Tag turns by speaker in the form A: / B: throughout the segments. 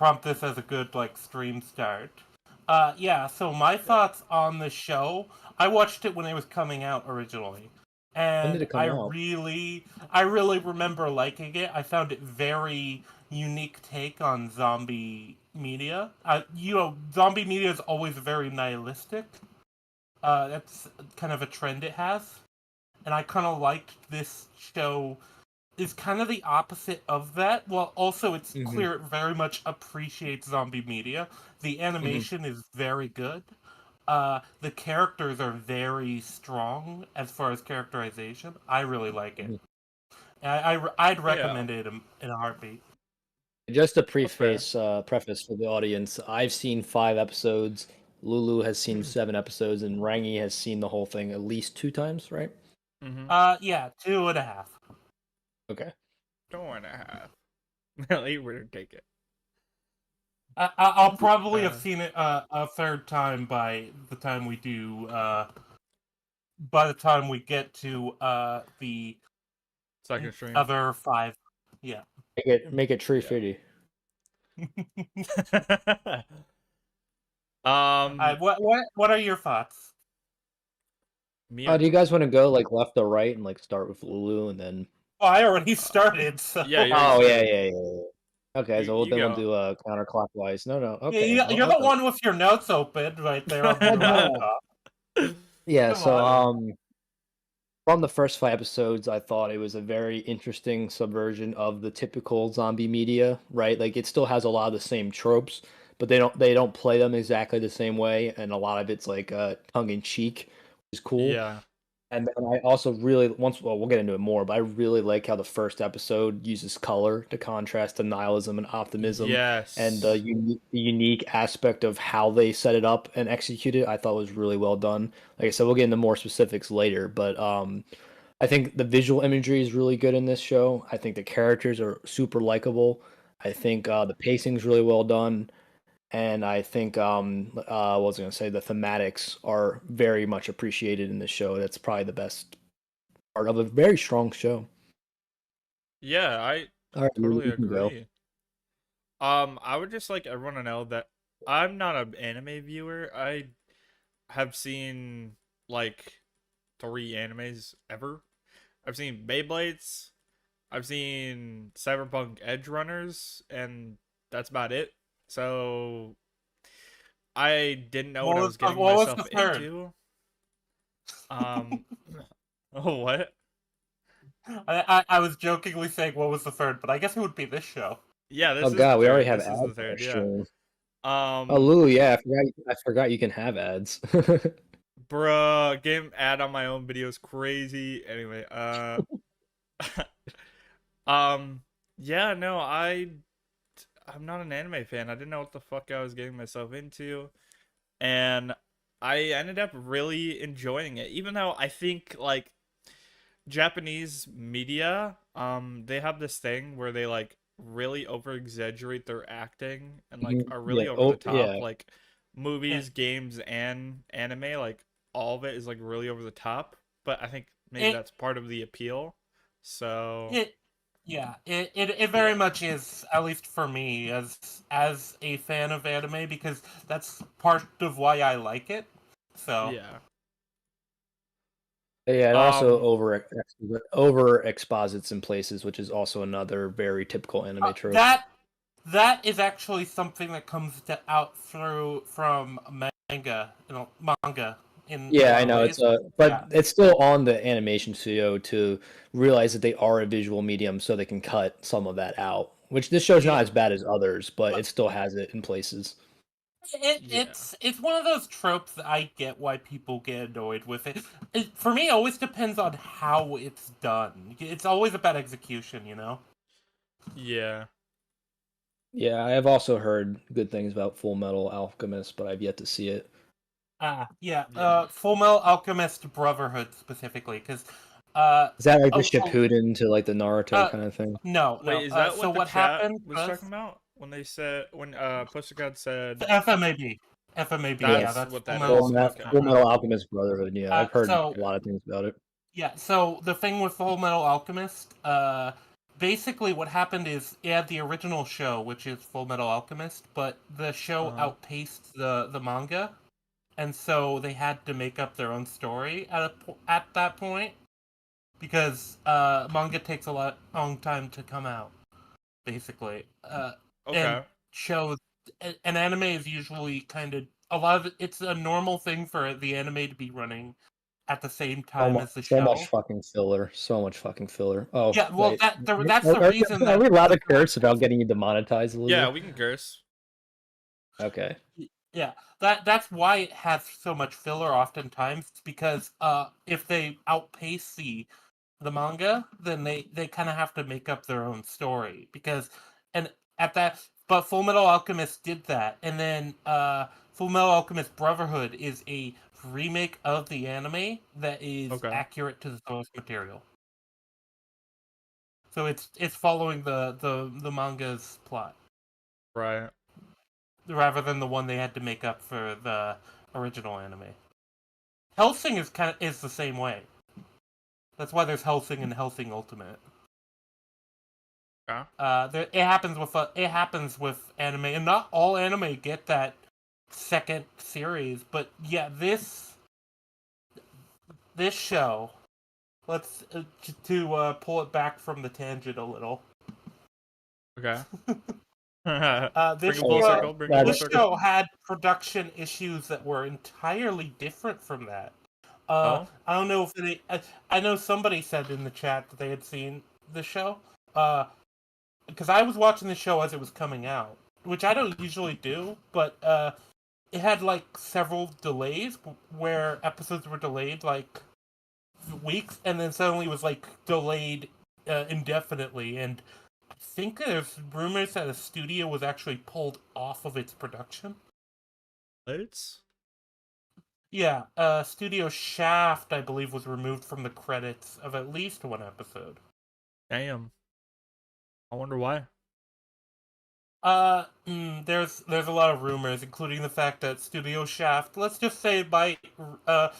A: prompt this as a good stream start. Yeah. So my thoughts on the show. I watched it when it was coming out originally,
B: When did
A: and
B: it come out?
A: I really remember liking it. I found it very unique take on zombie media. Zombie media is always very nihilistic. That's kind of a trend it has, and I kind of liked this show. Is kind of the opposite of that. Well, also it's clear it very much appreciates zombie media. The animation is very good. The characters are very strong as far as characterization. I really like it. I'd
C: Yeah.
A: recommend it in a heartbeat.
B: Just a
C: fair.
B: preface for the audience. I've seen 5 episodes. Lulu has seen 7 episodes, and Rangi has seen the whole thing at least 2 times, right?
A: Yeah, 2.5.
B: Okay.
C: 2.5. You would take it.
A: I'll probably have seen it a third time by the time we do. By the time we get to the
C: Second stream.
A: other 5, yeah.
B: Make it 350.
A: What are your thoughts?
C: Me
B: Do you guys want to go left or right and start with Lulu and then?
A: Oh, I already started. So.
C: Yeah.
B: Oh yeah. Okay, so
C: You
B: we'll
C: go.
B: do counterclockwise. No. Okay.
A: Yeah, you're the one with your notes open right there on your laptop.
B: Yeah.
A: Come
B: So
A: on.
B: from the first 5 episodes, I thought it was a very interesting subversion of the typical zombie media. Right, it still has a lot of the same tropes, but they don't play them exactly the same way, and a lot of it's tongue in cheek, which is cool.
C: Yeah.
B: And then I also really we'll get into it more, but I really like how the first episode uses color to contrast the nihilism and optimism.
C: Yes.
B: And the unique aspect of how they set it up and execute it, I thought was really well done. Like I said, we'll get into more specifics later, but I think the visual imagery is really good in this show. I think the characters are super likable. I think the pacing is really well done. And I think what was I going to say? The thematics are very much appreciated in this show. That's probably the best part of a very strong show.
C: Yeah, I
B: All right,
C: totally
B: you can go.
C: agree. I would just like everyone to know that I'm not an anime viewer. I have seen 3 animes ever. I've seen Beyblades, I've seen Cyberpunk Edge Runners, and that's about it. So I didn't know what I was getting myself into. Oh, what?
A: I was jokingly saying what was the third, but I guess it would be this show.
C: Yeah, this
B: oh
C: is
B: god, we already have
C: this
B: ads
C: is the third, yeah.
B: Oh Lulu, yeah, I forgot you can have ads.
C: Bruh, getting ad on my own video is crazy. Anyway, yeah, no, I'm not an anime fan. I didn't know what the fuck I was getting myself into, and I ended up really enjoying it. Even though I think Japanese media, they have this thing where they really over exaggerate their acting and are really over the top.
B: Yeah.
C: Movies, games, and anime, all of it is really over the top. But I think maybe that's part of the appeal. So
A: it very much is, at least for me, as a fan of anime, because that's part of why I like it. So
C: yeah.
B: Yeah, it also over exposits in places, which is also another very typical anime trope.
A: That is actually something that comes out from manga.
B: Yeah, I know it's still on the animation studio to realize that they are a visual medium, so they can cut some of that out. Which this show's not as bad as others, but it still has it in places.
A: It's one of those tropes that I get why people get annoyed with it. For me, it always depends on how it's done. It's always about execution, you know?
C: Yeah.
B: Yeah, I have also heard good things about Full Metal Alchemist, but I've yet to see it.
A: Full Metal Alchemist Brotherhood specifically, because
B: is that the Shippuden to the Naruto kind of thing?
A: No.
C: Wait, is that
A: so
C: what the
A: chat
C: happened was talking about when they said Pussycat said
A: FMAB?
C: That's what that
B: is. Full Metal Alchemist Brotherhood. Yeah, I've heard a lot of things about it.
A: Yeah, so the thing with Full Metal Alchemist, basically what happened is it had the original show, which is Full Metal Alchemist, but the show outpaced the manga, and so they had to make up their own story at that point because manga takes a long time to come out, basically. And
C: Okay.
A: shows an anime is usually kind of a lot of it's a normal thing for the anime to be running at the same time as the
B: So much
A: show.
B: fucking filler. So much fucking filler. Oh,
A: Yeah, well,
B: wait.
A: that's the reason
B: Are
A: that
B: we allowed to curse without getting you demonetized,
C: Yeah,
B: Lulu?
C: we can curse.
B: Okay.
A: yeah, that's why it has so much filler oftentimes. It's because if they outpace the manga, then they kind of have to make up their own story because and at that but Full Metal Alchemist did that, and then Full Metal Alchemist Brotherhood is a remake of the anime that is
C: Okay.
A: accurate to the source material. So it's following the manga's plot
C: Right.
A: rather than the one they had to make up for the original anime. Hellsing is the same way. That's why there's Hellsing and Hellsing Ultimate.
C: Yeah.
A: It happens with anime, and not all anime get that second series. But yeah, this show. Let's to pull it back from the tangent a little.
C: Okay.
A: This
C: Bring it full
A: show,
C: circle. Bring it full
A: this
C: circle.
A: show had production issues that were entirely different from that.
C: Oh.
A: I don't know if I know somebody said in the chat that they had seen the show. Because I was watching the show as it was coming out, which I don't usually do, but it had like several delays where episodes were delayed like weeks, and then suddenly was like delayed indefinitely. And I think there's rumors that a studio was actually pulled off of its production.
C: Let's.
A: Yeah, Studio Shaft, I believe, was removed from the credits of at least one episode.
C: Damn. I wonder why.
A: There's a lot of rumors, including the fact that Studio Shaft, let's just say, there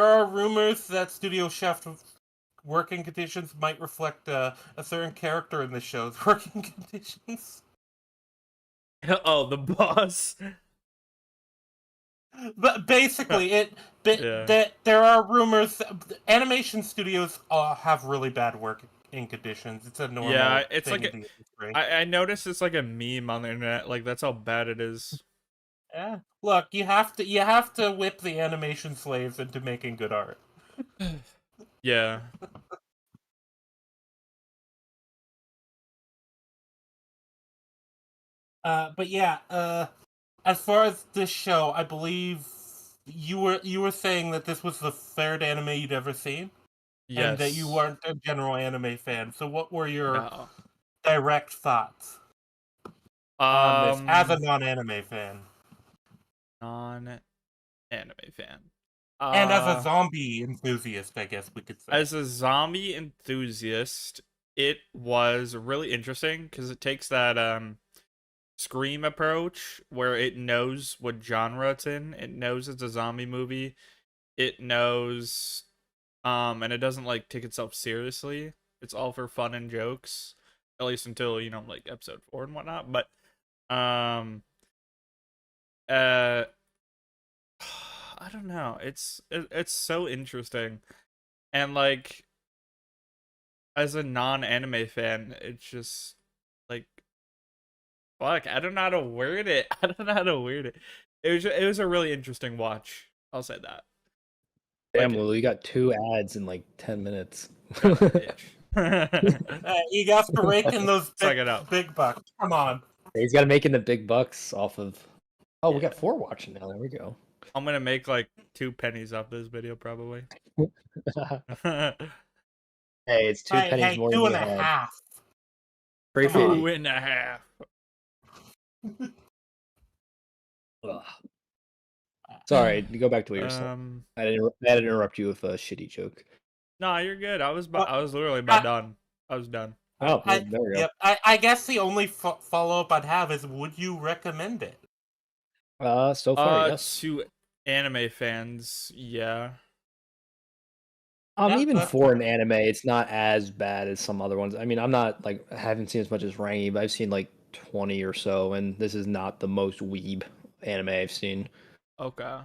A: are rumors that Studio Shaft working conditions might reflect a certain character in the show's working conditions.
C: Oh, the boss.
A: But basically,
C: Yeah.
A: that there are rumors. Animation studios have really bad working conditions. It's a normal
C: Yeah, it's
A: thing
C: like
A: in the industry.
C: I noticed it's like a meme on the internet. Like that's how bad it is.
A: Yeah. Look, you have to whip the animation slaves into making good art.
C: Yeah.
A: But yeah, as far as this show, I believe you were saying that this was the third anime you'd ever seen, and that you
C: Yes.
A: weren't a general anime fan. So, what were your
C: No.
A: direct thoughts on this as a
C: Um,
A: non-anime fan
C: non-anime fan.
A: and as a zombie enthusiast? I guess we could say.
C: As a zombie enthusiast, it was really interesting because it takes that Scream approach where it knows what genre it's in. It knows it's a zombie movie. It knows and it doesn't like take itself seriously. It's all for fun and jokes. At least until, like episode 4 and whatnot. But um uh I don't know. It's so interesting. And like as a non-anime fan, it's just like fuck, I don't know how to word it. I don't know how to word it. It was a really interesting watch. I'll say that.
B: Damn,
C: Like,
B: Lulu, you got 2 ads in like 10 minutes.
C: bitch.
A: You got to rake in those
C: Suck it up.
A: big bucks. Come on.
B: He's got to making the big bucks off of. Oh, we
C: Yeah.
B: got 4 watching now. There we go.
C: I'm gonna make like 2 pennies off this video probably.
B: Hey, it's 2 pennies
A: Hey,
B: more
A: two
B: than
A: and
B: you
A: a
B: had.
A: half.
B: Free
A: Come on.
C: 2.5.
B: Ugh. Sorry, go back to what you're saying. I didn't interrupt you with a shitty joke.
C: No, you're good. I was literally
A: I-
C: about done. I was done.
B: Oh, there we go.
A: Yep. I guess the only follow up I'd have is, would you recommend it?
B: So far, yes.
C: To anime fans, yeah.
A: Yeah,
B: Even
A: that's
B: for
A: fair.
B: an anime, it's not as bad as some other ones. I mean, I'm not like I haven't seen as much as Rangi, but I've seen like 20 or so, and this is not the most weeb anime I've seen.
C: Okay.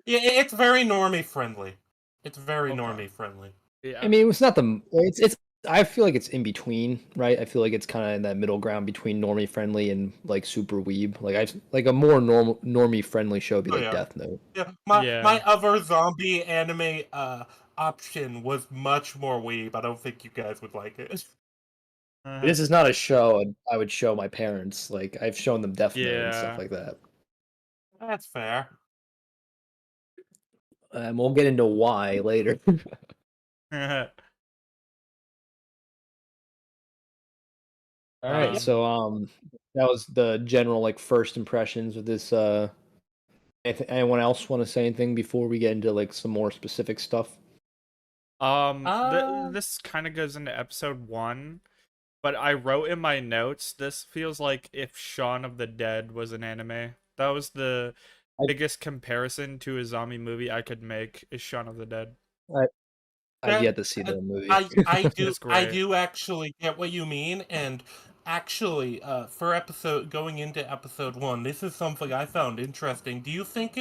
A: Yeah, it's very normie friendly. It's very
C: Okay.
A: normie friendly.
B: I
C: Yeah.
B: mean, it's not the it's I feel like it's in between, right? I feel like it's kind of in that middle ground between normie friendly and like super weeb. Like I like a more normal normie friendly show would be
A: Oh
B: like
A: yeah.
B: Death Note.
A: Yeah, my
C: Yeah.
A: other zombie anime option was much more weeb. I don't think you guys would like it.
B: This is not a show I would show my parents. Like I've shown them Death Note and stuff
C: Yeah.
B: like that.
A: That's fair.
B: And we'll get into why later. All right,
A: Yeah.
B: so that was the general like first impressions of this. Anyone else want to say anything before we get into like some more specific stuff?
A: Uh,
C: This kind of goes into episode 1, but I wrote in my notes, this feels like if Shaun of the Dead was an anime. That was the
B: I
C: biggest comparison to a zombie movie I could make, is Shaun of the Dead.
B: I I've
A: that
B: yet to see
A: uh,
B: the movie.
C: It's
A: I
C: great.
A: do actually get what you mean, and actually, for episode going into episode 1, this is something I found interesting. Do you think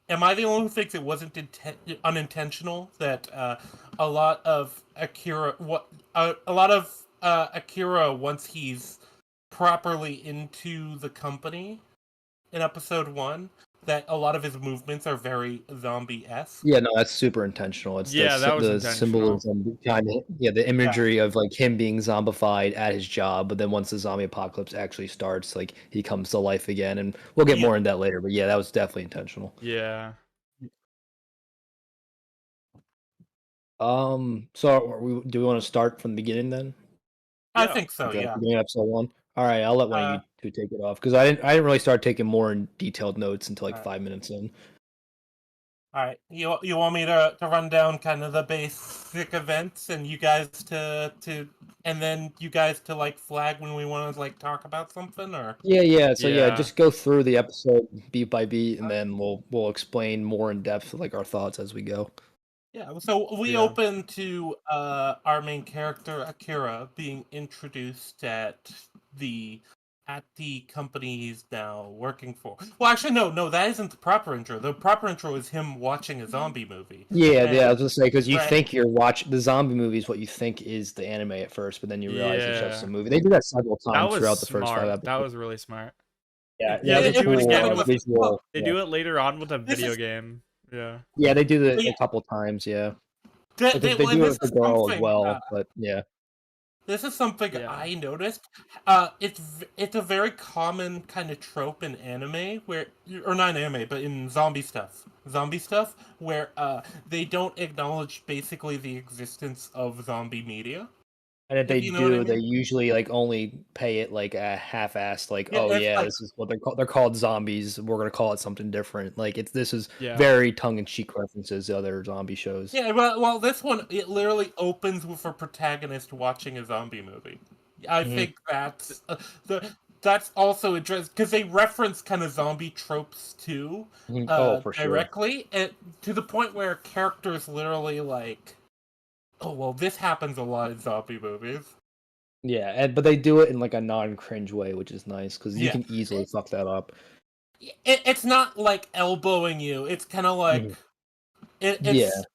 A: am I the only one who thinks it wasn't unintentional that a lot of a lot of Akira, once he's properly into the company in episode 1, that a lot of his movements are very zombie-esque?
B: Yeah, no, that's super intentional. It's
C: Yeah, that was
B: the
C: intentional.
B: symbolism behind it. Yeah, the
A: Yeah.
B: imagery of like him being zombified at his job, but then once the zombie apocalypse actually starts, like he comes to life again, and we'll get
A: Yeah.
B: more into that later. But yeah, that was definitely intentional.
C: Yeah.
B: So do we want to start from the beginning then?
A: I
C: Yeah.
A: think so,
B: Okay,
A: yeah.
B: beginning of episode one. All right, I'll let one of
A: Uh,
B: you two take it off because I didn't really start taking more in detailed notes until like
A: uh,
B: 5 minutes in.
A: all right. You want me to run down kind of the basic events, and you guys to and then you guys to like flag when we want to like talk about something, or
B: Yeah. So yeah,
C: Yeah.
B: just go through the episode beat by beat, and
A: uh,
B: then we'll explain more in depth like our thoughts as we go.
A: yeah. So we
C: Yeah.
A: open to our main character Akira being introduced the at the company he's now working for. Well, actually, no, that isn't the proper intro. The proper intro is him watching a zombie movie,
B: Yeah. I
A: and
B: was gonna say because you
A: right.
B: think you're watching the zombie movie is what you think is the anime at first, but then you realize it's just a
C: Yeah.
B: movie. They do that several
C: That
B: times
C: was
B: throughout the first five
C: smart. That
B: episodes.
C: was really smart.
B: Yeah,
C: Yeah,
B: it's
C: they
B: a
C: do it
A: It's
C: again
B: cool
C: with
B: visual.
C: they
B: Yeah.
C: do it later on with a
A: This
C: video
A: is
C: game. Yeah.
B: Yeah, they do it
A: yeah,
B: a couple times. Yeah, because they
A: well,
B: do it
A: this
B: with the
A: is
B: girl as
A: something.
B: well. But yeah.
A: This is something
C: Yeah.
A: I noticed. It's a very common kind of trope in anime where, or not in anime, but in zombie stuff, where they don't acknowledge basically the existence of zombie media.
B: And if they
A: If you know what I
B: do, they
A: mean?
B: usually like only pay it like a half-assed, like,
A: Yeah,
B: oh
A: it's
B: yeah,
A: like
B: this is what they're called. They're called zombies. We're gonna call it something different. Like this is
C: Yeah.
B: very tongue-in-cheek references to other zombie shows.
A: yeah, well, this one it literally opens with a protagonist watching a zombie movie. I
B: Hmm.
A: think that's also addressed because they reference kind of zombie tropes too,
B: Oh, for sure.
A: directly, and to the point where characters literally like, oh well, this happens a lot in zombie movies.
B: Yeah, but they do it in like a non-cringe way, which is nice because you
A: Yeah,
B: can easily fuck that up.
A: it's not like elbowing you. It's kind of like
B: Mhm.
A: it,
B: Yeah,
A: it's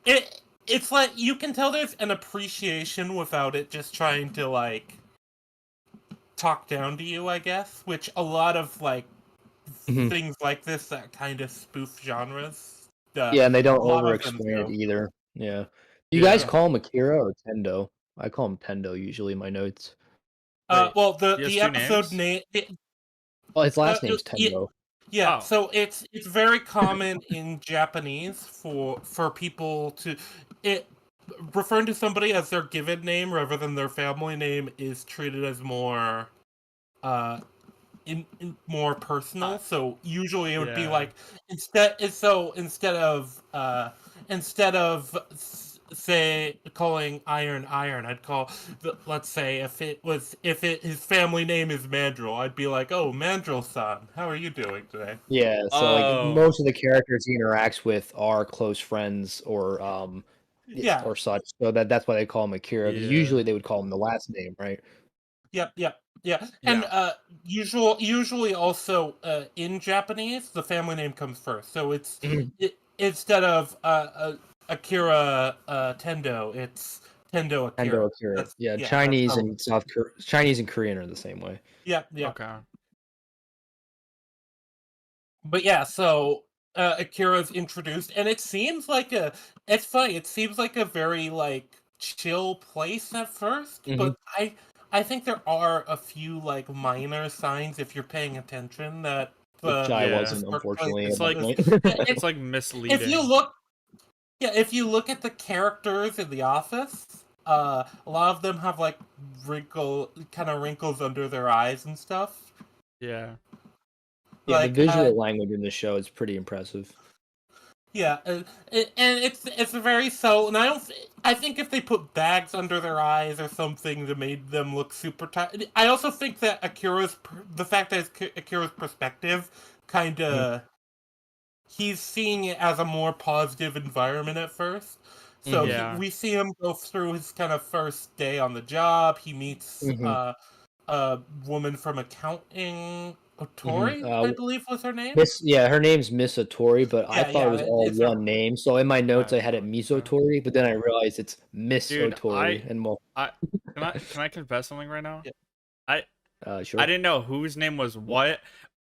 A: it. It's like you can tell there's an appreciation without it just trying to like talk down to you, I guess, which a lot of like
B: Mhm.
A: things like this that kind of spoof genres, a
B: Yeah, and they don't
A: lot of them
B: over-explain it
A: do.
B: either. Yeah. You guys
C: Yeah.
B: call him Akira or Tendo? I call him Tendo usually in my notes.
C: Wait.
A: Well,
C: He has
A: the
C: two
A: episode
C: names?
A: name,
B: Well, his last
A: uh,
B: name's
A: yeah,
B: Tendo.
A: yeah.
C: Oh.
A: So it's very common in Japanese for people to it referring to somebody as their given name rather than their family name is treated as more uh in more
C: Uh,
A: personal. So usually it would be
C: yeah.
A: like instead of say calling iron, I'd call let's say if it his family name is Mandrill, I'd be like, oh, Mandrill-san, how are you doing today?
B: Yeah, so like
C: Oh.
B: most of the characters he interacts with are close friends or
A: Yeah.
B: or such. So that's why they call him Akira. Because usually they would call him the last name, right?
A: Yep. Yep. Yeah.
C: Yeah.
A: And usually also in Japanese, the family name comes first. So it's instead of Akira Tendo, it's Tendo Akira.
B: Endo Akira.
A: That's,
B: Yeah,
A: yeah. That's
B: Chinese
A: how.
B: and Chinese and Korean are the same way.
A: Yeah. Yeah.
C: Okay.
A: But yeah, so Akira's introduced, and it seems like a. It's funny. It seems like a very like chill place at 1st, but I think there are a few like minor signs if you're paying attention that
B: Which
A: the
B: I
C: Yeah.
B: wasn't,
A: dark place
B: unfortunately,
C: It's
B: at that
C: like
B: point.
C: it's like
A: if
C: misleading.
A: you look, yeah, if you look at the characters in the office, a lot of them have like wrinkles under their eyes and stuff.
C: Yeah.
B: Yeah, the
A: Like
B: visual language in the show is pretty impressive.
A: yeah, and it's very so. And I think if they put bags under their eyes or something that made them look super tight. I also think that the fact that it's Akira's perspective, kind of, he's seeing it as a more positive environment at first. So
C: Yeah.
A: we see him go through his kind of first day on the job. He meets a woman from accounting, Otori, I believe was her name.
B: Her name's Miss Otori, but I
A: Yeah,
B: thought it was all
A: it's
B: one name. So in my notes, I had it Miss
C: Okay.
B: Otori, but then I realized it's Miss
C: Dude,
B: Otori. And well,
C: can I confess something right now?
A: Yeah.
B: sure.
C: I didn't know whose name was what.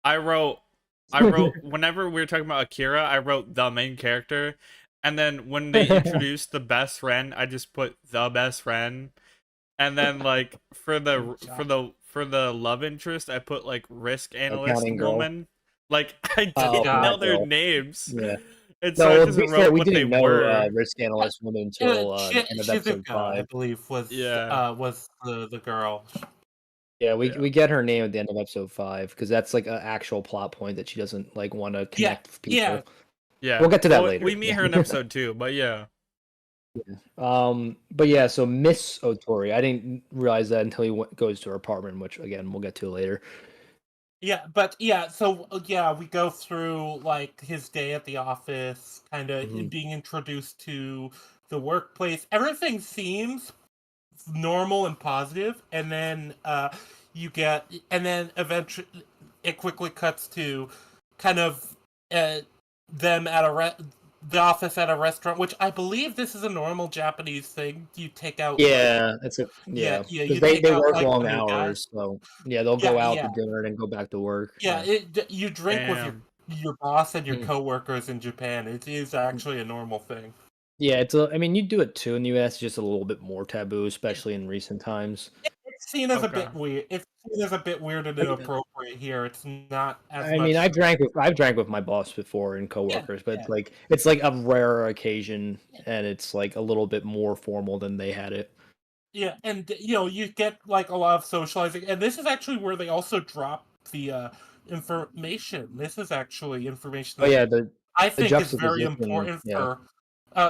C: I wrote whenever we were talking about Akira, I wrote the main character, and then when they introduced the best friend, I just put the best friend, and then like for the love interest, I put like risk analyst
B: Accounting girl.
C: woman. Like I
B: Oh,
C: didn't know
B: that
C: their
B: girl.
C: names.
B: Yeah.
C: And so I just
B: to be fair,
C: wrote
B: we
C: what they
B: didn't know
C: were.
B: risk analyst woman until the end of episode
A: Shizuka, I
B: 5.
A: believe, was
C: Yeah.
A: the girl.
B: Yeah,
C: Yeah.
B: we get her name at the end of episode 5 because that's like an actual plot point that she doesn't like want to connect with people.
A: Yeah.
C: Yeah.
B: We'll get to that later.
C: We meet her in episode 2, but yeah.
B: But yeah, so Miss Otori, I didn't realize that until he goes to her apartment, which again we'll get to later.
A: Yeah, but yeah, so yeah, we go through like his day at the office, kind of being introduced to the workplace. Everything seems normal and positive, and then eventually it quickly cuts to kind of them at the office at a restaurant, which I believe this is a normal Japanese thing. You take out
B: It's
A: yeah,
B: because
A: you
B: they
A: take out
B: work
A: like
B: long
A: one of the guys.
B: hours, so yeah, they'll go out
A: Yeah.
B: to dinner and then go back to work.
A: Yeah, you drink with your boss and your coworkers in Japan. It is actually a normal thing.
B: Yeah, I mean, you do it too in the US, just a little bit more taboo, especially in recent times.
A: It's seen as a bit weird. It's seen as a bit weird and inappropriate here. It's not as much.
B: I mean, I've drank with my boss before and coworkers, but it's like a rare occasion, and it's like a little bit more formal than they had it.
A: Yeah, and you get like a lot of socializing, and this is actually where they also drop the information. This is actually information.
B: Oh yeah,
A: I think is very
B: juxtaposition,
A: important for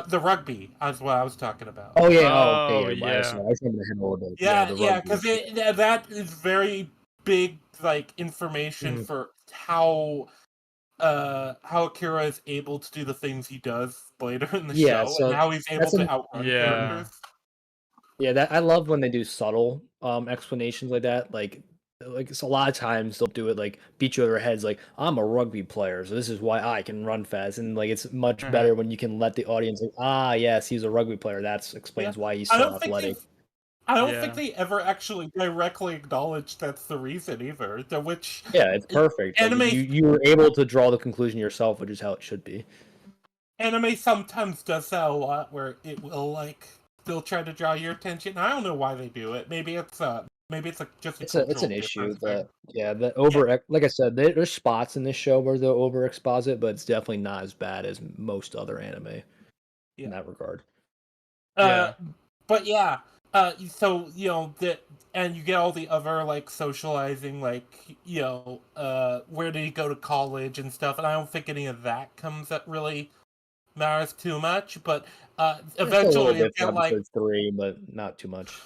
A: the rugby. Is what I was talking about.
B: Oh yeah,
C: Oh,
B: okay.
C: yeah.
B: I was thinking ahead a little bit.
A: Yeah, because that is very big like information for how Akira is able to do the things he does later in the show,
B: so
A: and how he's able to outrun characters.
B: Yeah, that I love when they do subtle explanations like that. Like it's a lot of times they'll do it like beat you over the heads like I'm a rugby player, so this is why I can run fast. And like it's much better when you can let the audience like, yes, he's a rugby player. That explains why he's so athletic.
A: I don't think they ever actually directly acknowledge that's the reason either.
B: It's perfect.
A: Anime,
B: like, you were able to draw the conclusion yourself, which is how it should be.
A: Anime sometimes does that a lot, where it will like they'll try to draw your attention. I don't know why they do it. Maybe it's it's
B: an issue that like I said, there's spots in this show where they'll over exposit, but it's definitely not as bad as most other anime in that regard.
A: But yeah. So and you get all the other like socializing, like where did he go to college and stuff, and I don't think any of that really matters too much. But eventually you get like
B: episode 3, but not too much.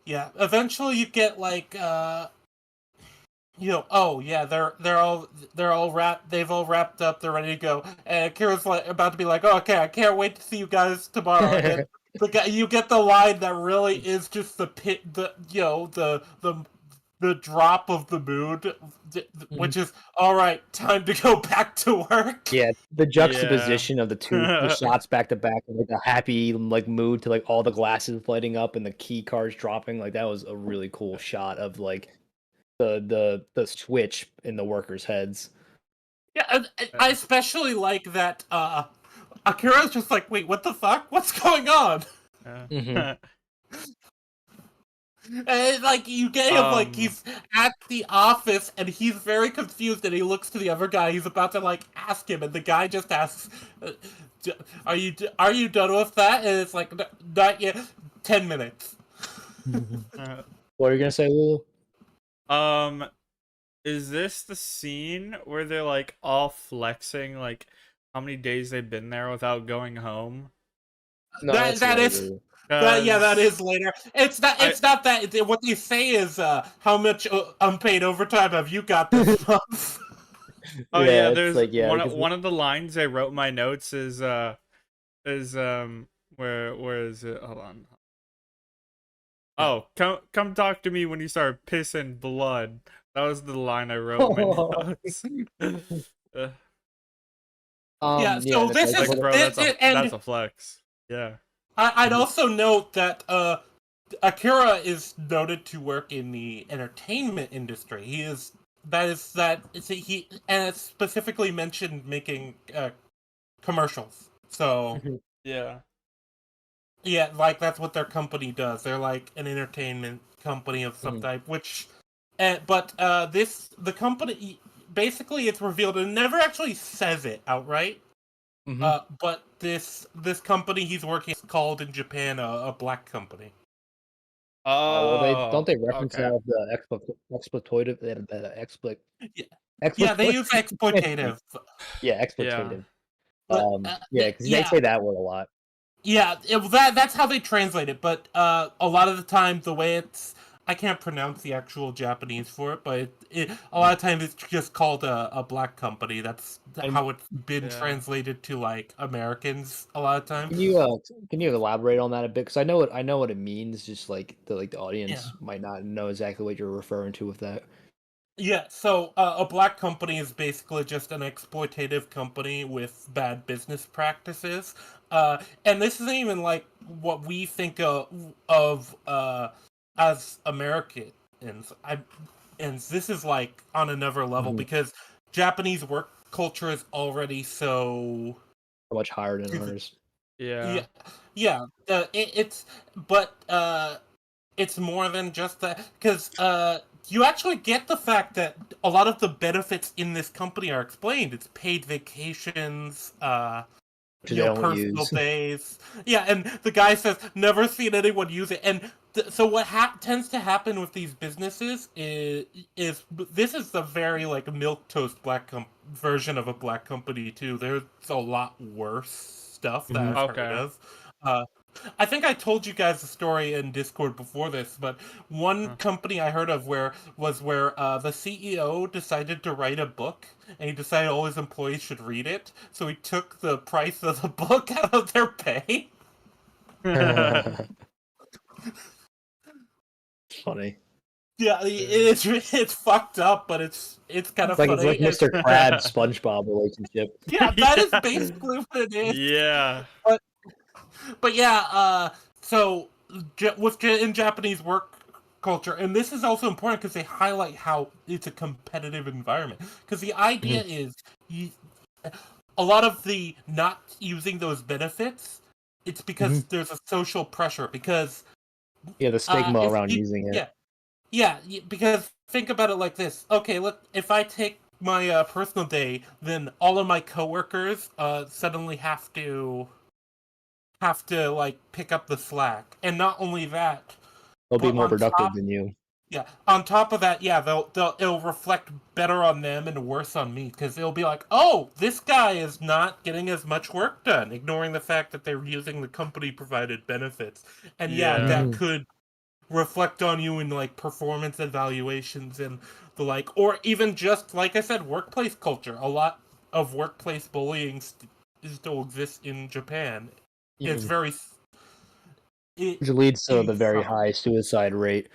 A: Yeah, eventually you get like oh yeah, they're all wrapped. They've all wrapped up. They're ready to go. And Kira's like about to be like, oh, okay, I can't wait to see you guys tomorrow. the guy, you get the line that really is just the pit, the drop of the mood, which is all right. Time to go back to work.
B: Yeah, the
C: Yeah.
B: juxtaposition of the shots back to back, and like a happy like mood to like all the glasses lighting up and the key cards dropping. Like that was a really cool shot of like the switch in the workers' heads.
A: Yeah, and I especially like that. Akira's just like, wait, what the fuck? What's going on?
C: Yeah.
A: And like you get him like he's at the office and he's very confused and he looks to the other guy. He's about to like ask him, and the guy just asks, "Are you done with that?" And it's like, Not yet. 10 minutes."
B: What are you gonna say, Lulu?
C: Is this the scene where they're like all flexing like how many days they've been there without going home?
B: No,
A: that
B: that's
A: is.
B: later.
A: That is later. It's not that. What they say is, how much unpaid overtime have you got this month?
C: Oh
B: Yeah,
C: yeah,
B: it's
C: there's
B: like, yeah,
C: one
B: because-
C: one of the lines I wrote in my notes is where is it? Hold on. Oh, come talk to me when you start pissing blood. That was the line I wrote in my notes.
A: Yeah, so
B: that's
A: this
B: like
A: is
C: Like, bro, that's a flex. Yeah.
A: I'd also note that Akira is noted to work in the entertainment industry. He is he and it's specifically mentioned making commercials. So
C: Yeah.
A: yeah, like that's what their company does. They're like an entertainment company of some
B: Mhm.
A: type. But the company basically it's revealed and never actually says it outright. But this company he's working is called in Japan a black company.
B: Well, they don't they
C: Oh,
B: reference
C: okay.
B: the exploitative
A: Yeah, yeah, they use
B: exploitative
A: exploitative.
B: yeah,
C: Yeah.
B: exploitative.
A: But
B: Yeah, because they say that word a lot.
A: yeah, that's how they translate it. But a lot of the time, the way I can't pronounce the actual Japanese for it, but a lot of times it's just called a black company. That's
B: And
A: how it's been
C: Yeah.
A: translated to like Americans a lot of time.
B: can you elaborate on that a bit? Because I know what it means. Just like the audience might not know exactly what you're referring to with that.
A: Yeah, so a black company is basically just an exploitative company with bad business practices. And this isn't even like what we think of as Americans. And this is like on another level
B: Mhm.
A: because Japanese work culture is already so
B: Much higher than ours.
C: Yeah.
A: yeah, yeah. It's but it's more than just that because you actually get the fact that a lot of the benefits in this company are explained. It's paid vacations,
B: Which they don't
A: personal
B: use.
A: days. Yeah, and the guy says never seen anyone use it. And so what tends to happen with these businesses is this is the very like milk toast version of a black company too. There's a lot worse stuff that I've heard
C: Okay.
A: of. Uh, I think I told you guys the story in Discord before this, but one
C: Huh.
A: company I heard of where the CEO decided to write a book, and he decided all his employees should read it, so he took the price of the book out of their pay.
B: Funny.
A: Yeah, it's fucked up, but it's kind of
B: It's like
A: funny.
B: Mr. Krabs SpongeBob relationship.
A: Yeah, that is basically what it is.
C: Yeah.
A: But yeah, so in Japanese work culture, and this is also important because they highlight how it's a competitive environment. Because the idea is, you, a lot of the not using those benefits, it's because there's a social pressure. Because
B: Yeah, the stigma around using it.
A: because think about it like this. Okay, look, if I take my personal day, then all of my coworkers suddenly have to like pick up the slack, and not only that,
B: They'll be
A: but
B: more
A: on
B: productive
A: top,
B: than you.
A: yeah, on top of that, yeah, it'll reflect better on them and worse on me because it'll be like, oh, this guy is not getting as much work done, ignoring the fact that they're using the company provided benefits, and yeah,
C: Yeah.
A: that could reflect on you in like performance evaluations and the like, or even just like I said, workplace culture. A lot of workplace bullying still exists in Japan. It's very
B: which leads to the very
A: from-
B: high suicide rate.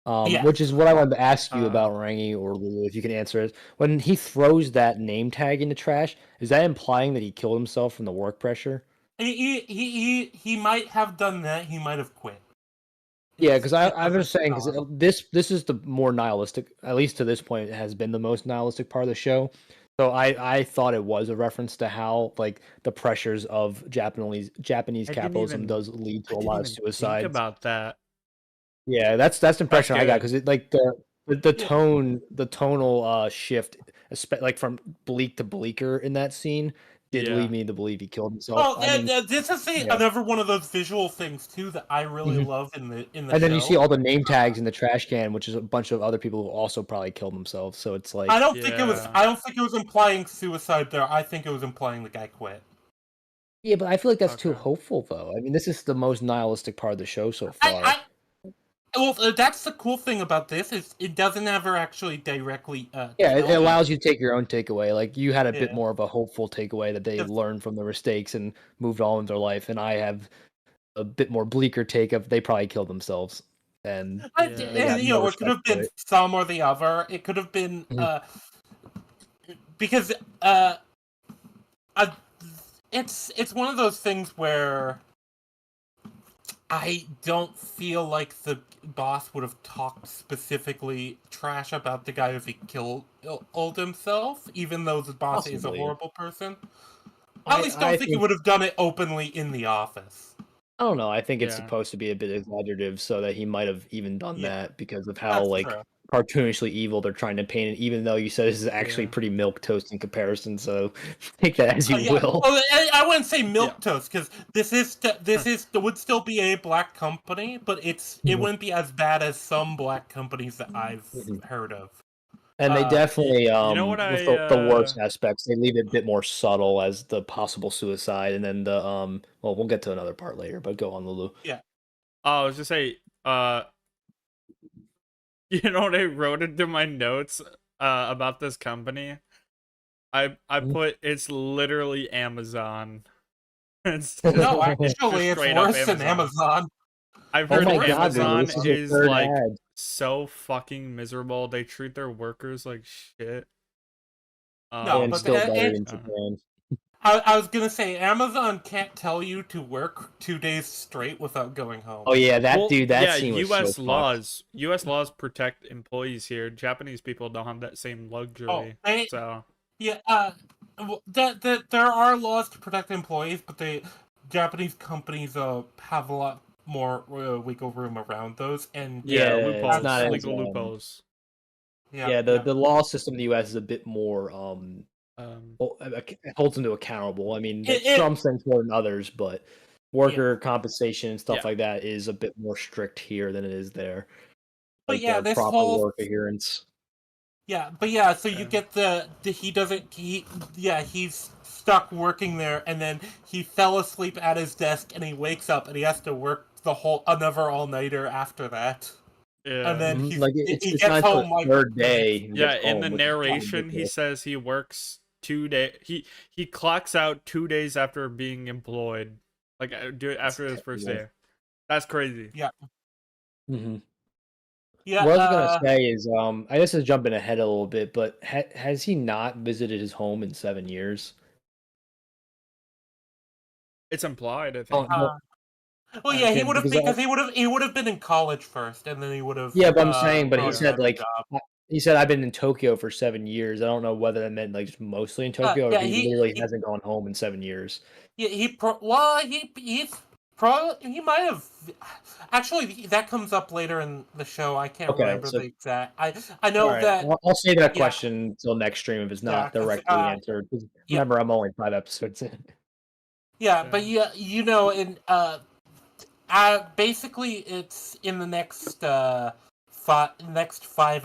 A: Yeah.
B: Which is what I wanted to ask you about Rangi or Lulu, if you can answer it. When he throws that name tag in the trash, is that implying that he killed himself from the work pressure?
A: He might have done that. He might have quit.
B: Yeah, because I was saying, because this is the more nihilistic, at least to this point, it has been the most nihilistic part of the show. So I thought it was a reference to how like the pressures of Japanese capitalism does lead to a lot of suicides.
C: Think about that.
B: Yeah, that's the impression I got, because it like the tonal shift, like from bleak to bleaker in that scene, did lead me to believe he killed himself.
A: Oh, this is another one of those visual things too that I really love in the
B: and
A: show.
B: then you see all the name tags in the trash can, which is a bunch of other people who also probably killed themselves. So it's like
A: I don't think it was implying suicide there. I think it was implying the guy quit.
B: Yeah, but I feel like that's too hopeful, though. I mean, this is the most nihilistic part of the show so far.
A: Well, that's the cool thing about this, is it doesn't ever actually directly.
B: Yeah, it allows you to take your own takeaway. Like, you had a bit
A: Yeah.
B: more of a hopeful takeaway that they learned from their mistakes and moved on with their life, and I have a bit more bleaker take of they probably killed themselves. And
A: it could have been some or the other. It could have been because it's one of those things where I don't feel like the boss would have talked specifically trash about the guy if he killed himself, even though the boss is a horrible person. I at least don't think he would have done it openly in the office.
B: I don't know. I think it's supposed to be a bit exaggerative, so that he might have even done that because of how cartoonishly evil they're trying to paint it. Even though you said this is actually pretty milquetoast in comparison, so take that as you will.
A: Oh, I wouldn't say milquetoast, because this would still be a black company, but it wouldn't be as bad as some black companies that I've heard of.
B: And they definitely,
C: you know what
B: with the worst aspects, they leave it a bit more subtle as the possible suicide, and then the well, we'll get to another part later, but go on, Lulu.
A: Yeah.
C: I was just say, you know what I wrote into my notes about this company? I put, it's literally Amazon.
A: No, actually, it's worse than Amazon.
C: I've heard Amazon is like so fucking miserable. They treat their workers like shit.
A: No, but
B: still better in Japan.
A: I was gonna say, Amazon can't tell you to work 2 days straight without going home.
B: Oh yeah, that scene was
C: U.S.
B: so
C: laws. U.S. laws protect employees here. Japanese people don't have that same luxury. So
A: yeah, there are laws to protect employees, but Japanese companies have a lot more wiggle room around those, and
C: loopholes,
B: not
C: legal loopholes.
B: Yeah, the law system in the U.S. is a bit more holds them to accountable. I mean, some things more than others, but worker compensation and stuff like that is a bit more strict here than it is there.
A: But
B: like
A: this
B: proper
A: whole
B: work adherence.
A: Yeah, but so you get he's stuck working there, and then he fell asleep at his desk, and he wakes up, and he has to work another all-nighter after that.
C: Yeah.
A: And then he
B: it's
A: gets home
B: like third day.
C: In the narration, he says he works 2 days. He clocks out 2 days after being employed, like after his first day. That's crazy.
A: Yeah.
B: Yeah. What I was gonna say is, I guess it's jumping ahead a little bit, but has he not visited his home in 7 years?
C: It's implied, I think.
A: Well, yeah, he would have, because he would have been in college first, and then he would have.
B: Yeah, but I'm saying, but he said he said I've been in Tokyo for 7 years. I don't know whether that meant like just mostly in Tokyo, or he literally hasn't gone home in 7 years.
A: Yeah, he might have. Actually, that comes up later in the show. I can't remember the exact. I know that.
B: I'll save that question until next stream if it's not directly answered. Remember, I'm only 5 episodes in.
A: Yeah, but basically, it's in the next 5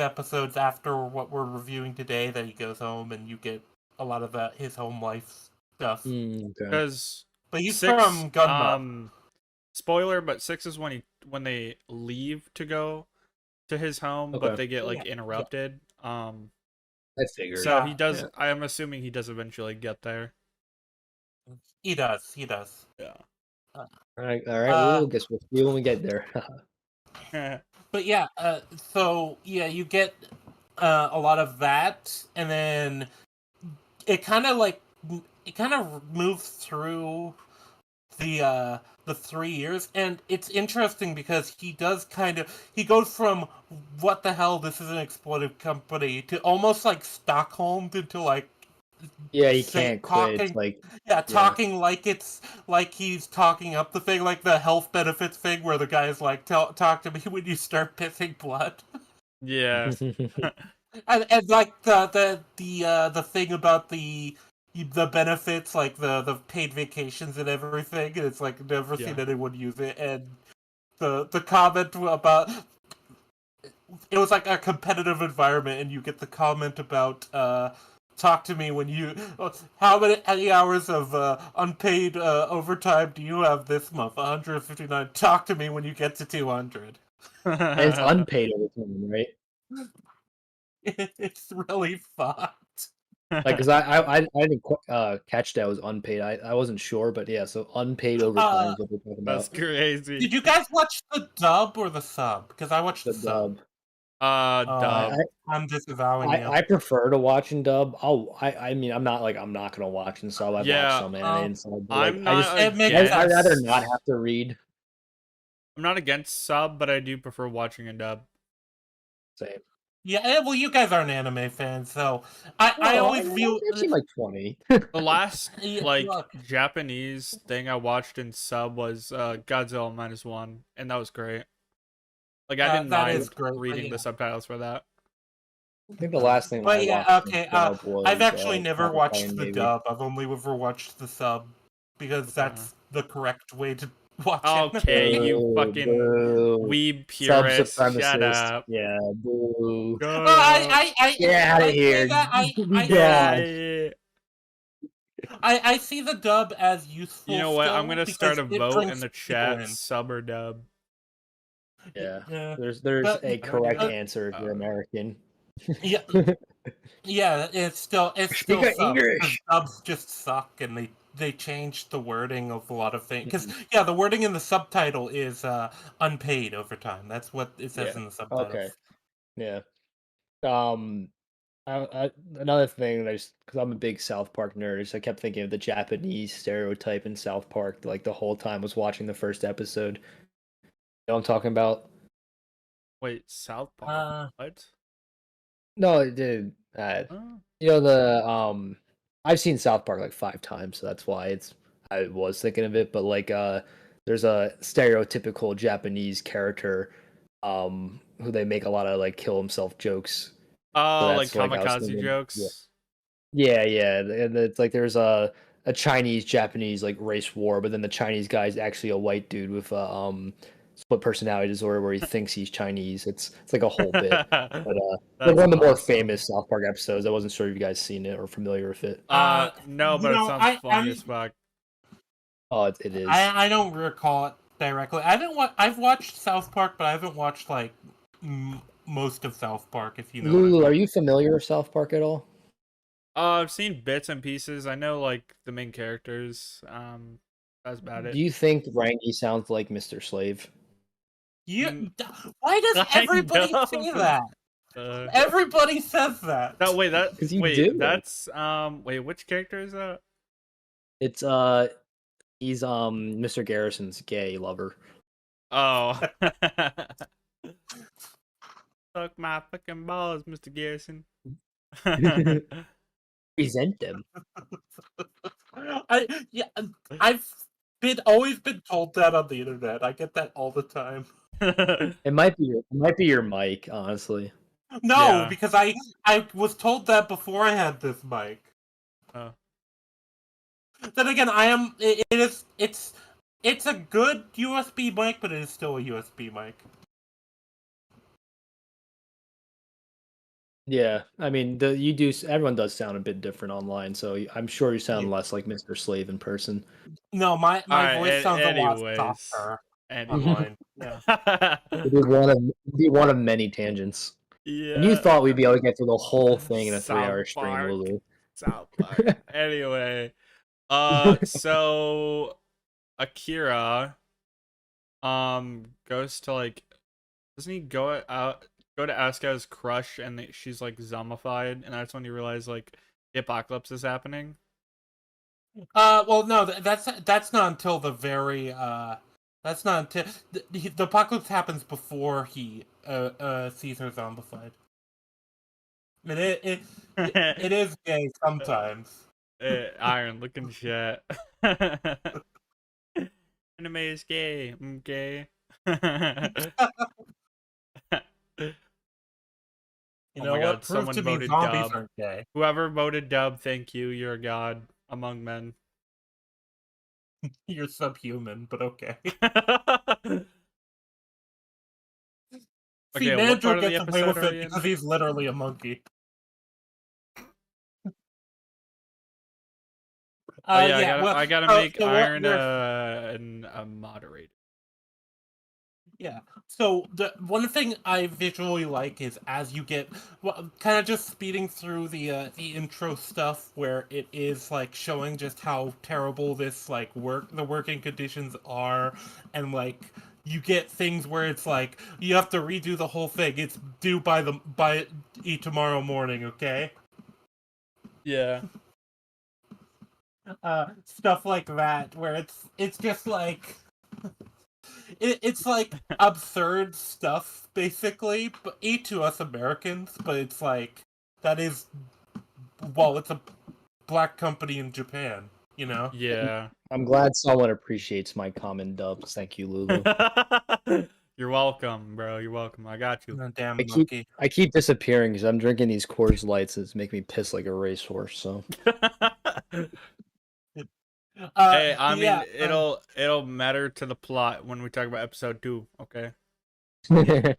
A: episodes after what we're reviewing today that he goes home, and you get a lot of his home life stuff.
C: Because
A: but he's from Gunma.
C: Spoiler, but 6 is when they leave to go to his home, but they get interrupted.
B: I figured.
C: So he does. I'm assuming he does eventually get there.
A: He does.
C: Yeah.
B: All right. We'll guess we'll see when we get there.
A: But yeah, so yeah, you get a lot of that, and then it kind of moves through the 3 years, and it's interesting because he goes from what the hell, this is an exploitive company, to almost like Stockholm, into like
B: Yeah, he can't quit. It's
A: talking,
B: like
A: talking like it's like he's talking up the thing, like the health benefits thing, where the guy's like, talk to me when you start pissing blood."
C: Yeah.
A: And like the thing about the benefits, like the paid vacations and everything, and it's like never
C: Yeah.
A: seen anyone use it. And the comment about it was like a competitive environment, and you get the comment about talk to me when you how many hours of unpaid overtime do you have this month? 159. Talk to me when you get to 200.
B: and it's unpaid overtime, right?
A: It's really fucked.
B: Like, because I didn't catch that it was unpaid. I wasn't sure, but yeah. So unpaid overtime is what we're talking
C: That's
B: about.
C: crazy.
A: Did you guys watch the dub or the sub? Because I watched
B: The
A: the sub.
B: dub.
C: Dub.
A: I'm disavowing you.
B: I prefer to watch in dub. I mean, I'm not gonna watch in sub. I've watched some anime in sub, but like
C: I'm not
A: It makes
C: against.
B: I'd rather not have to read.
C: I'm not against sub, but I do prefer watching in dub.
B: Same.
A: Yeah, well, you guys aren't anime fans, so I always view.
B: I've seen like 20.
C: The last
A: Yeah,
C: like
A: look,
C: Japanese thing I watched in sub was Godzilla -1, and that was great. Like I didn't
A: that
C: mind
A: is great.
C: reading the subtitles for that.
B: I think the last thing I
A: But yeah,
B: watched in
A: okay.
B: dub was
A: I've actually never
B: Attack on
A: watched
B: Titan,
A: the
B: maybe.
A: dub. I've only ever watched the sub because that's the correct way to watch it.
C: Okay, you
B: Boo,
C: fucking
B: boo.
C: weeb
B: Sub
C: purist. Shut
B: supremacist.
C: up.
B: Yeah, boo.
C: Shut
A: Well,
C: up.
B: Get out of
A: I say
B: here.
A: that
B: Be
C: Get out
B: gone.
C: of here.
A: I see the dub as useful.
C: You know what? I'm
A: still
C: gonna start a
A: because it
C: vote in
A: brings
C: the
A: people
C: chat,
A: in.
C: sub or dub.
B: Yeah. There's
A: But
B: a
C: How do I do
B: correct
C: that?
B: answer if you're American.
A: yeah, yeah, it's still
B: Speak
A: subs, because
B: English.
A: dubs just suck, and they changed the wording of a lot of things. Because
B: Mhm.
A: yeah, the wording in the subtitle is unpaid overtime. That's what it says
C: Yeah.
A: in the subtitles.
B: Okay. Yeah. Um another thing that because I'm a big South Park nerd, so I kept thinking of the Japanese stereotype in South Park like the whole time I was watching the first episode. You know what I'm talking about?
C: Wait, South Park? What?
B: No, it did.
C: Oh.
B: You know the I've seen South Park like 5 times, so that's why I was thinking of it. But like there's a stereotypical Japanese character who they make a lot of like kill himself jokes. So
C: Oh, like
B: that's like I was
C: kamikaze
B: thinking, yeah,
C: jokes.
B: yeah, and it's like there's a Chinese Japanese like race war, but then the Chinese guy is actually a white dude with split personality disorder where he thinks he's Chinese. It's like a whole bit. But like
C: That's
B: one of the more
C: awesome.
B: famous South Park episodes. I wasn't sure if you guys seen it or familiar with it.
C: No, but it sounds funny as fuck.
B: Oh, it is.
A: I don't recall it directly. I haven't I've watched South Park, but I haven't watched like most of South Park. If you know what I
B: Lulu,
A: mean.
B: are you familiar with South Park at all?
C: I've seen bits and pieces. I know like the main characters. That's about it.
B: Do you think Rangi sounds like Mr. Slave?
A: You, why does
C: Kind
A: everybody say
C: of.
A: that? Everybody says that.
C: No, wait,
B: Because you do.
C: that's wait, which character is that?
B: It's he's Mr. Garrison's gay lover.
C: Oh. Suck my fucking balls, Mr. Garrison.
B: Present them.
A: I've always been told that on the internet. I get that all the time.
B: It might be your mic, honestly.
A: No,
C: Yeah.
A: because I was told that before I had this mic.
C: Oh.
A: Then again, it's a good USB mic, but it is still a USB mic.
B: Yeah, I mean, everyone does sound a bit different online, so I'm sure you sound less like Mr. Slave in person.
A: No, my
C: Alright,
A: voice sounds a lot
C: anyways.
A: softer
C: Anyways.
A: online. Yeah.
B: It'd be one of many tangents.
C: Yeah.
B: And you thought we'd be able to get through the whole thing in a
C: South
B: 3-hour stream,
C: Park.
B: Lulu.
C: South Park. Anyway. So Akira goes to like, doesn't he go to Asuka's crush and she's like zombified, and that's when you realize like the apocalypse is happening.
A: Well, no, that's not until the very that's not until the apocalypse happens before he sees her zombified. And it is gay sometimes.
C: Iron looking shit. Anime is gay. I'm gay.
A: You
C: Oh
A: know
C: my
A: what?
C: god,
A: Proof
C: someone
A: to me
C: voted
A: zombies
C: dub.
A: aren't gay.
C: Whoever voted dub, thank you. You're a god among men.
A: You're subhuman, but okay. See,
C: Okay, what
A: Mandrill
C: part of the
A: gets away
C: episode
A: with
C: are
A: it
C: we in?
A: because he's literally a monkey.
C: Oh yeah,
A: Yeah, well,
C: I gotta make
A: so what
C: Iron
A: we're
C: a moderator.
A: Yeah. So the one thing I visually like is as you get kind of just speeding through the intro stuff where it is like showing just how terrible this like the working conditions are, and like you get things where it's like you have to redo the whole thing. It's due by tomorrow morning, okay?
C: Yeah.
A: Stuff like that where it's just like it's like absurd stuff, basically, but to us Americans, but it's like that is well, it's a black company in Japan, you know?
C: Yeah.
B: I'm glad someone appreciates my common dubs. Thank you, Lulu.
C: You're welcome, bro. You're welcome. I got you.
A: Damn monkey.
B: I keep disappearing because I'm drinking these Coors Lights. It's making me piss like a racehorse. So.
C: Hey, I mean,
A: Yeah,
C: it'll matter to the plot when we talk about episode 2. Okay.
A: yeah.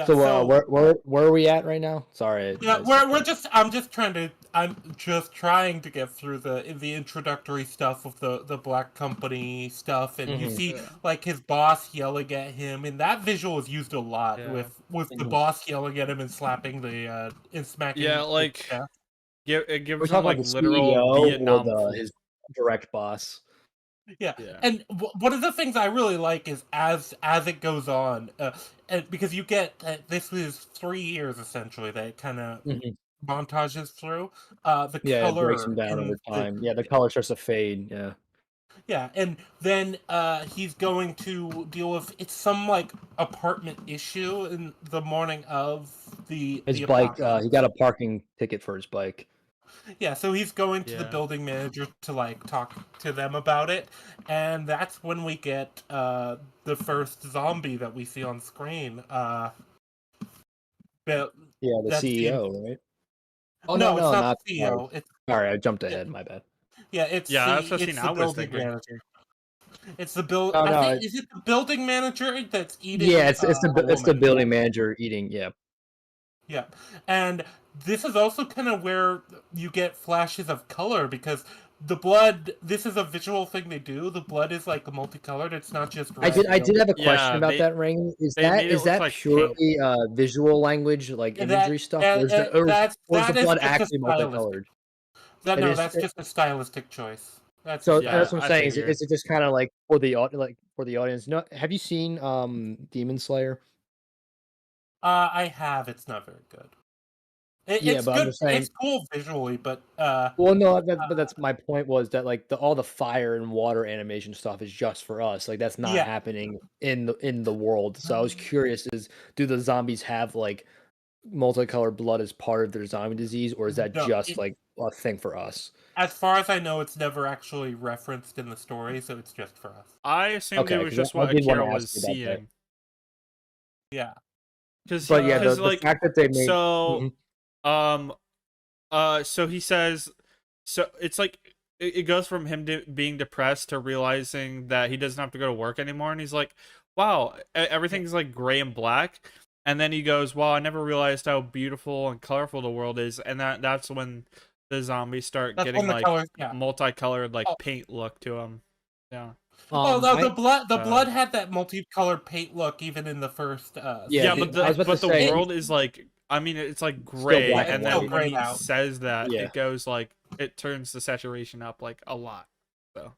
B: So
A: So
B: where are we at right now? Sorry.
A: yeah, I'm just trying to get through the introductory stuff of the black company stuff, and you
B: Mhm.
A: see
C: Yeah.
A: like his boss yelling at him, and that visual is used a lot
C: Yeah.
A: with the
B: Mhm.
A: boss yelling at him and slapping and smacking
C: Yeah,
A: his
C: like
A: chest.
C: it
B: We're
C: gives him
B: talking about
C: like
B: the
C: literal
B: CEO or
C: Vietnam
B: his
C: food.
B: direct boss.
A: Yeah,
C: Yeah.
A: and one of the things I really like is as it goes on, and because you get this was 3 years essentially that it kind of
B: Mhm.
A: montages through. The
B: Yeah, it breaks him
A: color
B: down
A: in
B: over time. Yeah, the color starts to fade. Yeah.
A: yeah, and then he's going to deal with it's some like apartment issue in the morning of
B: His
A: the
B: bike. He
A: apocalypse.
B: got a parking ticket for his bike.
A: Yeah, so he's going to the
C: Yeah.
A: building manager to like talk to them about it, and that's when we get the first zombie that we see on screen. But
B: Yeah, the
A: that's the
B: CEO, right? Oh
A: no, it's not
B: not.
A: the
B: Sorry.
A: CEO. It's
B: Sorry, I jumped
A: yeah,
B: ahead. My bad.
A: yeah,
C: Yeah, that's the scene
A: it's
C: I
A: the
C: was
A: building
C: thinking.
A: manager. It's the build.
B: No,
A: I
B: no.
A: think is it the building manager that's
B: Yeah,
A: eating a
B: it's the
A: woman?
B: building manager eating. Yeah.
A: Yeah, and this is also kind of where you get flashes of color because the blood. This is a visual thing they do. The blood is like multicolored. It's not just red,
B: I did have a question
C: Yeah,
B: about that, Rangi.
C: they made it
B: Is
C: look
B: that
C: like paint.
B: purely visual language, like imagery stuff, or is the
A: that is
B: blood
A: just a
B: actually
A: stylistic.
B: multicolored?
A: That
B: It
A: no,
B: is.
A: that's just a stylistic choice. That's a
B: So
C: Yeah,
B: that's what I'm
A: stylistic.
C: I
B: saying.
C: figured.
B: Is it just kind of like for the audience? No, have you seen Demon Slayer?
A: I have. It's not very good.
B: Yeah,
A: It's
B: but I'm
A: good.
B: just
A: It's
B: saying.
A: cool visually, but
B: Well, no, but that's my point was that like all the fire and water animation stuff is just for us. Like that's not
A: yeah.
B: happening in the world. So I was curious: do the zombies have like multicolored blood as part of their zombie disease, or is that
A: No,
B: just like a thing for us?
A: as far as I know, it's never actually referenced in the story, so it's just for us.
C: I assumed it
B: Okay,
C: was
B: because
C: just
B: I
C: what
B: did want
C: Akira
B: to ask
C: was
B: you about that.
C: seeing.
A: Yeah.
C: Cause,
B: But yeah,
C: cause
B: the
C: like,
B: fact that they made
C: so,
B: Mhm.
C: um, so he says, so it's like it goes from him being depressed to realizing that he doesn't have to go to work anymore, and he's like, "Wow, everything's like gray and black." And then he goes, "Wow, I never realized how beautiful and colorful the world is." And that's when the zombies start
A: That's
C: getting
A: when the
C: like
A: colors. Yeah.
C: multicolored, like
A: Oh,
C: paint look to them. Yeah,
A: oh no,
B: I
A: the
C: uh,
A: blood had that multicolored paint look even in the first
B: yeah,
C: yeah,
A: scene.
C: but
B: I was about to
C: the
B: say
C: world is like, I mean, it's like
B: still
C: gray,
A: Yeah,
B: black
A: it's
B: and
C: and
A: still
C: then
B: white.
C: when
A: grayed
C: he
A: out.
C: says that,
B: Yeah.
C: it goes like it turns the saturation up like a lot. So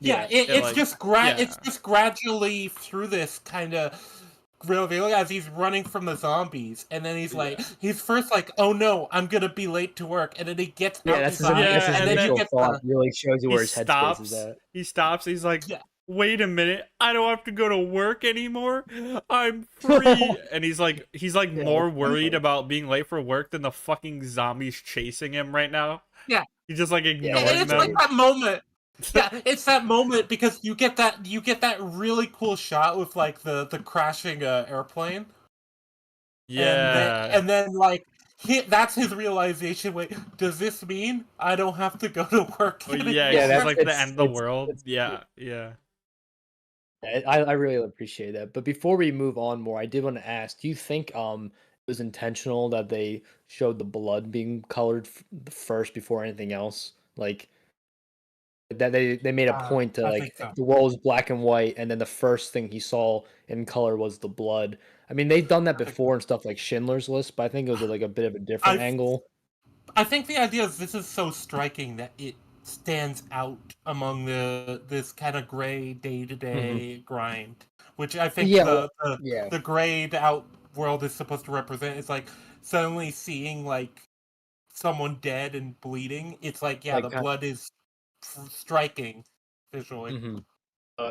A: Yeah,
C: It,
A: it's
C: like,
A: just it's just gradually through this kind of revealing as he's running from the zombies, and then he's first like, oh no, I'm gonna be late to work, and then he gets
B: Yeah, that's his,
A: outside,
B: that's his
A: and then he
B: initial
A: gets
B: thought. Really shows you
C: he
B: where his headspace is
C: stops.
B: at.
C: He stops. He's like,
A: yeah,
C: wait a minute, I don't have to go to work anymore. I'm free. And he's like
B: Yeah,
C: more
B: that's kinda
C: worried
B: funny.
C: about being late for work than the fucking zombies chasing him right now.
A: yeah.
C: He's just like
B: Yeah,
A: And
C: ignoring
A: it's like
C: them.
A: that moment. Yeah, it's that moment because you get that really cool shot with like the crashing airplane,
C: Yeah.
A: and then like that's his realization. Wait, does this mean I don't have to go to work
C: Oh yeah,
B: Yeah,
C: it's just
A: anymore?
B: that's
C: like the end of the world.
B: it's
C: Yeah, yeah.
B: I really appreciate that. But before we move on more, I did want to ask: do you think it was intentional that they showed the blood being colored first before anything else? Like that they made a point to
A: I
B: like
A: think so.
B: the world was black and white, and then the first thing he saw in color was the blood. I mean, they've done that
A: I think so.
B: before and stuff like Schindler's List, but I think it was like a bit of a different
A: I
B: angle.
A: I think the idea is this is so striking that it stands out among this kind of gray day to
B: Hmm.
A: day grind, which I think
B: Yeah, well, yeah,
A: the grayed out world is supposed to represent. It's like suddenly seeing like someone dead and bleeding. It's like yeah,
B: like
A: the blood is striking visually.
B: mm-hmm.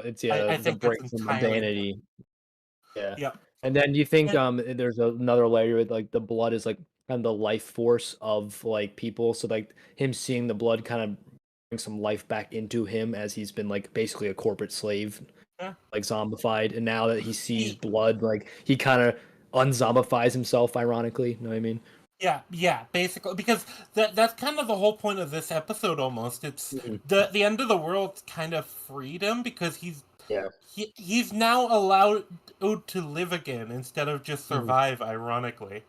B: It's
A: I
B: the
A: think that's
B: break from
A: entirely intentional.
B: mundanity. Yeah.
A: Yeah.
B: And then do you think
A: And,
B: there's another layer with like the blood is like kind of the life force of like people. So like him seeing the blood kind of bring some life back into him as he's been like basically a corporate slave,
A: yeah.
B: like zombified. And now that he sees
A: He-
B: blood, like he kind of unzombifies himself, ironically. You know what I mean?
A: Yeah, basically because that's kind of the whole point of this episode almost. It's
B: Mhm.
A: the end of the world kind of freed him because
B: Yeah.
A: he's now allowed to live again instead of just
B: Mhm.
A: survive, ironically.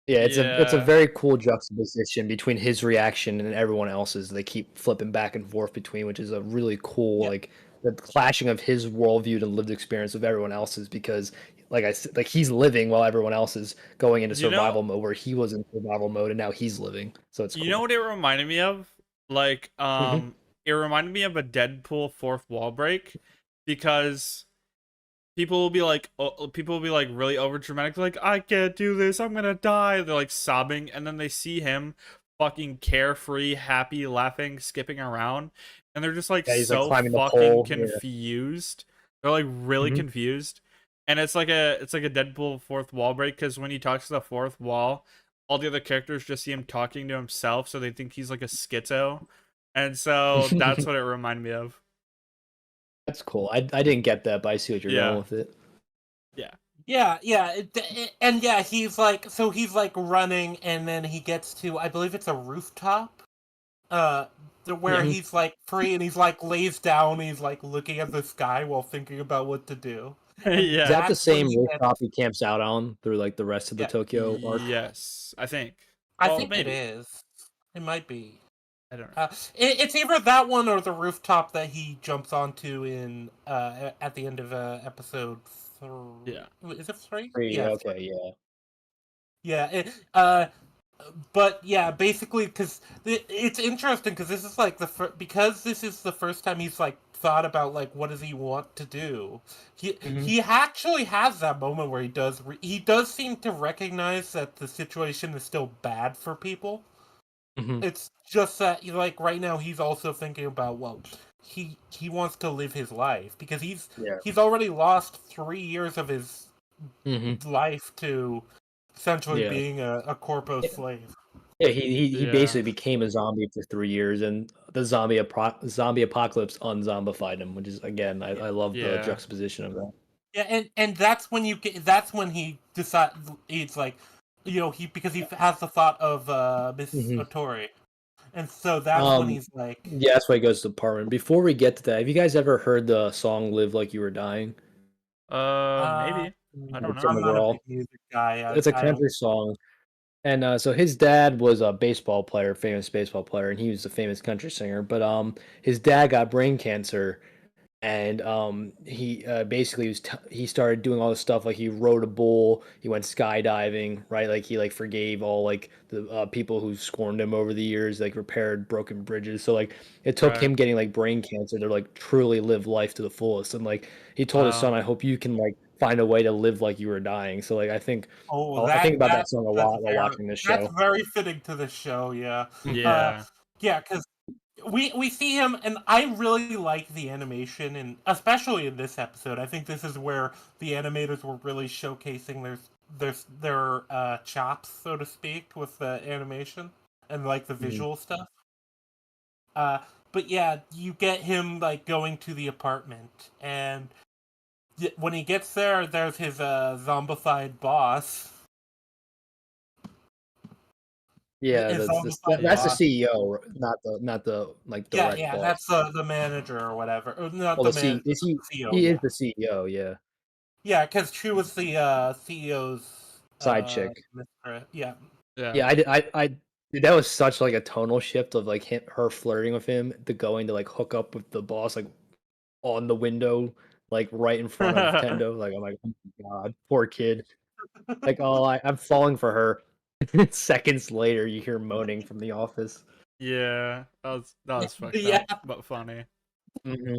B: Yeah, it's a
C: Yeah.
B: very cool juxtaposition between his reaction and everyone else's. They keep flipping back and forth between, which is a really cool
A: Yeah.
B: like the clashing of his worldview and lived experience of everyone else's because like I said, like he's living while everyone else is going into
C: You know,
B: survival mode where he was in survival mode and now he's living. So it's
C: you know
B: cool.
C: what it reminded me of? Like,
B: Hmm.
C: it reminded me of a Deadpool fourth wall break because people will be like really over dramatic, like, I can't do this, I'm gonna die. They're like sobbing, and then they see him fucking carefree, happy, laughing, skipping around, and they're just like
B: Yeah, he's like
C: so
B: climbing the
C: fucking
B: pole. Yeah.
C: confused. They're like really
B: Hmm.
C: confused. And it's like a Deadpool fourth wall break because when he talks to the fourth wall, all the other characters just see him talking to himself, so they think he's like a schizo. And so that's what it reminded me of.
B: That's cool. I didn't get that, but I see what you're going
C: Yeah.
B: with it.
C: Yeah.
A: Yeah, and yeah, he's like running, and then he gets to I believe it's a rooftop, uh, where
B: Yeah.
A: he's like free, and he's like lays down, and he's like looking at the sky while thinking about what to do, and
B: Is
C: Yeah.
B: that the
A: that's when
B: same
A: you get
B: rooftop he camps out on through like the rest of the
A: yeah.
B: Tokyo arc?
C: Yes, I think.
A: I
C: Well,
A: think it
C: maybe.
A: is. It might be.
C: I don't know.
A: It's either that one or the rooftop that he jumps onto in at the end of episode
C: Yeah.
A: 3. Is it 3?
B: Three,
A: Yeah, 3.
B: okay, yeah.
A: Yeah. But yeah, basically, because it's interesting because this is like because this is the first time he's like thought about like what does he want to do.
B: Mhm.
A: He actually has that moment where he does seem to recognize that the situation is still bad for people.
B: Mhm.
A: It's just that like right now he's also thinking about well he wants to live his life because
B: Yeah.
A: he's already lost 3 years of his
B: Mhm.
A: life to essentially
B: Yeah.
A: being a corpo
B: Yeah,
A: slave.
B: yeah, he
C: Yeah.
B: basically became a zombie for 3 years, and the zombie apocalypse unzombified him, which is again, I love the
C: Yeah.
B: juxtaposition of that.
A: Yeah, and that's when that's when he decides he's like he because he has the thought of Miss
B: Mhm.
A: Otori. And so that's when
B: Um,
A: he's like
B: yeah, that's why he goes to the apartment. Before we get to that, have you guys ever heard the song "Live Like You Were Dying"?
A: uh
C: Maybe. I don't
B: Like
C: know.
B: Tim
A: I'm not a big
B: McGraw.
A: music guy.
B: It's a country song. And so his dad was a baseball player, famous baseball player, and he was a famous country singer. But his dad got brain cancer, and he basically he started doing all this stuff, like he rode a bull, he went skydiving, right? Like he like forgave all like the people who scorned him over the years, like repaired broken bridges. So like it took
C: Right.
B: him getting like brain cancer to like truly live life to the fullest. And like he told his
C: Wow.
B: son, I hope you can like find a way to live like you were dying. So like
A: Oh,
B: I think about that
A: that
B: song a
A: that's
B: lot while
A: very
B: watching this
A: that's
B: show.
A: very fitting to the show. Yeah, uh,
C: Yeah.
A: yeah, because we see him, and I really like the animation, and especially in this episode, I think this is where the animators were really showcasing their chops, so to speak, with the animation and like the
B: Mhm.
A: visual stuff. Uh, but yeah, you get him like going to the apartment, and when he gets there, there's his zombified boss.
B: Yeah,
A: His zombified
B: that's the
C: Yeah.
A: boss.
B: CEO, not the like
A: Yeah,
B: direct
A: yeah,
B: boss.
A: that's the manager or whatever. Or not
B: Well,
A: the
B: the C
A: manager,
B: is
A: but the CEO.
B: he is
A: Yeah,
B: the CEO, yeah.
A: yeah, because she was the CEO's
B: Side chick.
A: mistress. Yeah,
C: Yeah.
B: Yeah, dude, that was such like a tonal shift of like her flirting with him to going to like hook up with the boss like on the window, like right in front of Tendo. Like I'm like, oh my god, poor kid. Like, oh, I'm falling for her. Seconds later, you hear moaning from the office.
C: Yeah. That was fucked
A: yeah,
C: up, but funny.
B: Hmm.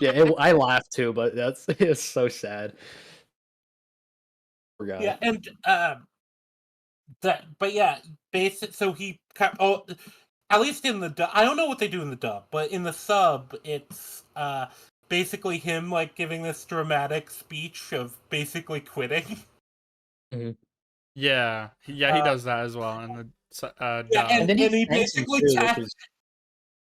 B: Yeah, I laughed too, but that's it's so sad. Poor
A: yeah,
B: guy.
A: and that. But yeah, basic. So oh, at least in the dub, I don't know what they do in the dub, but in the sub, it's basically him like giving this dramatic speech of basically quitting.
B: Mhm.
C: Yeah. Yeah, he
A: Uh,
C: does that as well in the
A: yeah,
C: dub.
B: And then he
A: and he
B: thanks him
A: basically
B: too, which is.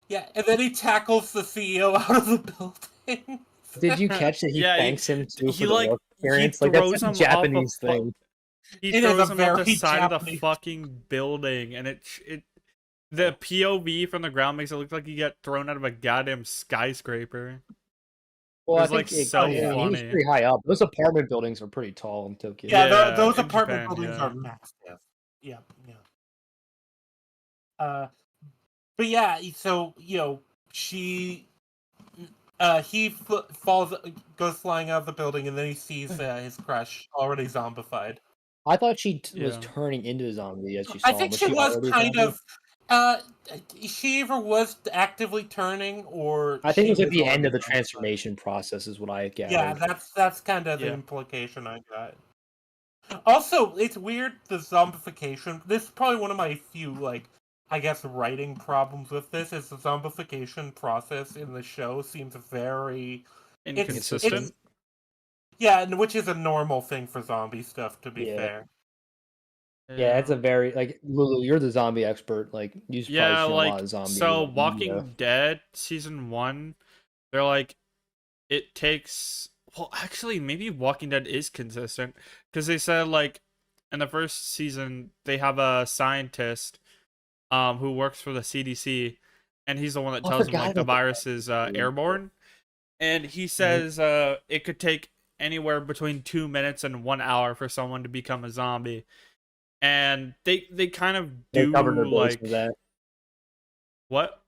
A: yeah, and then he tackles the CEO out of the building.
B: Did you catch that he
C: Yeah,
B: thanks him too
C: he
B: for the
C: like
B: work
C: he
B: experience? Like that's
C: throws
B: such a
C: him off a
B: Japanese thing.
C: he
A: It is a
C: throws him off the
A: very
C: side of the
A: Japanese.
C: fucking building, and it the POV from the ground makes it look like he got thrown out of a goddamn skyscraper.
B: Well,
C: It
B: I
C: was like
B: think
A: Oh
C: so
B: I
A: yeah,
B: mean he was
C: funny.
B: pretty high up. Those apartment buildings are pretty tall in Tokyo.
A: yeah.
C: Yeah,
A: Those
C: in
A: apartment
C: Japan,
A: buildings are
C: yeah.
A: massive. Yeah, yeah. Uh, but yeah, so she, he falls, goes flying out of the building, and then he sees his crush already zombified.
B: I thought she was
C: Yeah.
B: turning into a zombie as she
A: I
B: saw him.
A: think
B: Was
A: she
B: she
A: was
B: already a
A: kind
B: zombie?
A: of. Uh, she either was actively turning or
B: I think it
A: she
B: was at
A: was
B: the end
A: already
B: of the
A: zombified.
B: transformation process, is what I
A: Yeah,
B: gathered.
A: that's kind of the
C: Yeah.
A: implication I got. Also, it's weird the zombification. This is probably one of my few I guess writing problems with this is the zombification process in the show seems very it's
C: Inconsistent.
A: yeah, and which is a normal thing for zombie stuff to be
B: Yeah,
A: fair.
B: yeah, it's
C: Yeah.
B: a very like Lulu. You're the zombie expert. Like you've probably
C: Yeah,
B: seen a lot
C: like
B: of zombie
C: so
B: like media.
C: Walking Dead season 1, they're like it takes well actually maybe Walking Dead is consistent because they said like in the first season they have a scientist who works for the CDC, and he's the one that
B: Oh, I
C: tells them
B: forgot
C: like the
B: about the
C: virus is
B: vaccine.
C: airborne, and he
B: Mhm.
C: says it could take anywhere between 2 minutes and 1 hour for someone to become a zombie, and they kind of
B: They covered their
C: do
B: base with
C: like
B: that.
C: what.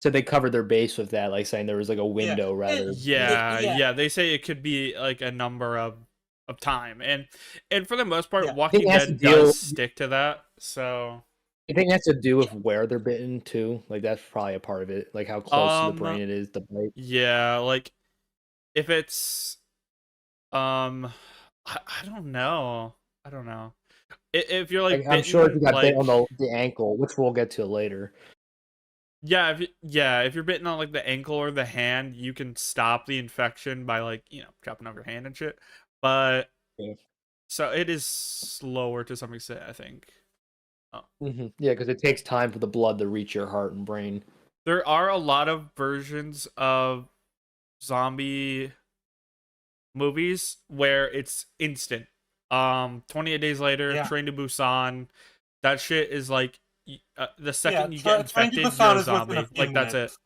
B: So they covered their base with that, like saying there was like a
A: Yeah.
B: window rather.
C: Yeah,
A: Yeah.
C: yeah, they say it could be like a number of time, and for the most part
A: Yeah.
B: I think
C: Walking
B: it has to
C: Dead does
B: deal.
C: stick to that, so
B: I think it has to do
A: Yeah.
B: with where they're bitten too. Like that's probably a part of it. Like how close to the
C: um
B: brain it is. The bite.
C: yeah, like if it's I don't know. I don't know. If you're
B: Like
C: like
B: I'm sure if you
C: bitten,
B: got bit on
C: like
B: the ankle, which we'll get to later.
C: yeah, if you're bitten on like the ankle or the hand, you can stop the infection by like chopping off your hand and shit. But
B: Yeah,
C: so it is slower to some extent, I think. Oh.
B: yeah, because it takes time for the blood to reach your heart and brain.
C: There are a lot of versions of zombie movies where it's instant. 28 Days Later,
A: Yeah.
C: Train to Busan, that shit is like the
A: Yeah.
C: second you get
A: Train to
C: infected, you're
A: Busan
C: a
A: is within a
C: zombie.
A: few
C: Like that's it.
A: minutes.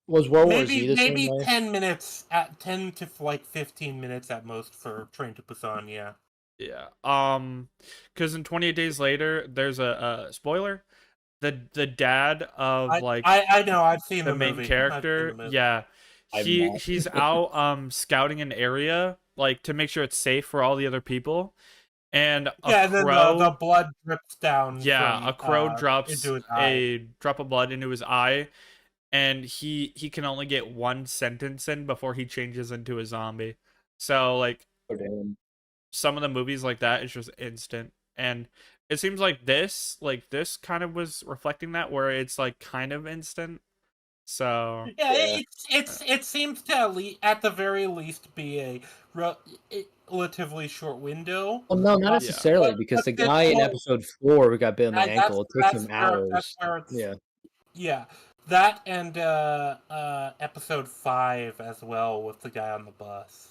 B: Was World War Z the same
A: Maybe
B: way?
A: 10 minutes at 10 to 15 minutes at most for Train to Busan. Yeah.
C: Yeah. Because in 28 Days Later, there's a spoiler. The dad of like
A: I know. I've seen
C: the
A: the
C: main
A: movie. I've seen
C: character,
A: the movie.
C: yeah,
B: I'm not.
C: he's out scouting an area like to make sure it's safe for all the other people, and a
A: Yeah, and then the
C: crow.
A: blood drips down
C: Yeah, a
A: from
C: crow drops
A: into his eye.
C: a drop of blood into his eye, and he can only get one sentence in before he changes into a zombie. So like
B: Oh, damn.
C: some of the movies like that is just instant, and it seems like this kind of was reflecting that where it's like kind of instant. So
A: Yeah,
B: Yeah.
A: it seems to at the very least be a relatively short window.
B: Well, no, not
A: Uh,
B: necessarily,
A: but,
B: because the
A: this
B: guy in
A: whole
B: episode 4 who got bit on the ankle, it takes him
A: that's
B: hours.
A: where it's
B: Yeah.
A: yeah. That and episode 5 as well with the guy on the bus.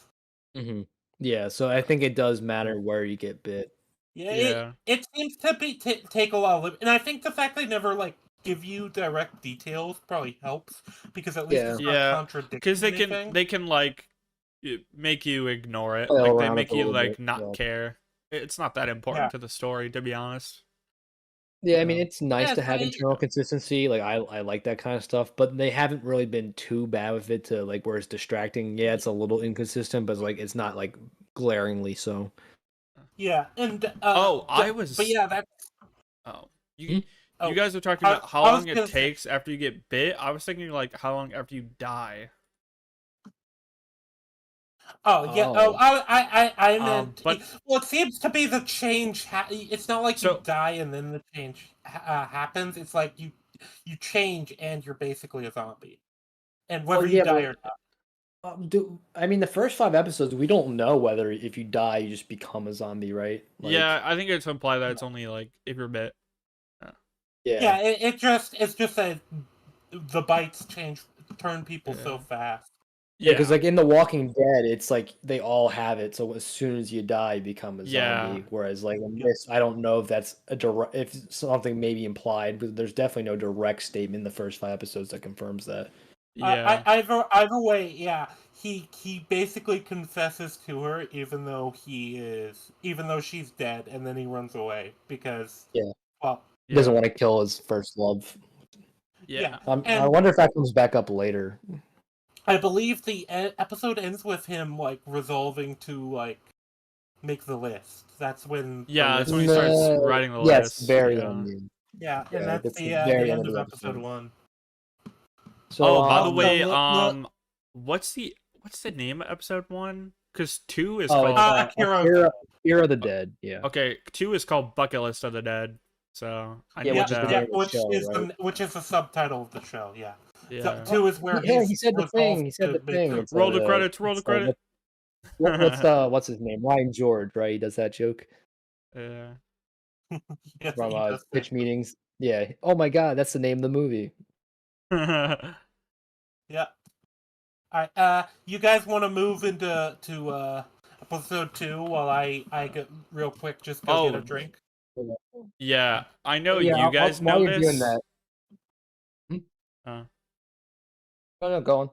B: hmm Yeah, so I think it does matter where you get bit.
A: Yeah,
C: yeah,
A: it seems to be take a lot of, and I think the fact they never like give you direct details probably helps because at least
B: Yeah.
A: it's not
C: yeah, because
A: contradicting anything.
C: they can like make you ignore it,
B: Play
C: like they
B: around with
C: make
B: a
C: you
B: little
C: like
B: bit.
C: not
B: Yeah.
C: care. It's not that
A: Yeah,
C: important to the story, to be honest.
B: Yeah, I mean,
C: So,
B: it's nice
A: yeah.
B: to
A: So
B: have internal consistency. Like I like that kind of stuff, but they haven't really been too bad with it to like where it's distracting. Yeah, it's a little inconsistent, but like it's not like glaringly so.
A: yeah, and
C: oh, I
A: but
C: was
A: yeah, that
C: oh
B: Hmm?
C: you
A: oh,
C: guys were talking about how
A: I was
C: long it
A: gonna say.
C: takes after you get bit. I was thinking like how long after you die.
A: Oh yeah. Oh,
B: Oh.
A: I meant.
C: But
A: Well, it seems to be the change. It's not like you
C: so
A: die and then the change happens. It's like you change and you're basically a zombie, and
B: Well,
A: whether you
B: yeah,
A: die
B: but
A: or not.
B: I mean the first 5 episodes we don't know whether if you die you just become a zombie, right?
C: yeah,
B: Like,
C: I think it's implied that it's only like if you're bit. Uh,
B: yeah.
A: Yeah, it's just that the bites turn people so
C: Yeah.
A: fast.
B: Yeah, because
C: Yeah.
B: like in The Walking Dead, it's like they all have it. So as soon as you die, you become a
C: Yeah.
B: zombie. Whereas like in
A: Yeah.
B: this, I don't know if that's a direct, if something may be implied, but there's definitely no direct statement in the first 5 episodes that confirms that.
C: Yeah.
A: Either way, yeah. He basically confesses to her, even though she's dead, and then he runs away because,
B: Yeah,
A: well,
B: he doesn't
C: Yeah.
B: want to kill his first love.
A: yeah.
C: Yeah.
B: I
A: And
B: wonder if that comes back up later.
A: I believe the episode ends with him like resolving to like make the list. That's when the
C: Yeah, that's
A: list
C: when he starts
A: starts.
B: No,
C: writing the
B: yes,
C: list.
B: very
C: Yeah.
B: end.
A: Yeah, and
B: Yeah,
A: that's
B: that's the
A: the
B: very end
A: end
B: of
A: of
B: the
A: episode
B: episode.
A: 1.
B: So,
C: Oh, by the
A: So
C: way,
A: the
C: what's the name of episode 1? Cuz 2 is
B: oh, it's
C: called
A: Akira.
B: Akira the Dead. Yeah,
C: okay, 2 is called Bucket List of the Dead. So, I
B: yeah,
C: knew
B: which
A: Yeah,
B: is the
C: that.
B: name
A: yeah,
B: of the show, right?
A: which is the subtitle of the show. Yeah, so
C: Yeah.
A: 2 is where
B: Yeah, he
A: he's
B: said the thing.
A: resolved
B: He said
A: to
B: the
A: make
B: thing.
A: the
C: Roll the credits, roll the
B: It's
C: credit.
B: what's his name? Ryan George, right? He does that joke
C: Yeah.
A: yes,
B: from
A: he does say
B: pitch
A: so.
B: meetings. Yeah. Oh my God, that's the name of the movie.
A: Yeah. All right. You guys want to move into episode 2 while I go real quick just go get a
C: Oh,
A: drink.
C: yeah. I know
B: Yeah.
C: you guys
B: While
C: know
B: you're doing
C: this.
B: that, hmm?
C: Uh,
B: Oh, no, go on.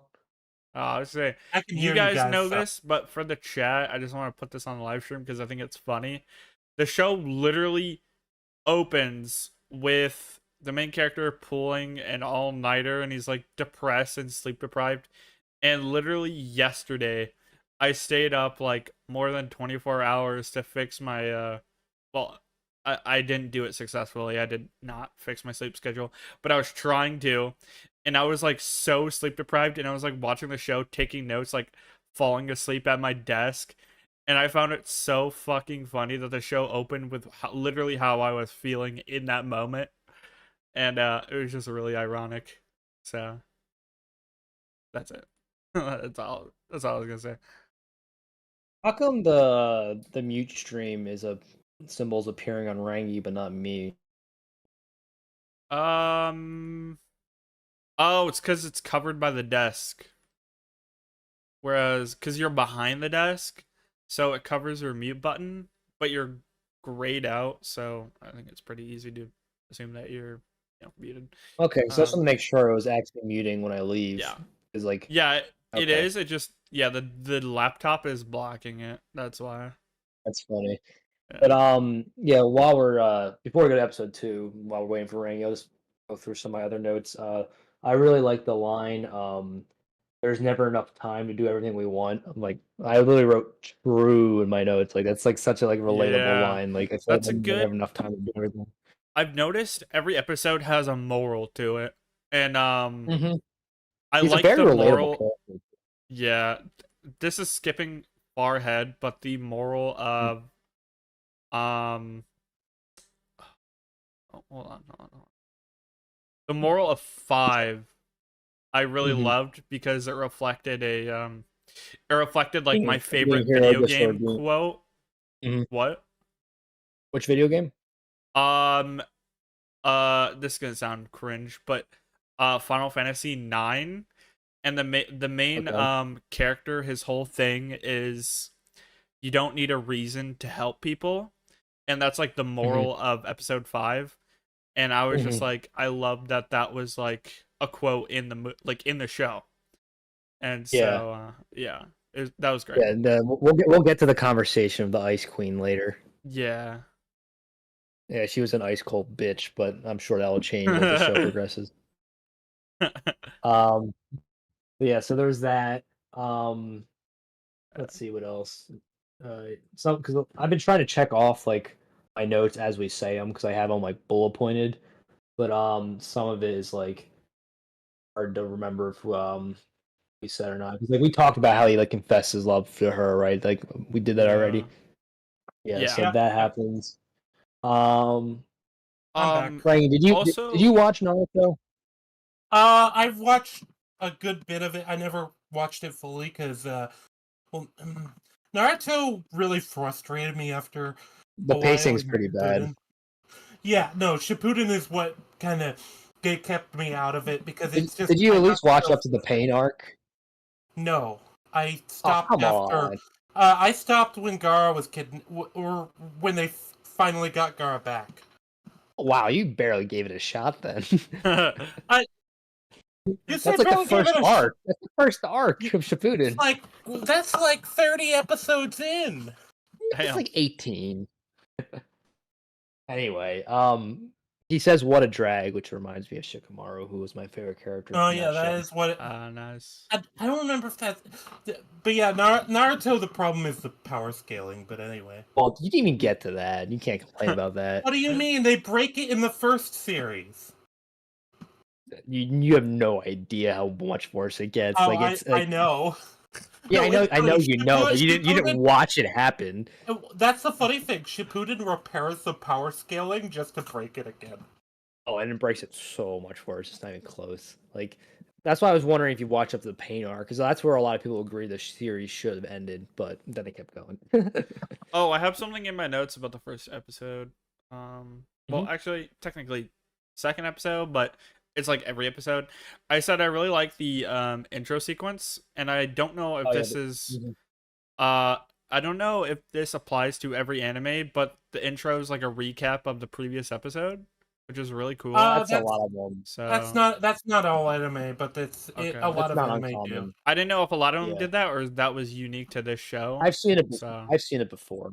C: I was saying,
A: I can
C: you
A: hear you
C: guys
A: guys.
C: know
A: So.
C: this, but for the chat, I just want to put this on the live stream because I think it's funny. The show literally opens with the main character pulling an all-nighter and he's like depressed and sleep deprived. And literally yesterday, I stayed up like more than 24 hours to fix my well, I didn't do it successfully. I did not fix my sleep schedule, but I was trying to. And I was like so sleep deprived and I was like watching the show, taking notes, like falling asleep at my desk. And I found it so fucking funny that the show opened with literally how I was feeling in that moment. And it was just really ironic. So that's it. That's all I was gonna say.
B: How come the mute stream is a symbols appearing on Rangi but not me?
C: Um oh, it's because it's covered by the desk. Whereas because you're behind the desk, so it covers your mute button, but you're grayed out, so I think it's pretty easy to assume that you're muted.
B: Okay, so I just want
C: Um
B: to make sure it was actually muting when I leave.
C: yeah.
B: Is like,
C: Yeah, it
B: okay,
C: is. It just the laptop is blocking it. That's why.
B: that's funny. But
C: Yeah.
B: yeah, while we're before we go to episode 2, while we're waiting for Rangi, I'll just go through some of my other notes. I really like the line, there's never enough time to do everything we want. I'm like, I literally wrote "true" in my notes. Like that's like such a like relatable
C: Yeah.
B: line. Like I feel like
C: That's
B: I
C: a
B: never have
C: good.
B: enough time to do everything.
C: I've noticed every episode has a moral to it, and
B: Hmm
C: I
B: He's a
C: like
B: very
C: the
B: relatable
C: moral.
B: character.
C: Yeah, this is skipping far ahead, but the moral of um, oh, hold on. The moral of 5, I really
B: Mm-hmm.
C: loved because it reflected like my
B: Being
C: favorite
B: hero
C: video
B: just for
C: game
B: being.
C: quote.
B: Mhm.
C: What?
B: Which video game?
C: Um, this is gonna sound cringe, but Final Fantasy 9, and the main
B: Okay.
C: character, his whole thing is you don't need a reason to help people, and that's like the
B: hmm
C: moral of episode 5. And I was just
B: hmm
C: like, I loved that was like a quote in like in the show, and
B: Yeah.
C: so yeah, that was great.
B: Yeah. And, we'll get to the conversation of the Ice Queen later.
C: Yeah.
B: Yeah, she was an ice cold bitch, but I'm sure that will change as the show progresses. Um, but yeah, so there's that. Um, let's see what else. So because I've been trying to check off like my notes as we say them because I have them like bullet pointed, but some of it is like hard to remember if we said or not. Because like we talked about how he like confessed his love to her, right? Like we did that
C: Yeah.
B: already. Yeah,
C: Yeah.
B: so
A: Yeah,
B: that
A: yeah.
B: happens. Um,
A: I'm back.
B: Frankie, did you
C: Also,
B: watch Naruto?
A: I've watched a good bit of it. I never watched it fully because, well, Naruto really frustrated me after
B: The
A: a while
B: pacing's
A: in
B: pretty bad.
A: Shippuden. Yeah, no, Shippuden is what kind of kept me out of it because
B: Did,
A: it's just
B: did you
A: I
B: at
A: got
B: least watch
A: so
B: up to the pain arc?
A: no. I
B: Oh,
A: stopped
B: come
A: after.
B: on.
A: I stopped when Gara was or when they finally got Gara back.
B: Wow, you barely gave it a shot then.
A: I you
B: That's
A: said
B: like the
A: barely gave
B: first
A: it a
B: arc. That's the first arc of
A: It's
B: Shippuden.
A: like that's like 30 episodes in.
B: It's
C: damn.
B: like 18. Anyway, he says what a drag, which reminds me of Shikamaru, who was my favorite character
A: Oh
B: from
A: yeah,
B: that show.
A: that is what.
C: Nice.
A: I don't remember if that's. But yeah, Naruto. The problem is the power scaling. But anyway,
B: Well, you didn't even get to that. You can't complain about that.
A: what do you mean they break it in the first series?
B: You have no idea how much worse it gets.
A: Oh,
B: Like it's
A: I
B: like
A: know.
B: yeah,
A: No, it's
B: I know
A: funny.
B: you know, but you didn't watch it happen.
A: That's the funny thing. Shippuden repairs the power scaling just to break it again.
B: Oh, and it breaks it so much worse. It's not even close. Like that's why I was wondering if you watch up to the pain arc, because that's where a lot of people agree the series should have ended, but then it kept going.
C: Oh, I have something in my notes about the first episode. Well,
B: Mhm.
C: actually, technically, second episode, but it's like every episode. I said I really like the intro sequence, and I don't know if
B: Oh yeah.
C: this is
B: Mhm.
C: I don't know if this applies to every anime, but the intro is like a recap of the previous episode, which is really cool.
B: That's a
A: That's
B: lot of them.
C: So
A: that's not all anime, but a
C: okay,
A: lot
B: That's
A: of
B: not
A: anime do.
B: uncommon.
C: I didn't know if a lot of them
B: Yeah,
C: did that or that was unique to this show.
B: I've seen it.
C: So
B: I've seen it before.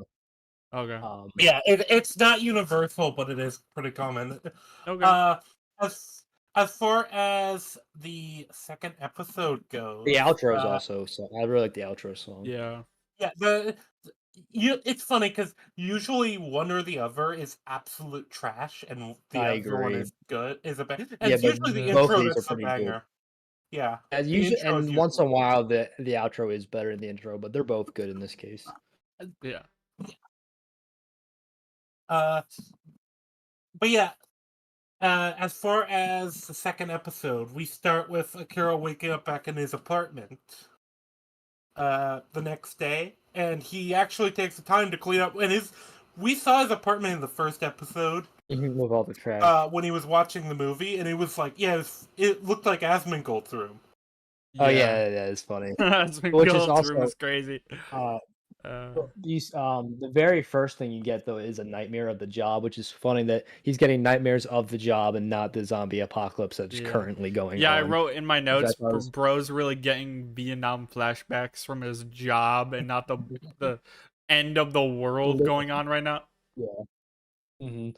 C: okay,
A: Yeah, it's not universal, but it is pretty common.
C: okay.
A: Uh, as far as the second episode
B: The
A: goes,
B: outro is also so. I really like the outro song.
C: Yeah.
A: yeah, it's funny because usually one or the other is absolute trash, and the
B: I
A: other one
B: agree.
A: is good. Is a bang, and
B: Yeah,
A: it's
B: but
A: usually the
B: both of
A: intro
B: these are
A: that's a
B: pretty good.
A: banger. Yeah,
B: As
A: the
B: usually,
A: intro is
B: and once in
A: usually
B: a while, the outro is better than the intro, but they're both good in this case.
C: Yeah.
A: uh, but yeah, as far as the second episode, we start with Akira waking up back in his apartment the next day, and he actually takes the time to clean up. We saw his apartment in the first episode
B: With all the trash.
A: when he was watching the movie, and it was like, yeah, it looked like Asmongold's room.
B: Oh yeah, that is funny.
C: That's been
B: Which is
C: Gold's room
B: also
C: is crazy.
B: uh
C: Uh,
B: the very first thing you get though is a nightmare of the job, which is funny that he's getting nightmares of the job and not the zombie apocalypse that's
C: yeah.
B: currently going
C: Yeah,
B: on.
C: I wrote in my
B: Which I
C: notes,
B: thought was-
C: bro's really getting Vietnam flashbacks from his job and not the end of the world going on right now.
B: Yeah. hmm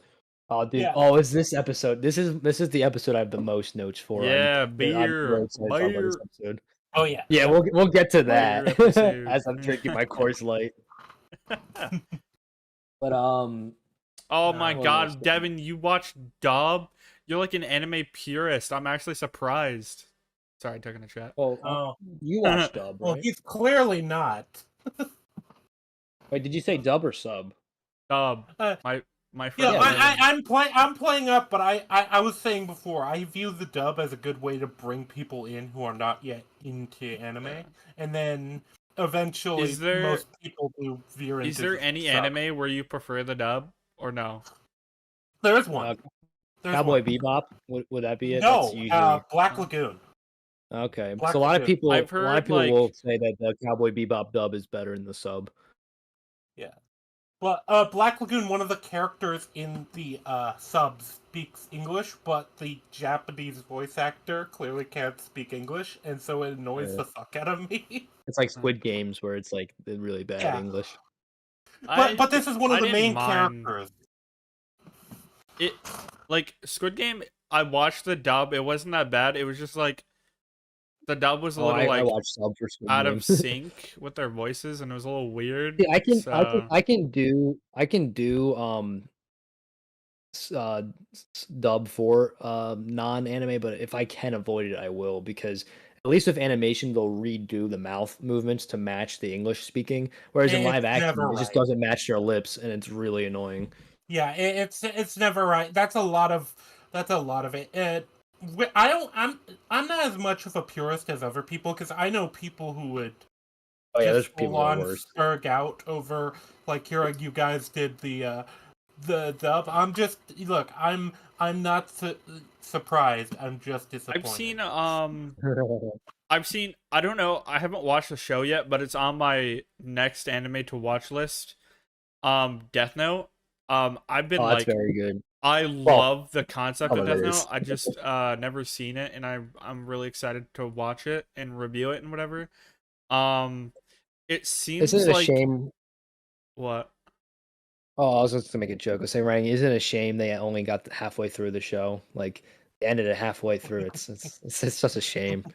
B: Oh, dude.
A: Yeah,
B: Oh, is this episode? This is the episode I have the most notes for.
C: Yeah,
B: I'm
C: beer,
B: really excited to talk about this
C: beer.
B: episode.
A: Oh yeah.
B: Yeah, we'll get to
C: What are your
B: that
C: episodes?
B: as I'm drinking my Coors Light. But
C: Oh my
B: what was I
C: god,
B: saying?
C: Devin, you watch dub? You're like an anime purist. I'm actually surprised. Sorry, talking to chat.
B: Oh,
A: Oh.
B: you watch dub,
A: Well,
B: right?
A: he's clearly not.
B: Wait, did you say dub or sub?
C: Dub.
A: Uh,
C: My
A: Yeah,
C: friend.
B: Yeah,
A: I'm playing up, but I was saying before, I view the dub as a good way to bring people in who are not yet into anime,
C: Yeah.
A: and then eventually
C: Is there
A: most people do veer
C: is
A: into
C: there
A: the
C: any
A: sub.
C: anime where you prefer the dub or no?
A: There is one. There's
B: Cowboy
A: one.
B: Bebop, would that be it? That's
A: No,
B: usually
A: Black Lagoon.
B: okay.
A: Black
B: So a lot of
A: Lagoon.
C: I've heard
B: will
C: like
B: say that the Cowboy Bebop dub is better than the sub.
A: Yeah. But Black Lagoon, one of the characters in the sub speaks English, but the Japanese voice actor clearly can't speak English, and so it annoys
B: Yeah.
A: the fuck out of me.
B: It's like Squid Games where it's like really bad
A: Yeah.
B: English.
A: But this is one of
C: I
A: the
C: didn't
A: main
C: mind
A: characters.
C: it. Like Squid Game, I watched the dub. It wasn't that bad. It was just like the dub was a
B: Oh,
C: little
B: I
C: like
B: watched sub for Squid
C: out
B: Game.
C: of sync with their voices, and it was a little weird.
B: Yeah,
C: So
B: I can do dub for non-anime, but if I can avoid it, I will because at least with animation they'll redo the mouth movements to match the English speaking, whereas in
A: It's
B: live action
A: never
B: it just
A: right.
B: doesn't match their lips and it's really annoying.
A: Yeah, it's never right. That's a lot of it. I'm not as much of a purist as other people because I know people who would
B: Oh yeah, there's
A: just full
B: people that are
A: on
B: worse.
A: spurg out over like here you guys did the dub. I'm not surprised. I'm just disappointed.
C: I've seen I don't know, I haven't watched the show yet, but it's on my next anime to watch list. Death Note. I've been
B: Oh, that's
C: like
B: very good.
C: I
B: Well,
C: love the concept
B: some
C: of
B: of
C: Death
B: it
C: Note.
B: is.
C: I just never seen it, and I'm really excited to watch it and review it and whatever. Um it
B: Isn't
C: seems
B: it a
C: like
B: shame?
C: what?
B: Oh, I was just gonna make a joke. I was saying, Rangi, isn't it a shame they only got halfway through the show? Like, they ended it halfway through. It's just a shame.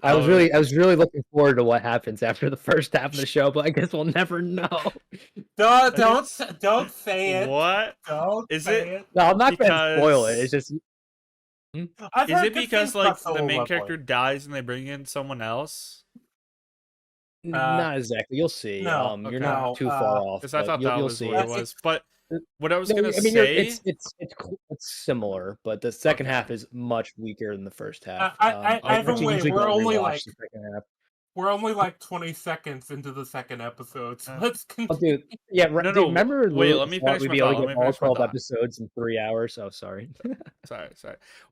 B: I
C: Oh,
B: was really looking forward to what happens after the first half of the show, but I guess we'll never know.
A: Don't say it.
C: what?
A: Don't
C: Is
A: say
C: it
A: it.
B: No, I'm not gonna spoil it. It's
C: because
B: just
A: I've
C: is
A: heard
C: it
A: good
C: because
A: things about
C: like the
A: Solo
C: main
A: Leveling.
C: character dies and they bring in someone else?
B: not exactly. You'll see.
A: No,
B: You're
C: Okay.
B: not too far off,
C: Because I
B: but
C: thought that
B: you'll
C: was
B: see
C: what it
B: it.
C: was. But what I was
B: No,
C: gonna
B: I mean,
C: say,
B: it's similar, but the second
C: okay.
B: half is much weaker than the first half.
A: I
B: I
A: either
B: actually
A: way,
B: usually don't rewatch the second half.
A: we're only like 20 seconds into the second episode, so let's
B: Oh,
A: continue.
B: dude, yeah,
C: No,
B: dude,
C: no.
B: remember
C: Wait,
B: Lulu
C: let me
B: thought
C: finish
B: we'd
C: my
B: be able to
C: thought. Let
B: get
C: me
B: all
C: finish my
B: 12
C: thought.
B: episodes in 3 hours? Oh, sorry.
C: Sorry.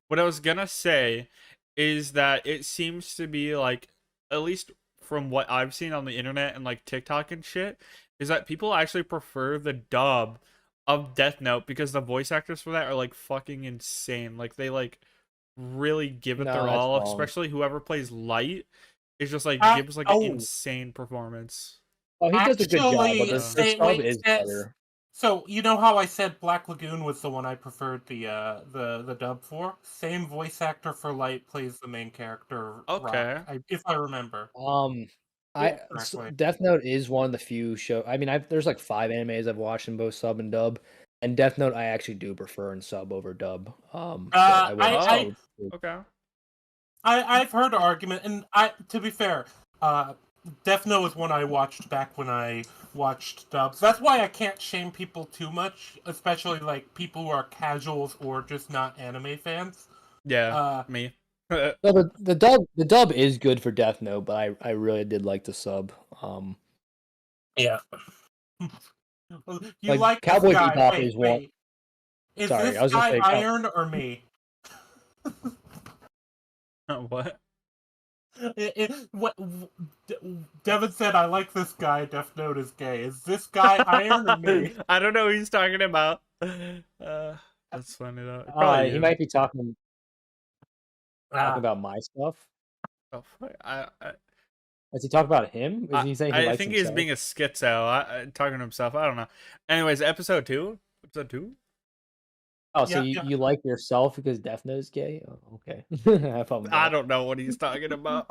C: What I was gonna say is that it seems to be like, at least from what I've seen on the internet and like TikTok and shit, is that people actually prefer the dub of Death Note because the voice actors for that are like fucking insane. Like they like really give it
B: No,
C: their
B: that's
C: all,
B: wrong.
C: especially whoever plays Light is just like
A: I,
C: gives like an
A: oh,
C: insane performance.
B: Oh, he does a good job, but
A: actually,
B: the
A: say
B: sub
A: wait.
B: is better.
A: So you know how I said Black Lagoon was the one I preferred the dub for? Same voice actor for Light plays the main character, Rock.
C: Okay.
A: If I remember correctly.
B: Death Note is one of the few show. I mean, there's like 5 animes I've watched in both sub and dub, and Death Note I actually do prefer in sub over dub. So I will.
C: Oh, okay.
A: I've heard argument, and to be fair, Death Note was one I watched back when I watched dubs. That's why I can't shame people too much, especially like people who are casuals or just not anime fans.
C: Yeah, me.
B: No, the dub is good for Death Note, but I really did like the sub.
A: Yeah. You
B: Like,
A: like
B: Cowboy
A: this guy?
B: Bebop
A: Wait,
B: is one.
A: wait. Is
B: Sorry,
A: this
B: I was gonna
A: guy
B: say
A: Iron or me?
C: What?
A: What Devin said, I like this guy. Death Note is gay. Is this guy Iron or me?
C: I don't know who he's talking about. That's funny though. Probably
B: He
C: you.
B: might be talking about my stuff.
C: Oh, fuck.
B: Is he talking about him? Is he saying he
C: I
B: likes
C: think he's
B: himself?
C: being a schizo. Talking to himself. I don't know. Anyways, episode 2. Episode 2.
B: Oh, so
A: Yeah,
B: you,
A: yeah.
B: you like yourself because Death Note is gay? Oh, okay. Have fun with
C: I
B: that.
C: don't know what he's talking about.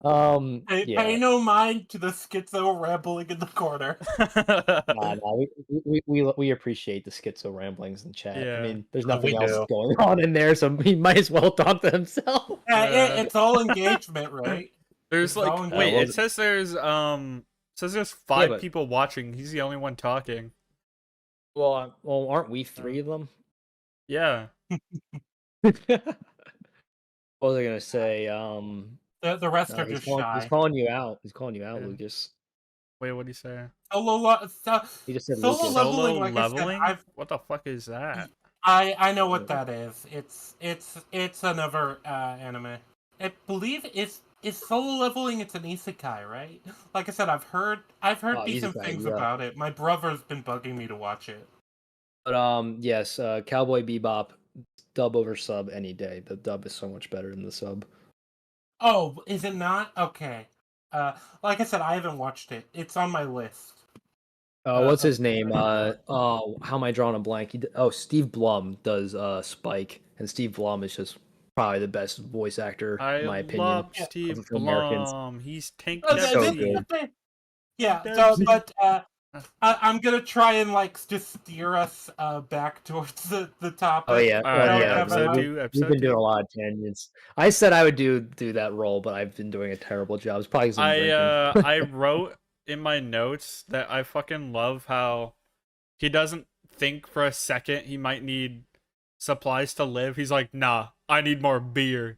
A: Pay
B: Yeah.
A: no mind to the schizo rambling in the corner.
B: Nah, we appreciate the schizo ramblings in chat. I
C: Yeah.
B: mean, there's
A: Oh, we
B: nothing else
A: do.
B: going on in there, so he might as well talk to himself.
A: It's all engagement, right?
C: There's
A: It's all
C: like wait,
A: engagement.
C: it says there's
B: Yeah,
C: 5
B: but
C: people watching. He's the only one talking.
B: well, aren't we 3 of them?
C: Yeah.
B: What was I gonna say?
A: The rest
B: No,
A: are just shy.
B: he's calling you out. He's calling you out,
C: Yeah.
B: Lucas.
C: Wait, what do you say?
B: He just said
A: Solo
B: Lucas.
A: leveling,
C: Solo
A: like I said,
C: leveling? What the fuck is that?
A: I know what that is. It's another anime. I believe it's solo leveling. It's an isekai, right? Like I said, I've heard
B: Oh,
A: decent
B: isekai,
A: things
B: yeah.
A: about it. My brother's been bugging me to watch it.
B: But yes, Cowboy Bebop, dub over sub any day. The dub is so much better than the sub.
A: Oh, is it not? Okay. Like I said, I haven't watched it. It's on my list.
B: What's his name? Oh, how am I drawing a blank? Steve Blum does Spike, and Steve Blum is just probably the best voice actor
C: I
B: in my opinion.
C: love
A: Yeah.
C: Steve
B: For Americans.
C: Blum. He's Tank
A: Oh,
B: He's so
C: Dempsey.
B: good.
A: Yeah. So,
C: Dempsey.
A: but I'm gonna try and like just steer us back towards the topic.
B: Oh yeah,
C: All right,
B: yeah.
C: episode
B: we-
C: 2,
B: We've
C: episode
B: been
C: 2.
B: doing a lot of tangents. I said I would do that role, but I've been doing a terrible job. It's probably some drinking.
C: I wrote in my notes that I fucking love how he doesn't think for a second he might need supplies to live. He's like, nah, I need more beer.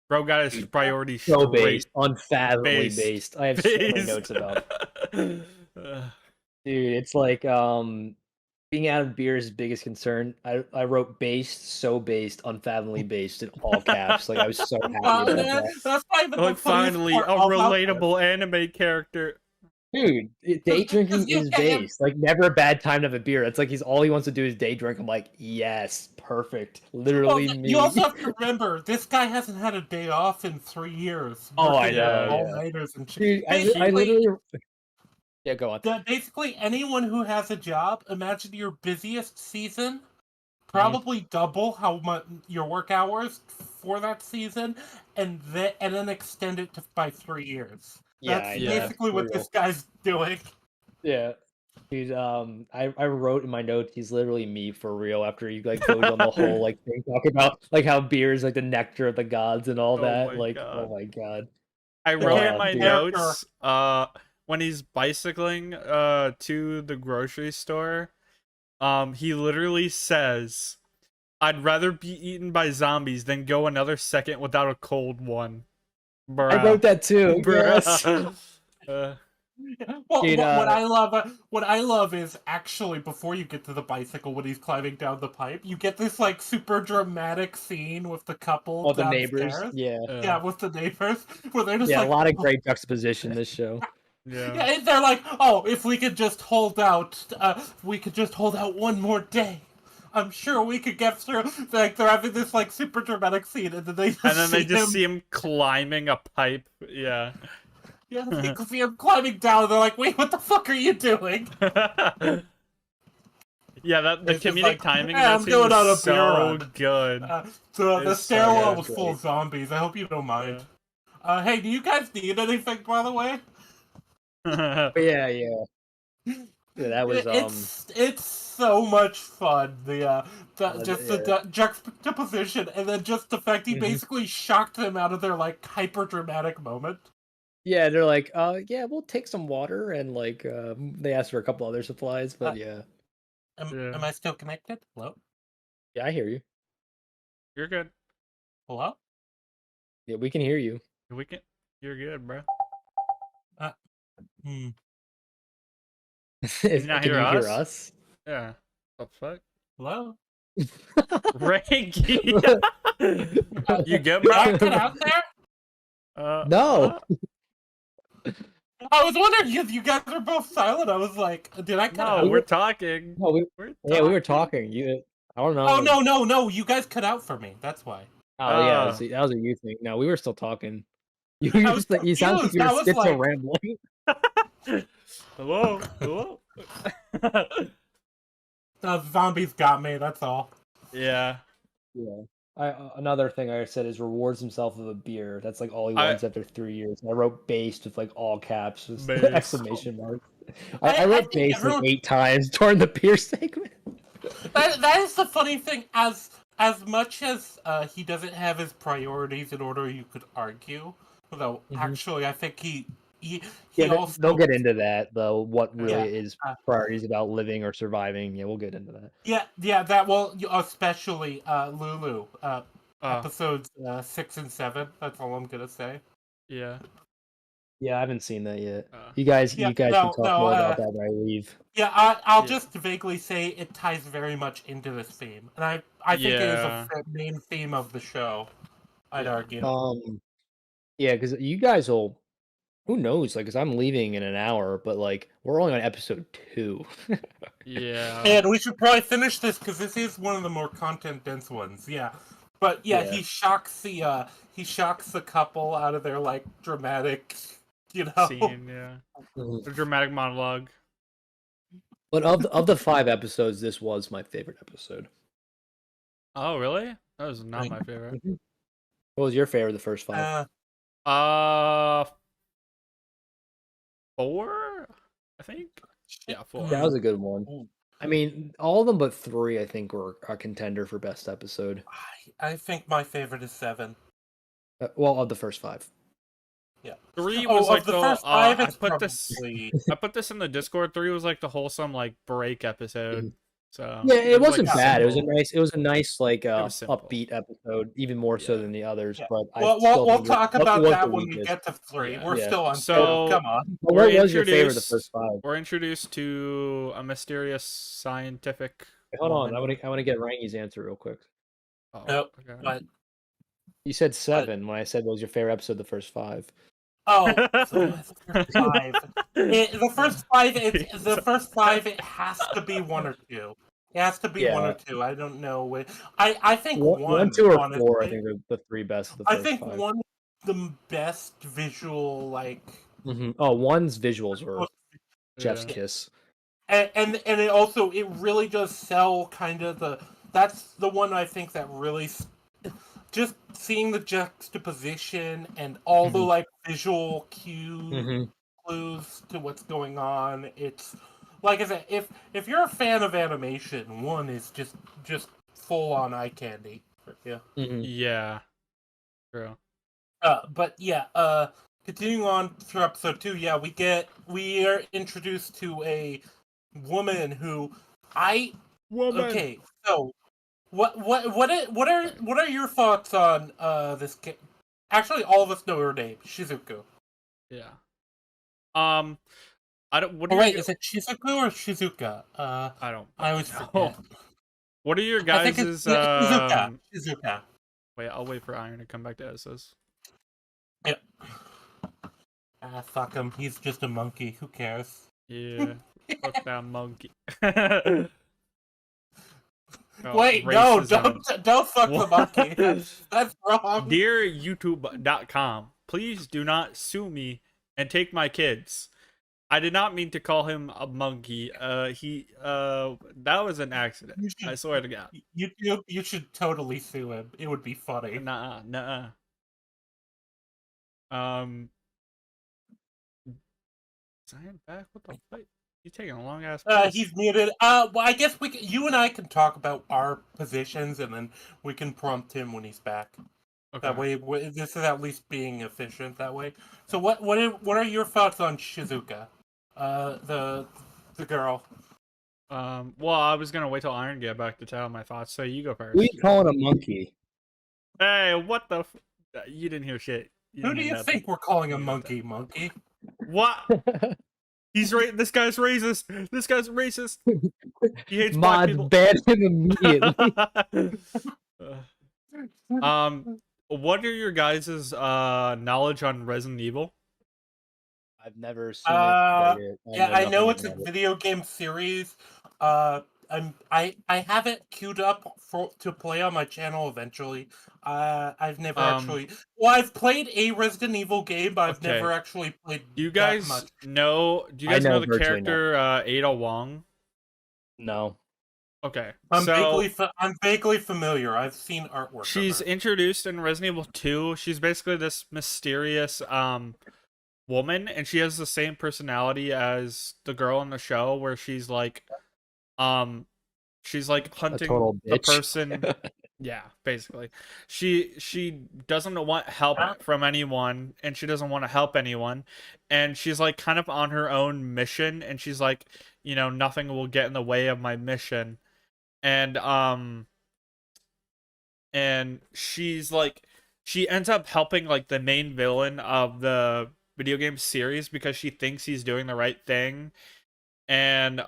C: Bro got his priorities
B: So
C: straight.
B: based, unfathomably
C: Based.
B: based. I have so many notes about it. Dude, it's like being out of beer is his biggest concern. I wrote based, so based, unfathomably based in all caps. Like I was so happy about that.
A: That's probably the
C: Like
A: funniest
C: finally
A: part
C: a
A: about
C: relatable anime character.
B: Dude, day drinking
A: you
B: is
A: can't-
B: based. Like never a bad time to have a beer. It's like all he wants to do is day drink. I'm like, yes, perfect. Literally
A: Well,
B: me.
A: you also have to remember, this guy hasn't had a day off in 3 years.
B: Oh, I
A: working
C: know,
A: all-nighters and shit.
B: Dude, I
A: Basically,
B: literally. Yeah, go on.
A: basically, anyone who has a job, imagine your busiest season,
B: Mm-hmm.
A: probably double how much your work hours for that season, and then extend it by 3 years.
B: Yeah,
A: That's
B: I know.
A: basically what
B: Real.
A: this guy's doing.
B: Yeah. Dude, I wrote in my notes he's literally me for real after he like goes on the whole like thing talking about like how beer is like the nectar of the gods and all
C: Oh
B: that.
C: my
B: Like,
C: God.
B: oh my god.
C: I wrote in my
B: dude.
C: notes when he's bicycling to the grocery store, he literally says, I'd rather be eaten by zombies than go another second without a cold one. Bruh.
B: I wrote that too.
C: Bruh.
B: Yes.
A: Well,
B: Dude,
A: what I love is actually before you get to the bicycle when he's climbing down the pipe, you get this like super dramatic scene with the couple
B: All the
A: downstairs.
B: neighbors. Yeah.
A: Yeah, with the neighbors where they're just
B: Yeah,
A: like,
B: a lot of great juxtaposition this show.
C: Yeah.
A: yeah, and they're like, oh, if we could just hold out, one more day. I'm sure we could get through. Like they're having this like super dramatic scene, and then they just
C: see him climbing a pipe. Yeah.
A: Yeah, they see him climbing down. They're like, "Wait, what the fuck are you doing?"
C: Yeah, the
A: It's just
C: comedic
A: like,
C: timing
A: "Hey,
C: of
A: I'm
C: that scene
A: going on a
C: was
A: beer
C: so
A: run."
C: good.
A: The
C: It's so
A: stairwell
B: good.
A: was full of zombies. I hope you don't mind.
C: Yeah.
A: Hey, do you guys need anything, by the way?
B: But yeah. Yeah, that was
A: It's so much fun. The juxtaposition, and then just the fact he
B: Mhm.
A: basically shocked them out of their like hyper dramatic moment.
B: Yeah, they're like, yeah, we'll take some water and like they asked for a couple other supplies, but yeah.
A: Am I still connected? Hello?
B: Yeah, I hear you.
C: You're good.
A: Hello?
B: Yeah, we can hear you.
C: You're good, bro.
A: Hmm.
B: Can
C: not
B: you
C: hear
B: hear
C: us?
B: us?
C: Yeah. What the fuck?
A: Hello?
C: Rangi! You good,
A: Did I
C: bro?
A: cut out there?
B: No.
A: I was wondering if you guys were both silent. I was like, did I cut
C: No,
A: out?
C: we're talking.
B: No, we were talking. I don't know.
A: Oh, no. You guys cut out for me. That's why.
B: Oh yeah,
C: Oh.
B: that was a you thing. No, we were still talking. You
A: I was
B: you sound like
A: confused.
B: you're
A: I was
B: schizo
A: like-
B: rambling.
C: Hello? Hello?
A: Zombies got me. That's all.
C: Yeah.
B: Yeah. Another thing I said is rewards himself with a beer. That's like all he
C: I-
B: wants after 3 years. And I wrote based with like all caps with
C: Based.
B: exclamation mark.
A: I
B: I wrote
A: think
B: based
A: everyone-
B: like 8 times during the beer segment.
A: That is the funny thing. As much as he doesn't have his priorities in order, you could argue. Though actually, I think he
B: Yeah,
A: also
B: they'll get into that though. What really
A: Yeah.
B: is priorities about living or surviving? Yeah, we'll get into that.
A: Yeah, that well, especially Lulu,
C: Oh,
A: episodes 6 and 7. That's all I'm gonna say.
C: yeah.
B: Yeah, I haven't seen that yet.
C: Uh,
B: You guys
A: Yeah,
B: can
A: no,
B: talk
A: no,
B: more about that when I leave.
A: Yeah, I'll
C: Yeah.
A: just vaguely say it ties very much into this theme, and I think it is
C: Yeah.
A: a main theme of the show. I'd
C: Yeah.
A: argue.
B: Yeah, because you guys will. Who knows? Like, because I'm leaving in an hour, but like we're only on episode 2.
C: Yeah.
A: And we should probably finish this because this is one of the more content dense ones. Yeah, but yeah,
B: Yeah.
A: he shocks the couple out of their like dramatic, you know.
C: Scene, yeah. A dramatic monologue.
B: But of the 5 episodes, this was my favorite episode.
C: Oh, really? That was not my favorite.
B: What was your favorite of the first 5?
C: 4? I think. Yeah, 4.
B: That was a good one. I mean, all of them but 3, I think, were a contender for best episode.
A: I think my favorite is 7.
B: Well, of the first 5.
A: Yeah.
C: 3 was like
A: of the first 5.
C: I
A: It's
C: put
A: probably...
C: I put this in the Discord. 3 was like the wholesome like break episode. So
B: Yeah, it
C: was,
B: wasn't
C: like,
B: bad.
C: simple.
B: It was a nice like
C: was simple.
B: upbeat episode, even more so
C: Yeah.
B: than the others.
A: Yeah.
B: But I
A: Well,
B: still
A: we'll
B: think
A: talk
B: what
A: about
B: was
A: that
B: the
A: when we
B: weakest?
A: get to 3.
C: Yeah.
A: We're
B: Yeah.
A: still on
C: So-
A: 2. Come on.
B: What was your favorite of the first 5?
C: We're introduced to a mysterious scientific.
B: Hold on,
C: woman.
B: I want to get Rangi's answer real quick.
C: Oh,
A: Nope.
C: okay.
A: But
B: You said 7 when I said what was your favorite episode of the first 5.
A: oh, so the first 5. The first 5. The first 5. It has to be 1 or 2. It has to be 1 or 2. I don't know. I think
B: 1, 2, or 4. I
A: honestly,
B: think are the 3 best of the
A: I
B: first
A: think
B: 5.
A: 1 is the best visual like.
B: Oh, 1's visuals were Jeff's
C: Yeah.
B: kiss.
A: And it really does sell kind of that's the one I think that really just seeing the juxtaposition and all the like visual cues, clues to what's going on. It's like I said, if you're a fan of animation, 1 is just full on eye candy. Yeah.
C: Yeah. True.
A: But yeah, continuing on through episode 2, yeah, we are introduced to a woman who okay, so what are your thoughts on this actually all of us know her name, Shizuku.
C: Yeah. I don't. What?
A: Wait, is it Shizuku or Shizuka? I always
C: know.
A: forget.
C: What are your
A: I think
C: guys'
A: it's Shizuka.
C: Wait, I'll wait for Iron to come back to S's.
A: Yeah. Fuck him. He's just a monkey. Who cares?
C: Yeah. Fuck that monkey. Oh,
A: Wait, no,
C: racism.
A: don't fuck the monkey. That's wrong.
C: Dear YouTube.com, please do not sue me and take my kids. I did not mean to call him a monkey. That was an accident. I swear to God.
A: You should totally sue him. It would be funny.
C: Nuh-uh. Is Iron back? What the fuck? He's taking a long ass.
A: He's muted. Well, I guess you and I can talk about our positions, and then we can prompt him when he's back.
C: Okay.
A: That way, this is at least being efficient that way. So, what are your thoughts on Shizuka, the girl?
C: Well, I was gonna wait till Iron get back to tell my thoughts. So you go first.
B: Who are you calling a monkey?
C: Hey, what the? You didn't hear shit.
A: Who do you think we're calling a monkey? Monkey?
C: What? He's right. This guy's racist. This guy's racist. He hates black
B: Mod
C: people.
B: ban him immediately.
C: What are your guys' knowledge on Resident Evil?
B: I've never seen it.
A: Yeah, I know
B: nothing
A: it's a
B: about it.
A: video game series. I have it queued up to play on my channel eventually. I've never actually. Well, I've played a Resident Evil game, but I've
C: Okay.
A: never actually played.
C: Do you
A: that
C: guys
A: much.
C: know? Do you
B: I
C: guys know
B: know
C: the
B: virtually
C: character Ada Wong?
B: No.
C: Okay,
A: I'm
C: so
A: vaguely familiar. I've seen artwork
C: she's
A: of her.
C: introduced in Resident Evil 2. She's basically this mysterious woman, and she has the same personality as the girl in the show, where um she's like
B: A
C: hunting
B: total
C: the
B: bitch.
C: person. Yeah, basically. She doesn't want help from anyone, and she doesn't want to help anyone, and she's like kind of on her own mission, and she's like, nothing will get in the way of my mission. And she's like, she ends up helping like the main villain of the video game series because she thinks he's doing the right thing. And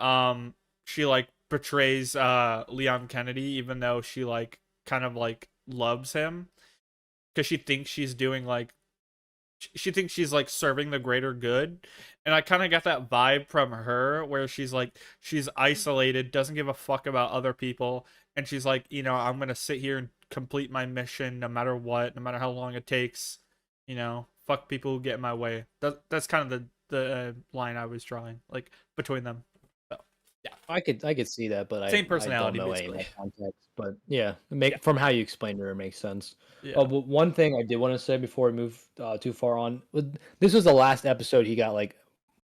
C: she like betrays Leon Kennedy, even though she like kind of like loves him, because she thinks she's doing like, she thinks she's like serving the greater good. And I kind of got that vibe from her, where she's like, she's isolated, doesn't give a fuck about other people, and she's like, I'm gonna sit here and complete my mission no matter what, no matter how long it takes. Fuck people who get in my way. That's kind of the line I was drawing, like, between them. So yeah,
B: I could see that, but
C: same
B: I don't
C: personality
B: know any of
C: basically.
B: that context. But yeah,
C: Yeah.
B: from how you explained it, it makes sense.
C: Yeah.
B: But one thing I did want to say before we move too far on, this was the last episode he got like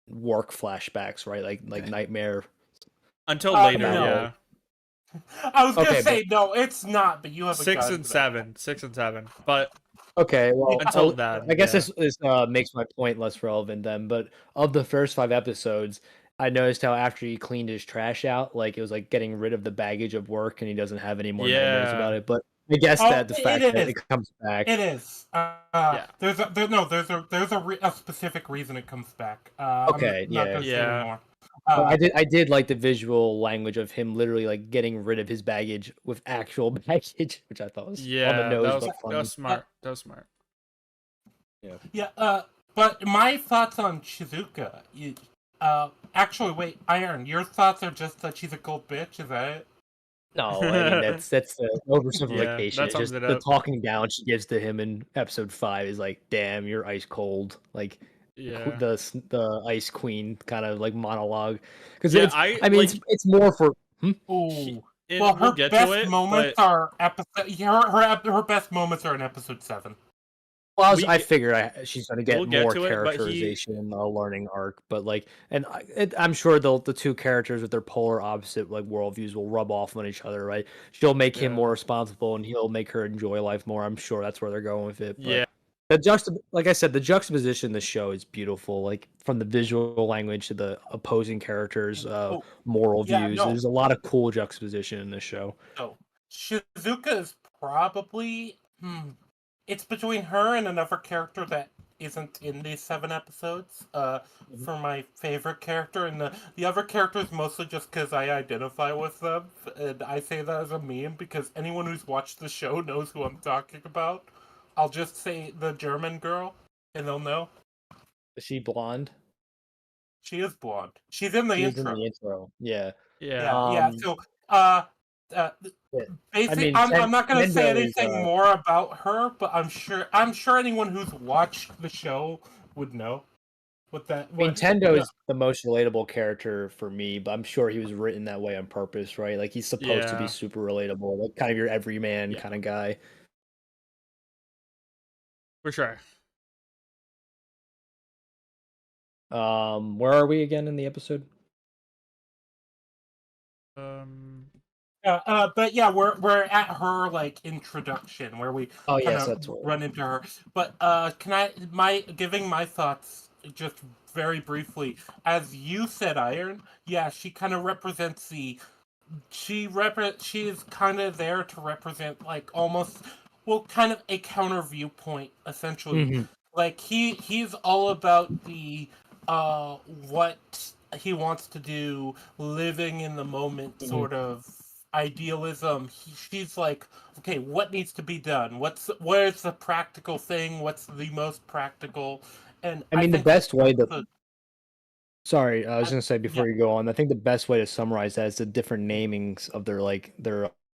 B: work flashbacks, right? Like nightmare.
C: Until later,
A: No.
C: yeah.
A: I was gonna
B: Okay,
A: say no, it's not. But you have a
C: 6 and 7, but
B: Okay, well,
C: until then,
B: I guess
C: yeah.
B: this makes my point less relevant then. But of the first 5 episodes, I noticed how after he cleaned his trash out, like it was like getting rid of the baggage of work, and he doesn't have any more nightmares about
C: Yeah.
B: it. But I guess
A: Oh,
B: that the fact
A: it
B: that
A: is.
B: it comes back,
A: It is.
C: Yeah.
A: There's a specific reason it comes back. I'm
B: okay,
A: not
B: yeah.
A: gonna say
C: Yeah.
A: anymore.
B: But I did like the visual language of him literally like getting rid of his baggage with actual baggage, which I thought was on the
C: Yeah,
B: nose
C: that was
B: but
C: that
B: funny.
C: was smart. That was smart.
B: Yeah.
A: But my thoughts on Shizuka. Actually, wait, Iron. Your thoughts are just that she's a gold bitch. Is that it?
B: No, I mean that's the
C: Yeah,
B: oversimplification.
C: that
B: It's
C: sums
B: just
C: it
B: the
C: up.
B: talking down she gives to him in episode 5 is like, "Damn, you're ice cold." Like
C: Yeah.
B: the Ice Queen kind of like monologue because
C: Yeah,
B: it's
C: I
B: I mean
C: like
B: it's more for
A: Ooh. Well,
C: and we'll
A: her
C: get to
A: best
C: it,
A: moments
C: but
A: are episode. Yeah, her best moments are in episode 7.
B: well,
C: we
B: I
C: get,
B: figured she's going to
C: we'll
B: get
C: get
B: more
C: to it, but
B: characterization in a learning arc, but like, and I'm sure the two characters with their polar opposite like worldviews will rub off on each other, right? She'll make him
C: yeah.
B: more responsible, and he'll make her enjoy life more. I'm sure that's where they're going with it.
C: Yeah.
B: But like I said, the juxtaposition in the show is beautiful. Like from the visual language to the opposing characters'
A: Oh,
B: moral
A: yeah,
B: views.
A: no.
B: There's a lot of cool juxtaposition in this show.
A: So Shizuka is probably it's between her and another character that isn't in these 7 episodes. For my favorite character, and the other characters mostly just because I identify with them, and I say that as a meme because anyone who's watched the show knows who I'm talking about. I'll just say the German girl, and they'll know.
B: Is she blonde?
A: She is blonde. She's in the
B: She is in
A: intro.
B: the intro. Yeah.
C: Yeah.
A: Yeah. So, uh, uh,
B: Yeah. I
A: basically,
B: mean,
A: I'm not gonna say
B: Tendo is
A: anything more about her, but I'm sure anyone who's watched the show would know what that.
B: I mean,
A: What
B: Tendo is the most relatable character for me, but I'm sure he was written that way on purpose, right? Like he's supposed to be
C: Yeah.
B: super relatable, like kind of your everyman
C: Yeah.
B: kind of guy.
C: For sure.
B: Where are we again in the episode?
A: But yeah, we're at her like introduction where we
B: Oh
A: kind
B: yes,
A: of
B: that's what.
A: run into her. But can I giving my thoughts just very briefly? As you said, Iron. Yeah, she kind of represents the. She is kind of there to represent like almost well, kind of a counter viewpoint essentially.
B: Mhm.
A: Like he's all about the what he wants to do, living in the moment sort of idealism. She's like, okay, what needs to be done? Where's the practical thing? What's the most practical? And
B: I mean, the
A: think
B: best way
A: that's
B: to. Sorry, I was gonna say
A: yeah,
B: before you go on. I think the best way to summarize that is the different namings of their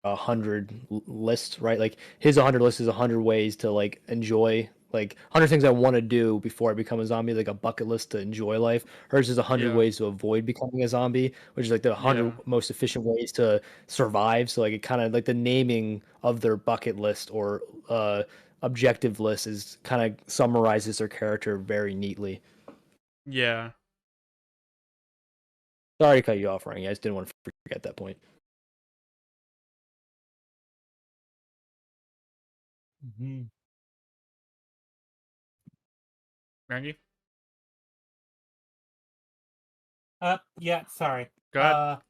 B: 100 list, right? Like his 100 list is 100 ways to like enjoy like 100 things I want to do before I become a zombie, like a bucket list to enjoy life. Hers is 100
C: Yeah.
B: ways to avoid becoming a zombie, which is like the 100
C: Yeah.
B: most efficient ways to survive. So like it kind of like the naming of their bucket list or objective list is kind of summarizes their character very neatly.
C: Yeah.
B: Sorry to cut you off, Rangi. I just didn't want to forget that point.
C: Rangi?
A: Yeah, sorry.
C: Go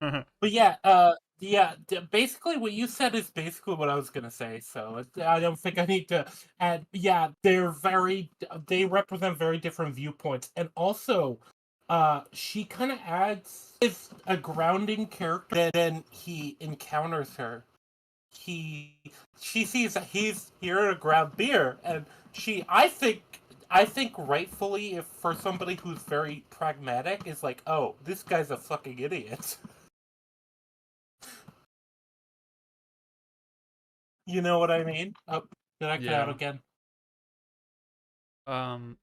C: ahead.
A: But yeah, basically what you said is basically what I was gonna say. So I don't think I need to add. Yeah, they represent very different viewpoints, and also, she kind of adds is a grounding character. Then he encounters her. He she sees that he's here to grab beer, and I think rightfully, if for somebody who's very pragmatic, is like, oh, this guy's a fucking idiot. You know what I mean? Oh, did I cut out
C: Yeah.
A: again?
C: Um,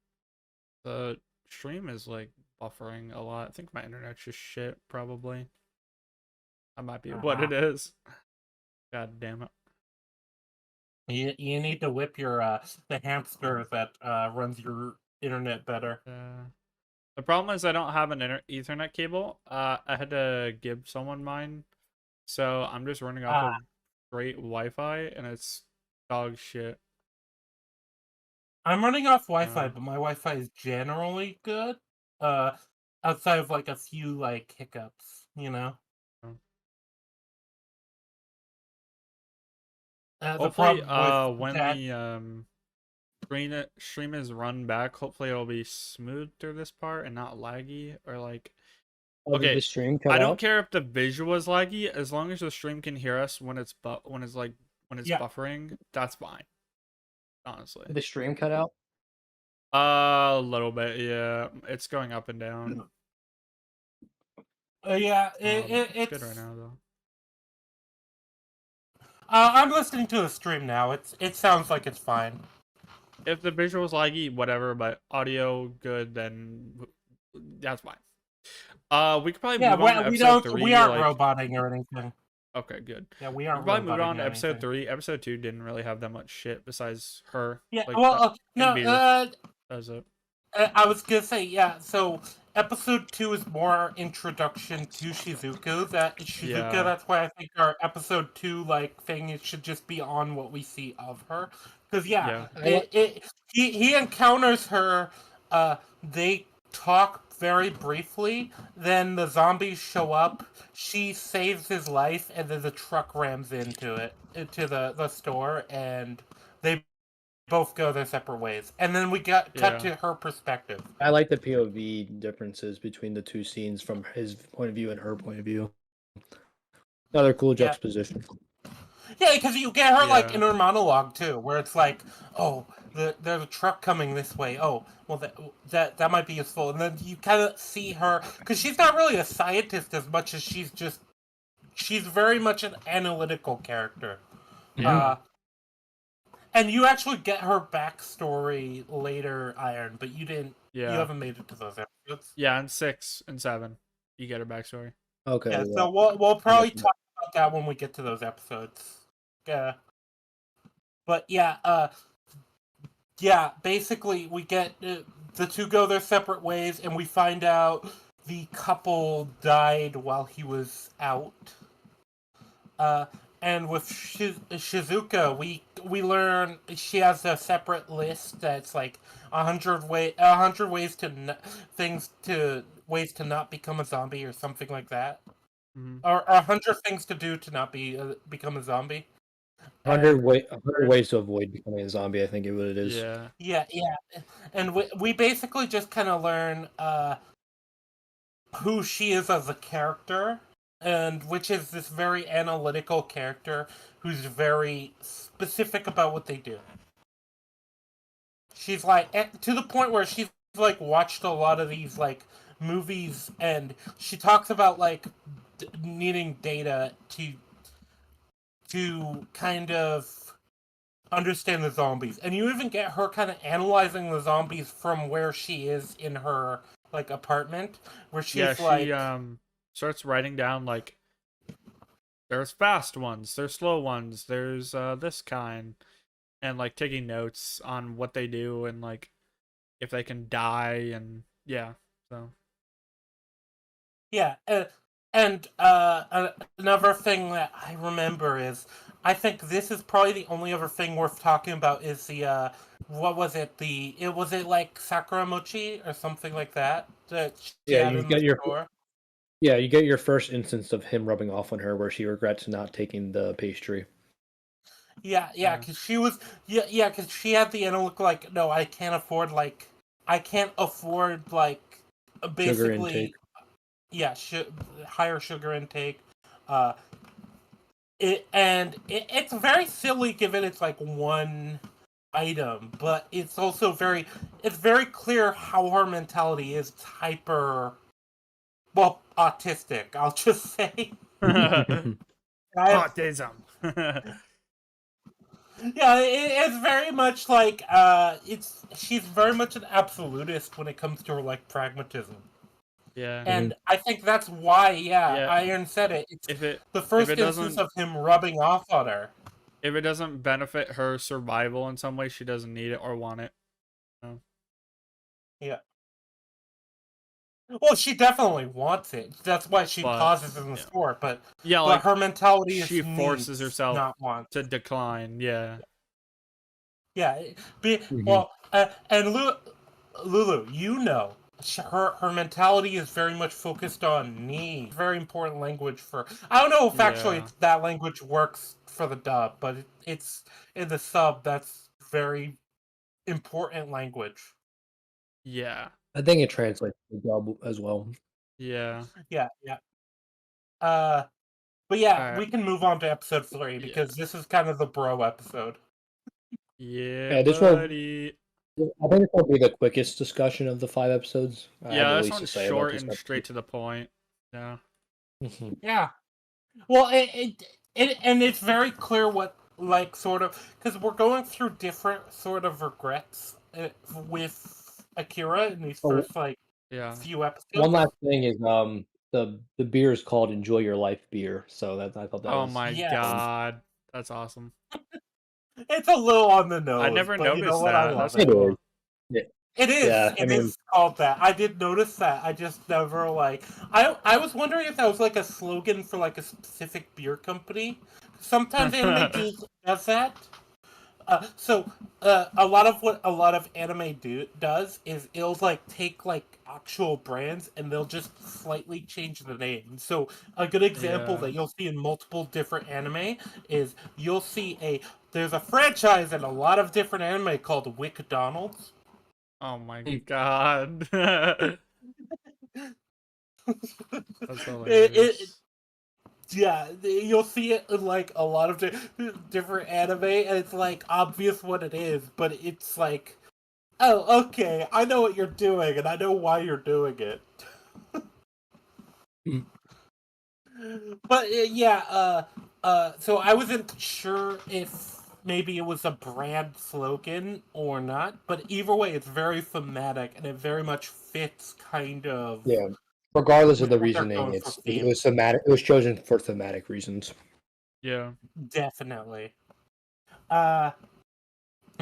C: the stream is like buffering a lot. I think my internet's just shit, probably. That might be what it is. God damn it.
A: You need to whip your the hamster that runs your internet better.
C: The problem is I don't have an Ethernet cable. I had to give someone mine, so I'm just running off of straight Wi-Fi, and it's dog shit.
A: I'm running off Wi-Fi, but my Wi-Fi is generally good. Uh, outside of like a few like hiccups, you know. The
C: Hopefully,
A: problem with
C: when
A: that,
C: the stream is run back, hopefully it'll be smooth through this part and not laggy or like.
B: Oh, did
C: Okay,
B: the stream cut
C: I don't
B: out?
C: care if the visual is laggy, as long as the stream can hear us when it's
A: yeah.
C: buffering, that's fine. Honestly.
B: Did the stream cut out?
C: A little bit, yeah. It's going up and down.
A: Yeah,
C: It's good right now though.
A: I'm listening to the stream now. It sounds like it's fine.
C: If the visual is laggy, whatever, but audio good, then that's fine. We could probably move on to episode 3.
A: We aren't roboting or anything.
C: Okay, good.
A: Yeah, we
C: We
A: aren't
C: could probably move
A: roboting
C: on to
A: or
C: episode
A: anything.
C: 3. Episode 2 didn't really have that much shit besides her.
A: Yeah,
C: like,
A: well, no,
C: beer. That's it.
A: I was gonna say, yeah, so episode 2 is more introduction to Shizuku.
C: Yeah.
A: That's why I think our episode 2 like thing it should just be on what we see of her. Because he encounters her, they talk very briefly, then the zombies show up, she saves his life, and then the truck rams into the store, and they both go their separate ways, and then we cut to her perspective.
B: I like the POV differences between the two scenes from his point of view and her point of view. Another cool juxtaposition.
A: Yeah, because you get her like inner monologue too, where it's like, "Oh, there's a truck coming this way. Oh, well that might be useful." And then you kind of see her because she's not really a scientist as much as she's very much an analytical character.
C: Yeah.
A: And you actually get her backstory later, Iron, but you didn't.
C: Yeah.
A: You haven't made it to those episodes.
C: Yeah, in 6 and 7, you get her backstory.
B: Okay.
A: Yeah, so we'll probably talk about that when we get to those episodes. Yeah. But yeah, basically we get the two go their separate ways, and we find out the couple died while he was out. And with Shizuka, we learn she has a separate list that's like 100 ways to not become a zombie or something like that, or 100 things to do to not become a zombie.
B: 100 ways to avoid becoming a zombie. I think is what it is.
C: Yeah.
A: Yeah, and we basically just kind of learn who she is as a character. And which is this very analytical character who's very specific about what they do. She's like to the point where she's like watched a lot of these like movies, and she talks about like needing data to kind of understand the zombies, and you even get her kind of analyzing the zombies from where she is in her like apartment, where
C: Yeah,
A: she's
C: she
A: like,
C: starts writing down like there's fast ones, there's slow ones, there's this kind, and like taking notes on what they do and like if they can die and yeah. So
A: yeah, and another thing that I remember is I think this is probably the only other thing worth talking about is the what was it was it like Sakura Mochi or something like that she
B: Yeah,
A: had
B: you
A: in the
B: get your
A: store.
B: you get your first instance of him rubbing off on her, where she regrets not taking the pastry.
A: Yeah,
C: yeah.
A: because she was, because she had the look like, no, I can't afford, like, I can't afford, like,
B: Sugar intake.
A: basically, yeah, higher sugar intake. Uh, it's very silly given it's like one item, but it's very clear how her mentality is. It's hyper, well, autistic, I'll just say. I
C: Autism.
A: Yeah, it's very much like she's very much an absolutist when it comes to her like pragmatism,
C: yeah.
A: and I think that's why. Yeah,
C: Yeah.
A: Iron said it. It's
C: If it
A: the
C: if
A: first
C: it
A: instance
C: doesn't
A: of him rubbing off on her.
C: if it doesn't benefit her survival in some way, she doesn't need it or want it. So,
A: Yeah. Well, she definitely wants it. That's why she
C: but
A: pauses in the
C: yeah.
A: store.
C: Yeah,
A: But
C: like
A: her mentality
C: she
A: is
C: forces
A: needs,
C: herself
A: not wants.
C: to decline. Yeah.
A: Yeah.
B: Mhm.
A: Well, and Lulu, her mentality is very much focused on need. Very important language for. I don't know if actually
C: Yeah.
A: that language works for the dub, but it's in the sub. That's very important language.
C: Yeah.
B: I think it translates to the dub as well.
C: Yeah.
A: Yeah. Uh, but yeah,
C: Alright.
A: we can move on to episode 3
C: Yeah.
A: because this is kind of the bro episode.
C: Yeah,
B: Yeah, this will.
C: buddy.
B: I think this will be the quickest discussion of the 5 episodes. I have the
C: Yeah, this
B: least to
C: one's
B: say about
C: short
B: this
C: and straight
B: episode.
C: to the point. Yeah.
B: Mhm.
A: Yeah. Well, and it's very clear what like sort of because we're going through different sort of regrets with Akira in these
B: Oh,
A: first like
C: Yeah.
A: few
B: one
A: episodes.
B: last thing is the beer is called Enjoy Your Life beer, so that I thought that
C: Oh
B: was
C: my
A: Yes,
B: fun.
C: god. That's awesome.
A: it's a little on the
C: I
A: nose,
C: never
A: but you know
C: noticed
A: what? I
C: that.
A: love
C: That's
A: it.
B: It is.
C: cool.
B: Yeah,
A: It is.
B: yeah. I
A: It
B: mean,
A: is called that. I did notice that. I just never like. I was wondering if that was like a slogan for like a specific beer company. Sometimes anime does that. A lot of what a lot of anime does is it'll like take like actual brands and they'll just slightly change the name. So a good example
C: Yeah.
A: that you'll see in multiple different anime is you'll see there's a franchise in a lot of different anime called WickDonald's.
C: Oh my
B: mm,
C: god. That's
A: it
C: hilarious.
A: Yeah, you'll see it in like a lot of different anime, and it's like obvious what it is, but it's like, oh, okay, I know what you're doing, and I know why you're doing it.
B: mm.
A: But so I wasn't sure if maybe it was a brand slogan or not, but either way, it's very thematic, and it very much fits kind of
B: Yeah. Regardless of
A: with
B: the
A: what they're
B: reasoning,
A: going for
B: it
A: theme.
B: was thematic. It was chosen for thematic reasons.
C: Yeah.
A: Definitely. Uh,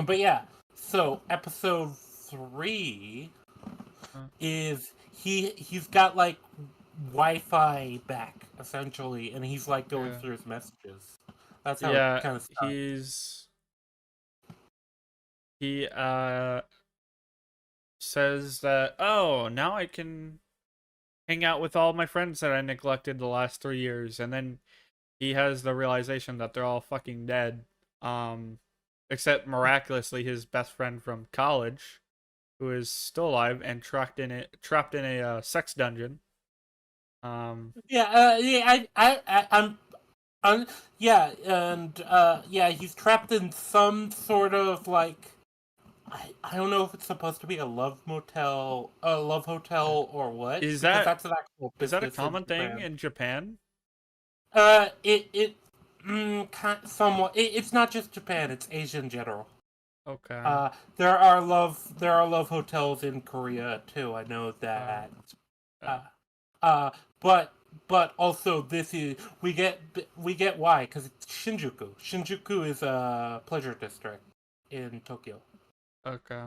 A: but yeah, so episode 3
C: Uh,
A: is he's got like Wi-Fi back essentially, and he's like going
C: Yeah.
A: through his messages. That's how it
C: Yeah,
A: kind of starts.
C: he says that, "Oh, now I can hang out with all my friends that I neglected the last 3 years." And then he has the realization that they're all fucking dead. Um except miraculously his best friend from college who is still alive and trapped in a sex dungeon.
A: Yeah, yeah, and yeah, he's trapped in some sort of like I don't know if it's supposed to be a love hotel, or what,
C: Is
A: because
C: that
A: that's an actual
C: is that a
A: business in
C: common thing
A: Japan.
C: in Japan?
A: It Somewhat. It's not just Japan; it's Asia in general.
C: Okay.
A: There are love hotels in Korea too. I know that. Uh, uh, but also we get why, because it's Shinjuku. Shinjuku is a pleasure district in Tokyo.
C: Okay.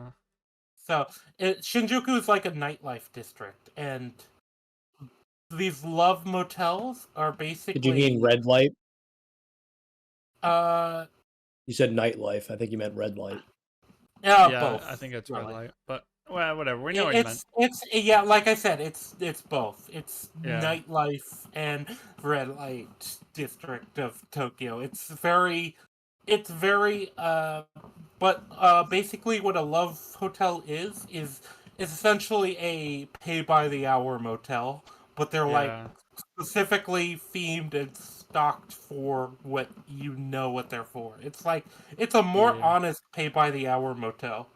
A: So Shinjuku is like a nightlife district, and these love motels are
B: Did you mean
A: basically
B: red light?
A: uh
B: You said nightlife. I think you meant red light.
C: Yeah, I
A: both
C: think it's red
A: really.
C: light, but well, whatever. We know what you meant.
A: It's yeah, like I said, it's both. It's
C: Yeah.
A: nightlife and red light district of Tokyo. It's very but basically what a love hotel is essentially a pay by the hour motel, but they're like
C: Yeah.
A: specifically themed and stocked for what they're for. It's a more
C: Yeah.
A: honest pay by the hour motel.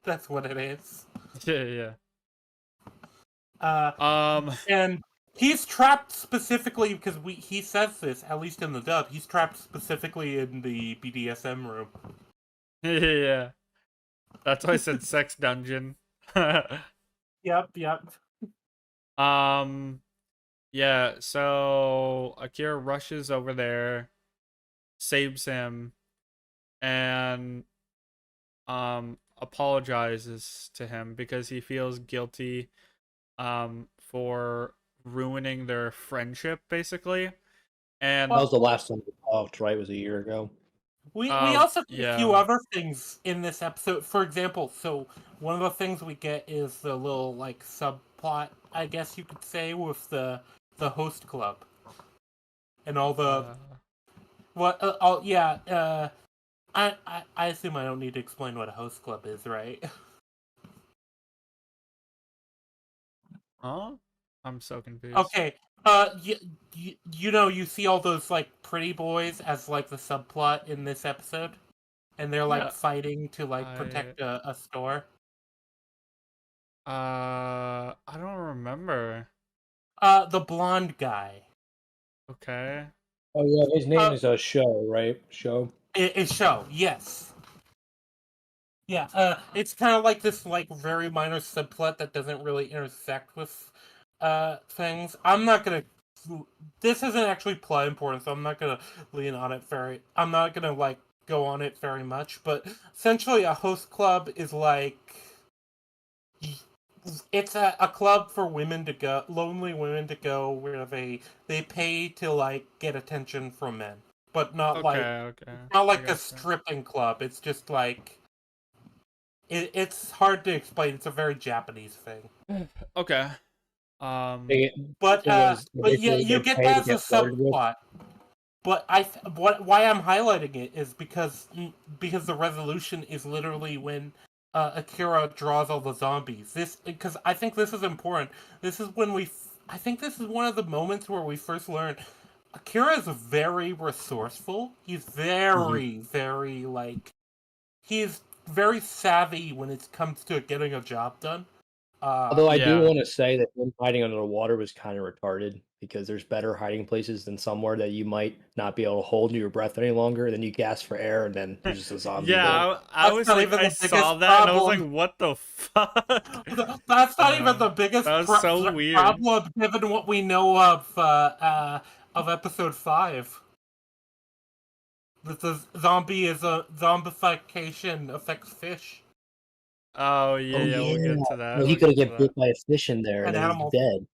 A: That's what it is.
C: Yeah. Yeah.
A: Uh,
C: Um.
A: and he's trapped specifically because he says this, at least in the dub. He's trapped specifically in the BDSM room.
C: Yeah. That's why I said sex dungeon.
A: Yep.
C: um. Yeah. So Akira rushes over there, saves him, and apologizes to him because he feels guilty for ruining their friendship, basically.
B: That
C: And
B: was
A: Well,
B: the last time we talked, right? It was a year ago.
A: we also get a few
C: yeah.
A: other things in this episode. For example, so one of the things we get is the little like subplot, I guess you could say, with the host club and all the
C: Uh,
A: what. All yeah. I assume I don't need to explain what a host club is, right?
C: huh? I'm so confused.
A: Okay. You see all those like pretty boys as like the subplot in this episode, and they're like
C: Yeah.
A: fighting to like
C: I
A: protect a store.
C: I don't remember.
A: The blonde guy.
C: Okay.
B: Oh yeah, his name
A: Uh,
B: is Show, right? Show.
A: is Show. Yes. Yeah. It's kind of like this like very minor subplot that doesn't really intersect with things. I'm not gonna. This isn't actually plot important, so I'm not gonna lean on it very. I'm not gonna like go on it very much. But essentially, a host club is like it's a club for women to go, lonely women to go, where they pay to like get attention from men, but
C: Okay. Okay.
A: not
C: I
A: like a
C: gotcha.
A: stripping club. It's just like it's hard to explain. It's a very Japanese thing.
C: Okay.
B: They,
A: But
B: it was
A: yeah,
B: basically
A: you
B: they
A: get
B: pay to
A: that as a
B: get flirted with.
A: subplot. But why I'm highlighting it is because the resolution is literally when Akira draws all the zombies. This because I think this is important. This is when I think this is one of the moments where we first learn Akira is very resourceful. He's very like he's very savvy when it comes to getting a job done.
B: Although I do
C: Yeah.
B: want to say that him hiding under the water was kind of retarded because there's better hiding places than somewhere that you might not be able to hold your breath any longer. Then you gasp for air, and then there's just a zombie
C: Yeah.
B: there.
C: I
A: That's
C: was
A: not
C: like,
A: even
C: I
A: the
C: saw
A: biggest
C: that and I was like,
A: problem.
C: what the fuck?
A: That's not even the
C: That
A: biggest
C: was so weird.
A: problem, given what we know of episode 5. That the zombie is a zombification affects fish
C: Oh yeah,
B: Oh
C: yeah. We'll
B: yeah,
C: get to that.
B: well, he
C: We'll
B: could have
C: get to
B: get
C: that.
B: bit by a fish in there, and
A: and
B: then he's
A: animals.
B: dead.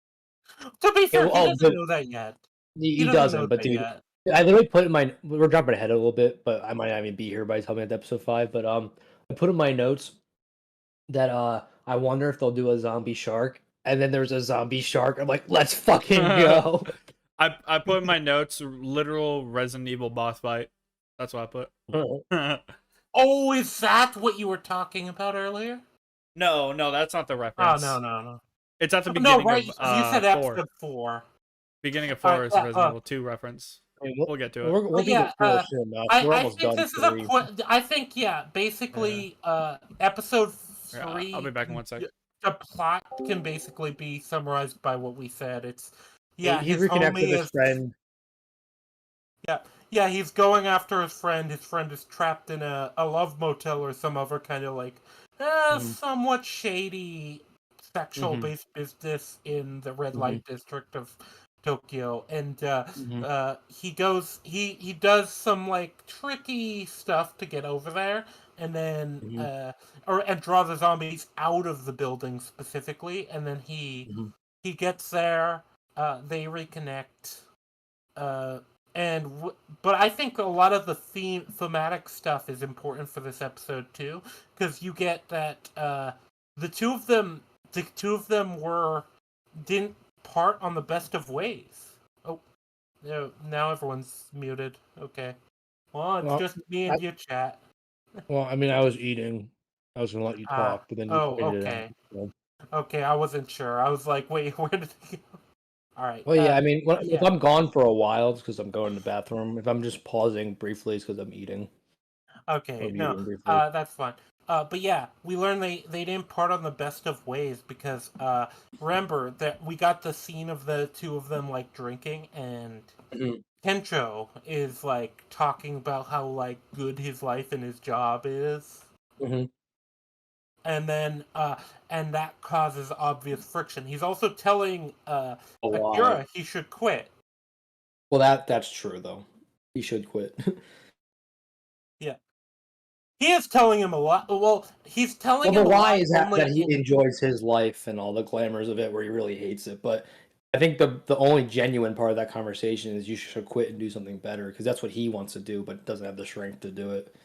A: To be
B: Yeah,
A: fair, he
B: oh,
A: doesn't
B: but
A: know that yet. He
B: he
A: doesn't
B: doesn't.
A: know
B: But
A: that
B: dude,
A: yet.
B: I literally put in my. We're jumping ahead a little bit, but I might not even be here by the time we get to episode 5. But I put in my notes that I wonder if they'll do a zombie shark, and then there's a zombie shark. I'm like, let's fucking go.
C: I put in my notes literal Resident Evil boss fight. That's what I put.
A: Oh, is that what you were talking about earlier?
C: No, that's not the
A: Oh
C: reference.
A: no.
C: It's at the
A: No,
C: beginning
A: right?
C: of
A: 'Cause you said
C: 4.
A: episode 4.
C: Beginning of
A: All
C: 4
A: right,
C: is the Resident Evil 2 reference.
B: I mean,
C: We'll get to it.
B: we'll
A: but
B: be to
A: yeah,
B: 4 soon enough.
A: I
B: We're
A: I
B: almost
A: think
B: done
A: this is
B: 3.
A: I think yeah,
C: Yeah.
A: basically episode
C: Yeah, I'll be
A: 3
C: back in 1 sec.
A: the plot can basically be summarized by what we said. It's
B: He
A: yeah, his
B: reconnected
A: homie
B: with his
A: is
B: friend.
A: Yeah, yeah, he's going after his friend. His friend is trapped in a love motel or some other kind of like
B: Mhm.
A: somewhat shady sexual
B: Mhm.
A: based business in the red
B: Mhm.
A: light district of Tokyo. And
B: Mhm.
A: he does some like tricky stuff to get over there, and then
B: Mhm.
A: and draw the zombies out of the building specifically, and then
B: Mhm.
A: he gets there. They reconnect. Uh, but I think a lot of the thematic stuff is important for this episode too, because you get that the two of them, the two of them were didn't part on the best of ways. Oh, no, now everyone's muted. Okay, well, it's
B: Well,
A: just me
B: I,
A: and you, chat.
B: I mean, I was eating. I was gonna let you
A: Ah,
B: talk, but then you
A: oh,
B: pointed it out.
A: okay,
B: So.
A: okay. I wasn't sure. I was like, wait, where did he go? All right.
B: Well, yeah. I mean, if
A: Yeah.
B: I'm gone for a while, it's because I'm going to the bathroom. If I'm just pausing briefly, it's because I'm eating or
A: Okay, no,
B: muting briefly.
A: that's fine. But yeah, we learned they didn't part on the best of ways because remember that we got the scene of the two of them like drinking, and
B: Mhm.
A: Kencho is like talking about how like good his life and his job is,
B: Mhm.
A: and then and that causes obvious friction. He's also telling
B: A lie.
A: Akira he should quit.
B: Well, that's true though. He should quit.
A: Yeah, he is telling him a lot. Well, he's telling
B: Well, the
A: him a
B: lie
A: lot
B: is that
A: only
B: he
A: in.
B: enjoys his life and all the glamours of it, where he really hates it. But I think the only genuine part of that conversation is you should quit and do something better because that's what he wants to do, but doesn't have the strength to do it.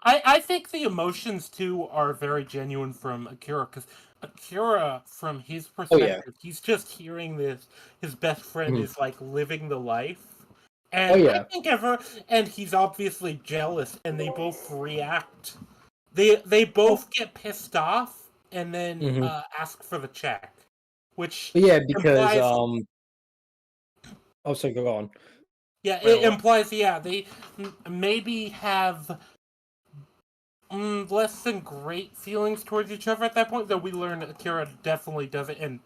A: I think the emotions too are very genuine from Akira, because Akira, from his
B: Oh yeah.
A: perspective, he's just hearing this. His best friend
B: Mhm.
A: is like living the life,
B: Oh
A: and I
B: yeah.
A: think and he's obviously jealous, and they both react. They
B: Oh.
A: both get pissed off, and then
B: Mhm.
A: ask for the check, which
B: But yeah, because
A: implies,
B: oh, so go on.
A: yeah,
C: Wait,
A: it
C: what?
A: implies, yeah, they maybe have less than great feelings towards each other at that point, though we learn Akira definitely doesn't, and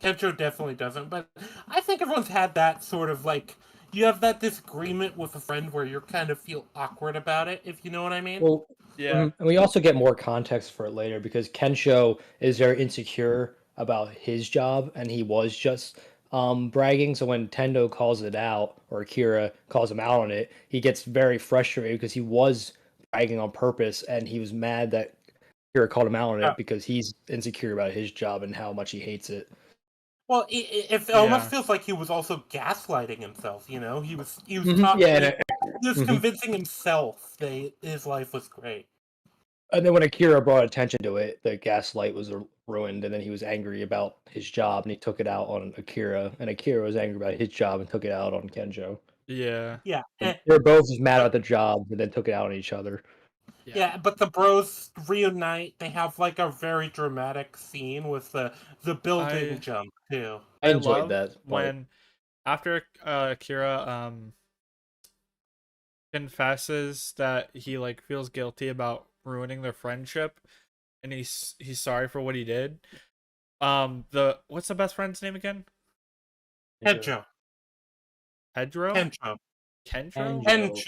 A: Kencho definitely doesn't. But I think everyone's had that sort of like, you have that disagreement with a friend where you kind of feel awkward about it, if you know what I mean.
B: Well,
C: Yeah.
B: and we also get more context for it later because Kensho is very insecure about his job, and he was just bragging. So when Tendo calls it out, or Akira calls him out on it, he gets very frustrated because he was bragging on purpose, and he was mad that Akira called him out on
A: Yeah.
B: it because he's insecure about his job and how much he hates it.
A: Well, it almost
C: Yeah.
A: feels like he was also gaslighting himself. You know, he was talking,
B: Yeah,
A: he was
B: mhm.
A: convincing himself that his life was great.
B: And then when Akira brought attention to it, the gaslight was ruined, and then he was angry about his job, and he took it out on Akira, and Akira was angry about his job and took it out on Kenjo.
C: Yeah.
A: Yeah,
B: And they were both just mad about the job, and then took it out on each other.
C: Yeah.
A: yeah, but the bros reunite. They have like a very dramatic scene with the building
C: I
A: jump too.
B: I
C: I
B: enjoyed
C: love
B: that part.
C: when after Akira confesses that he like feels guilty about ruining their friendship, and he's sorry for what he did. The what's the best friend's name again?
A: Kencho,
C: Pedro?
A: Kencho,
C: Kendro?
B: Kenjo,
A: Kencho,
B: Kenjo.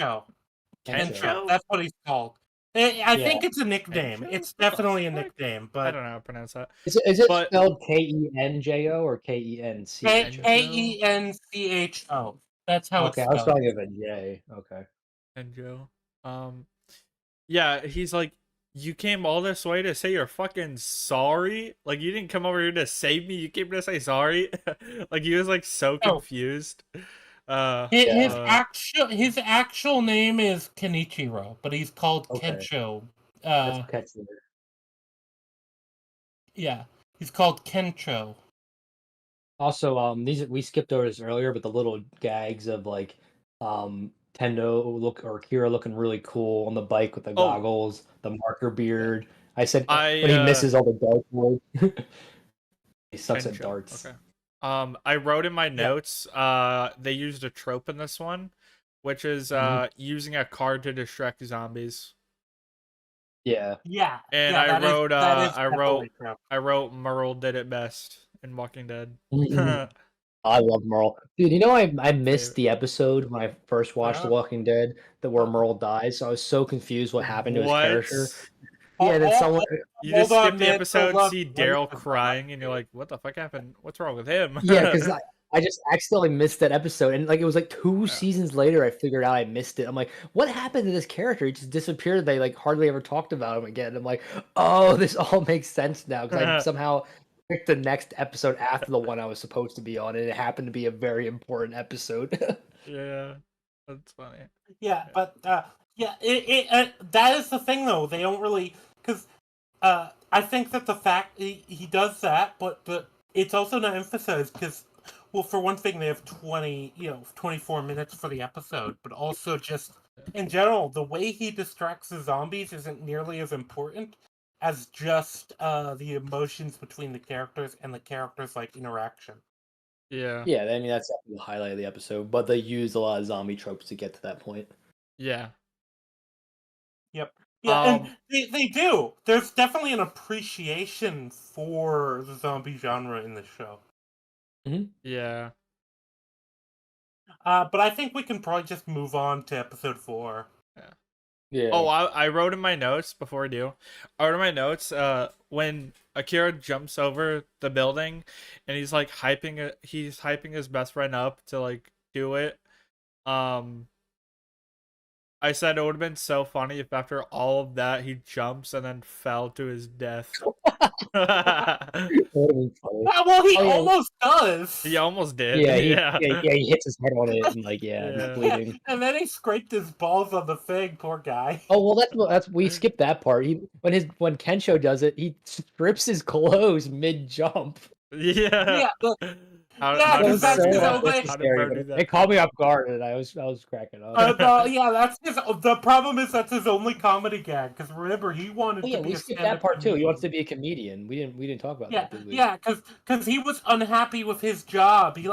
A: Kencho.
C: Kencho?
A: That's what he's called. I
B: Yeah.
A: think it's a nickname.
C: Kencho?
A: It's
C: What the
A: definitely a
C: fuck?
A: nickname,
C: I
A: but
C: don't know how to pronounce that.
B: Is it
C: But
B: spelled Kenjo or Kencho?
C: Kenjo?
A: Kencho. That's how it's
B: Okay, I was
A: spelled.
B: spelling it with a J. Okay.
C: Kenjo. Um yeah, he's like, you came all this way to say you're fucking sorry? Like you didn't come over here to save me, you came to say sorry? Like he was like so
A: Oh,
C: confused.
B: Yeah.
A: his actual name is Kenichiro, but he's called
B: Okay.
A: Kencho.
B: That's
A: Uh,
B: Kenjo.
A: yeah, he's called Kencho.
B: Also, these we skipped over this earlier, but the little gags of like, Tendo look or Kira looking really cool on the bike with the
C: oh,
B: goggles, the marker beard. I said
C: I
B: when he misses all the dart wood, he sucks at
C: Kencho.
B: darts.
C: Okay. I wrote in my
A: Yeah,
C: notes, they used a trope in this one, which is
B: Mhm.
C: using a card to distract zombies.
B: Yeah.
A: yeah,
C: And
A: yeah. That is definitely true.
C: I wrote Merle did it best in Walking Dead.
B: I love Merle. Dude, I missed
C: Favorite.
B: the episode when I first watched The
A: Yeah.
B: Walking Dead where Merle dies. So I was so confused what happened to his character.
C: What?
B: Yeah, then someone
C: You just
A: Hold
C: skip
A: on,
C: the
A: man. Hold
C: episode,
A: on.
C: see
A: Let me
C: Daryl
A: put that up.
C: crying, and you're like, "What the fuck happened? What's wrong with him?"
B: yeah, because I just accidentally missed that episode, and like it was like 2
C: Yeah.
B: seasons later I figured out I missed it. I'm like, what happened to this character? He just disappeared. They like hardly ever talked about him again. I'm like, oh, this all makes sense now because I somehow picked the next episode after the one I was supposed to be on, and it happened to be a very important episode.
C: Yeah, that's funny.
A: Yeah, but yeah, that is the thing though. They don't really because I think that the fact he does that, but it's also not emphasized because, well, for one thing, they have 24 minutes for the episode, but also just in general, the way he distracts the zombies isn't nearly as important as just the emotions between the characters and the characters like interaction.
C: Yeah,
B: Yeah, I mean that's definitely the highlight of the episode, but they used a lot of zombie tropes to get to that point.
C: yeah.
A: Yep. Yeah, and they do. There's definitely an appreciation for the zombie genre in this show.
C: Yeah.
A: But I think we can probably just move on to episode 4.
B: Yeah.
C: Oh, I wrote in my notes before I do. I wrote in my notes when Akira jumps over the building and he's like he's hyping his best friend up to like do it. I said it would have been so funny if after all of that he jumps and then fell to his death.
B: That would've been funny.
A: Well, he
B: Oh, yeah.
A: almost does.
C: He almost did.
B: Yeah,
C: Yeah.
B: he hits his head on it and like
C: Yeah.
B: it's bleeding.
A: And then he scraped his balls on the thing, poor guy.
B: Oh well, that's we skipped that part. When Kensho does it, he strips his clothes mid jump.
C: Yeah.
A: Yeah,
C: How
A: Yeah,
C: did
A: because that's
C: Bro do
A: his
C: that?
A: only-
C: How did Bro do
B: It
C: that?
B: caught me off guard, and I was cracking up.
A: yeah, that's his. The problem is that's his only comedy gag. Because remember, he wanted
B: Oh, yeah,
A: to be
B: we
A: a
B: skipped
A: stand-up
B: that part too. He
A: comedian.
B: wants to be a comedian. We didn't talk about
A: Yeah,
B: that, did we?
A: yeah, because he was unhappy with his job. He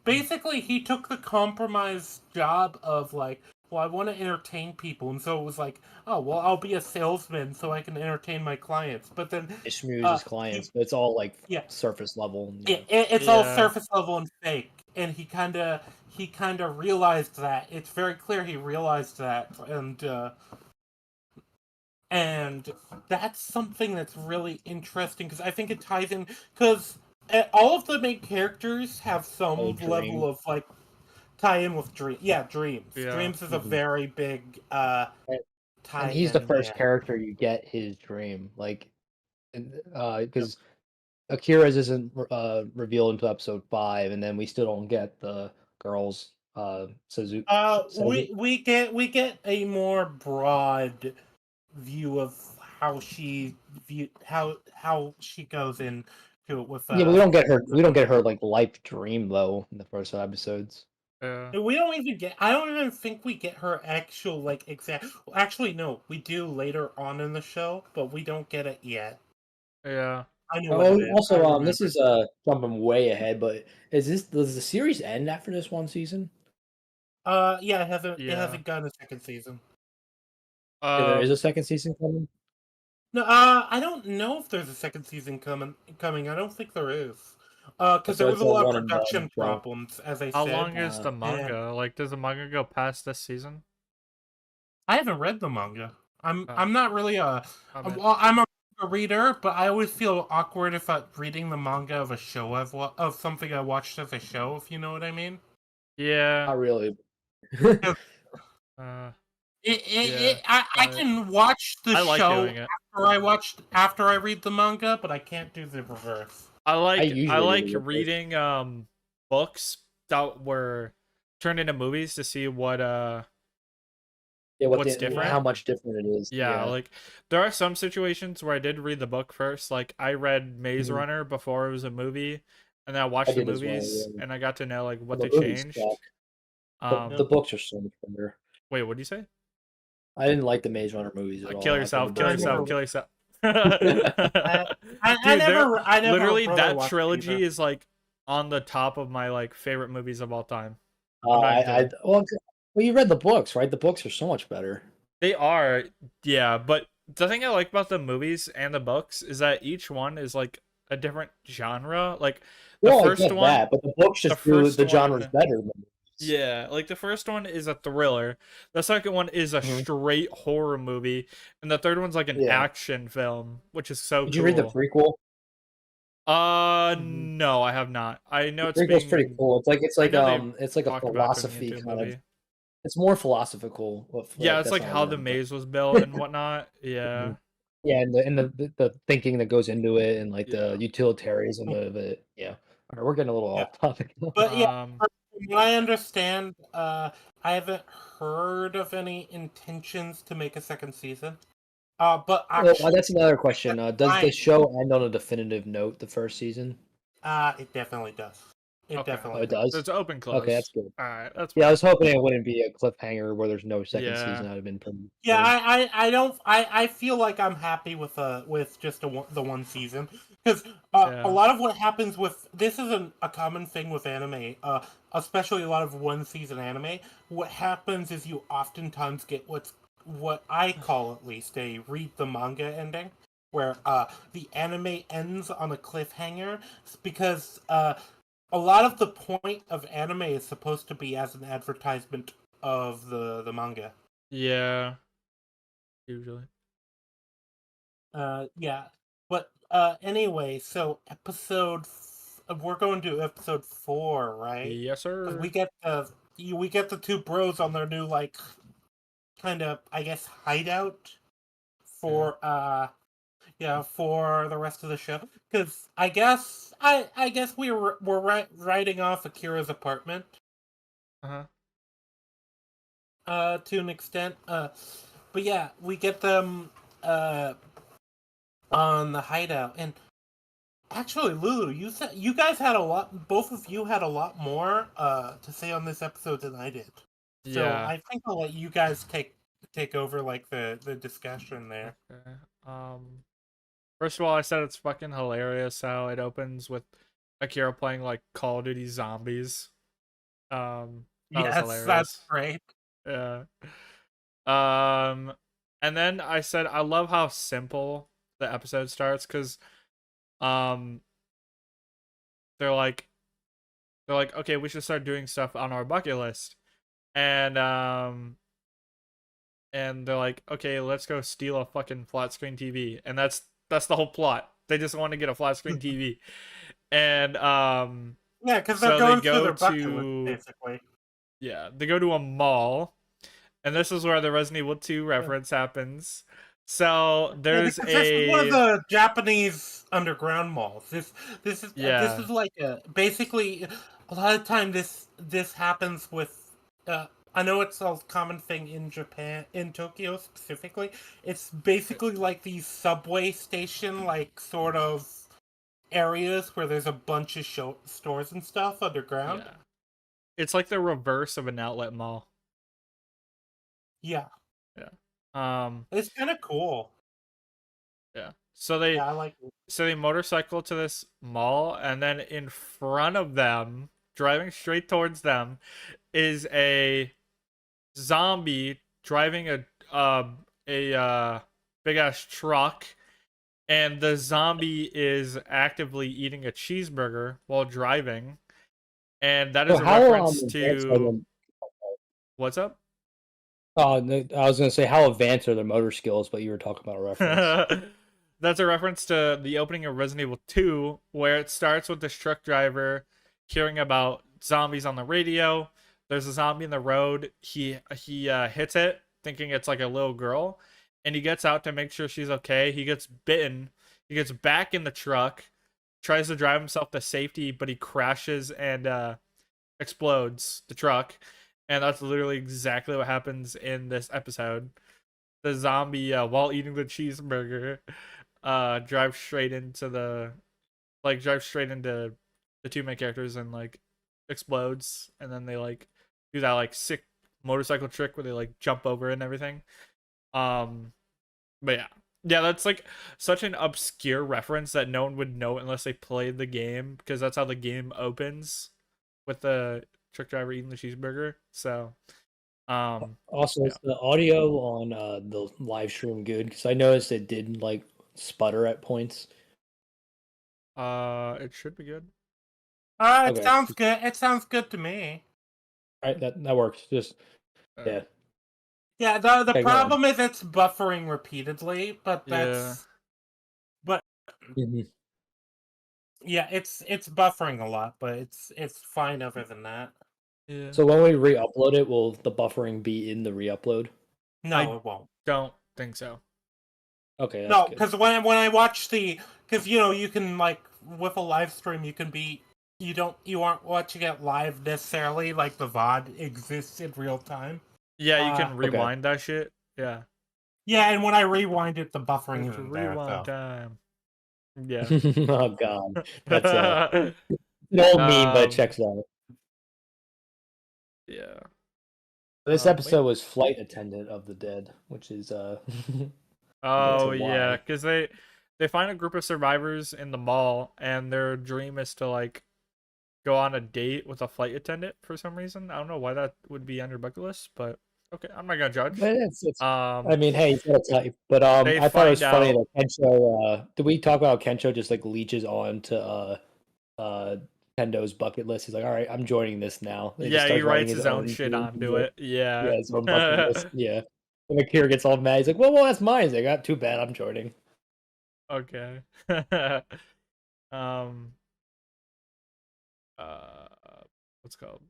A: basically he took the compromised job of like, well, I want to entertain people, and so it was like, oh, well, I'll be a salesman so I can entertain my clients. But then
B: He schmoozes his clients, but it's all like
A: yeah.
B: surface level.
A: It's all
C: Yeah.
A: surface level and fake, and he kind of realized that. It's very clear he realized that, and that's something that's really interesting because I think it ties in because all of the main characters have some
B: Dream.
A: level of like tie in with dreams. Yeah, dreams.
C: Yeah.
A: Dreams is a
B: Mhm.
A: very big tie.
B: And he's the first
A: there.
B: character you get his dream, like, because Akira's isn't revealed until episode 5, and then we still don't get the girls. Suzuki.
A: We get a more broad view of how she how she goes into it with.
B: Yeah, but we don't get her. We don't get her like life dream though in the first episodes.
C: Yeah.
A: We don't even get. I don't even think we get her actual like exact. Actually, no, we do later on in the show, but we don't get it yet.
C: Yeah.
A: I know. What it is. I
B: Also,
A: remember.
B: this is jumping way ahead, but does the series end after this one season?
A: Yeah, it hasn't
C: Yeah.
A: gotten a second season.
B: There is a second season coming.
A: No, I don't know if there's a second season coming. I don't think there is. Because
B: So
A: there was
B: it's
A: a
B: a
A: lot
B: one
A: of
B: and done
A: production
B: show.
A: problems, as I
C: How
A: said.
C: long is the manga? Like, does the manga go past this season?
A: I haven't read the manga.
C: Oh.
A: I'm not really
C: My bad.
A: well, I'm a reader, but I always feel awkward if I'm reading the manga of a show of something I watched as a show, if you know what I mean.
C: Yeah.
B: Not really.
C: Uh,
A: I can watch the
C: I like
A: show
C: doing it.
A: after I read the manga, but I can't do the reverse.
C: I
B: usually
C: like
B: do it.
C: reading books that were turned into movies to see what
B: Yeah,
C: what's different?
B: How much different it is.
C: yeah, like there are some situations where I did read the book first. Like I read Maze
B: Mhm.
C: Runner before it was a movie, and then I watched the
B: did as well,
C: movies
B: yeah.
C: and I got to know like what
B: The
C: they
B: movies
C: changed.
B: suck. The books are so much better.
C: Wait, what do you say?
B: I didn't like the Maze Runner movies at all.
C: Kill
B: I
C: yourself,
B: thought
C: kill
B: they were
C: yourself,
B: terrible.
C: kill yourself.
A: I
C: Dude,
A: never
C: literally
A: really
C: that
A: watched
C: trilogy
A: either.
C: is like on the top of my like favorite movies of all time.
B: Well, you read the books, right? The books are so much better.
C: They are, yeah, but the thing I like about the movies and the books is that each one is like a different genre. Like the
B: Well, I
C: first
B: get
C: one,
B: that, but the books
C: the
B: just do
C: first
B: the genres
C: one,
B: better than movies.
C: yeah, like the first one is a thriller. The second one is a
B: Mhm.
C: straight horror movie, and the third one's like an
B: Yeah.
C: action film, which is so
B: Did you read the
C: cool.
B: prequel?
A: Mhm.
C: No, I have not. I know
B: The
C: it's
B: prequel's pretty
C: being.
B: cool.
C: I know they
B: It's like a
C: talked about turning
B: philosophy
C: into a
B: kind of.
C: movie.
B: It's more philosophical.
C: Yeah, it's
B: That's
C: like
B: not a
C: how the
B: word, but
C: maze was built and whatnot. Yeah,
B: Mhm. Yeah, and the thinking that goes into it and like the
C: yeah.
B: utilitarianism of it. Yeah. All right, we're getting a little
A: Yeah.
B: off topic.
A: But yeah,
C: Um,
A: from what I understand, I haven't heard of any intentions to make a second season. But
B: Well,
A: actually,
B: that's another question. Does the
A: fine.
B: show end on a definitive note? The first season?
A: It definitely does. It
C: okay.
B: Oh,
A: definitely
B: it
A: does.
C: So
B: does.
C: it's open
B: Okay, that's
C: close.
B: good.
C: All right, that's
B: Yeah, I
C: fine.
B: was hoping it wouldn't be a cliffhanger where there's no second
C: Yeah,
B: season. I'd have been pretty
A: Yeah,
B: bored.
A: I don't I feel like I'm happy with just the one season because a
C: yeah,
A: lot of what happens with this isn't a common thing with anime, especially a lot of one season anime. What happens is you oftentimes get what I call at least a read the manga ending, where the anime ends on a cliffhanger because a lot of the point of anime is supposed to be as an advertisement of the manga.
C: yeah. Usually,
A: Yeah, but anyway, so we're going to episode 4, right?
C: yes,
A: Because
C: sir.
A: we get the two bros on their new like kind of I guess hideout
C: Yeah.
A: for yeah for the rest of the show. Because I guess we're writing off Akira's apartment
C: Uh huh.
A: to an extent but yeah we get them uh on the hideout. And actually, Lulu, you guys had a lot. Both of you had a lot more to say on this episode than I did. So
C: Yeah.
A: I think I'll let you guys take over like the discussion there.
C: Okay. First of all, I said it's fucking hilarious how it opens with Akira playing like Call of Duty Zombies. That was
A: Yes, that's
C: hilarious.
A: great.
C: Yeah. Um, and then I said I love how simple the episode starts because um they're like okay, we should start doing stuff on our bucket list, and they're like okay, let's go steal a fucking flat screen TV, and that's the whole plot. They just want to get a flat screen TV, and
A: Yeah, because they're
C: so they
A: going through
C: go
A: their bucket list
C: to
A: basically.
C: yeah, they go to a mall, and this is where the Resident Evil 2
A: Yeah,
C: reference happens. So
A: yeah,
C: there's
A: because this is one of
C: a
A: the Japanese underground malls. This
C: yeah,
A: is like basically a lot of time this happens with. I know it's a common thing in Japan, in Tokyo specifically. It's basically like these subway station, like sort of areas where there's a bunch of stores and stuff underground.
C: yeah. It's like the reverse of an outlet mall.
A: Yeah,
C: Yeah.
A: it's kind of cool.
C: Yeah. So they
A: Yeah, I like it.
C: motorcycle to this mall, and then in front of them, driving straight towards them, is a zombie driving a big ass truck, and the zombie is actively eating a cheeseburger while driving, and that
B: So
C: is a
B: how
C: reference
B: advanced are
C: to
B: the
C: what's up.
B: I was gonna say how advanced are their motor skills, but you were talking about a reference.
C: That's a reference to the opening of Resident Evil 2, where it starts with this truck driver hearing about zombies on the radio. There's a zombie in the road. He hits it, thinking it's like a little girl, and he gets out to make sure she's okay. He gets bitten. He gets back in the truck, tries to drive himself to safety, but he crashes and explodes the truck. And that's literally exactly what happens in this episode. The zombie, while eating the cheeseburger, drives straight into the two main characters and like explodes, and then they like do that like sick motorcycle trick where they like jump over and everything. Um, but yeah, that's like such an obscure reference that no one would know unless they played the game, because that's how the game opens, with the truck driver eating the cheeseburger. So,
B: Also,
C: yeah.
B: is the audio on the live stream good? Because I noticed it did like sputter at points.
C: It should be good.
A: It
B: Okay.
A: sounds good. It sounds good to me.
B: All right, that works. Just yeah.
A: Yeah, the
B: Okay, go ahead.
A: problem is it's buffering repeatedly, but
C: Yeah.
A: but
B: Mhm.
A: yeah, it's buffering a lot, but it's fine other than that.
C: Yeah.
B: So when we re-upload it, will the buffering be in the re-upload?
A: No, it won't.
C: Don't think so.
B: Okay, that's
A: No,
B: good.
A: because when I watch because you can like with a live stream you aren't watching it live necessarily, like the VOD exists in real time.
C: Yeah, you can
B: Okay.
C: rewind that shit. Yeah.
A: Yeah, and when I rewind it, the buffering
C: It's
A: isn't there.
C: rewind
A: So
C: time. Yeah.
B: Oh god, that's an old meme, but it checks out.
C: Yeah.
B: This
C: Wait.
B: episode was Flight Attendant of the Dead, which is
C: Oh
B: why.
C: yeah, because they find a group of survivors in the mall, and their dream is to like go on a date with a flight attendant for some reason. I don't know why that would be on your bucket list, but okay, I'm not gonna judge.
B: But it's
C: Um,
B: I mean, hey, he's got a type. But
C: they
B: I thought it was
C: find
B: funny
C: out.
B: that Kencho. Did we talk about Kencho just like leeches on to Kendo's bucket list? He's like, all right, I'm joining this now. And he just
C: Yeah, he
B: starts writing
C: writes
B: his
C: his own
B: own
C: shit
B: dreams,
C: onto
B: like,
C: it. Yeah.
B: yeah, his own bucket list. Yeah. And Akira gets all mad. He's like, well, that's mine. He's like, too bad. I'm joining.
C: Okay. um. Uh. What's it called?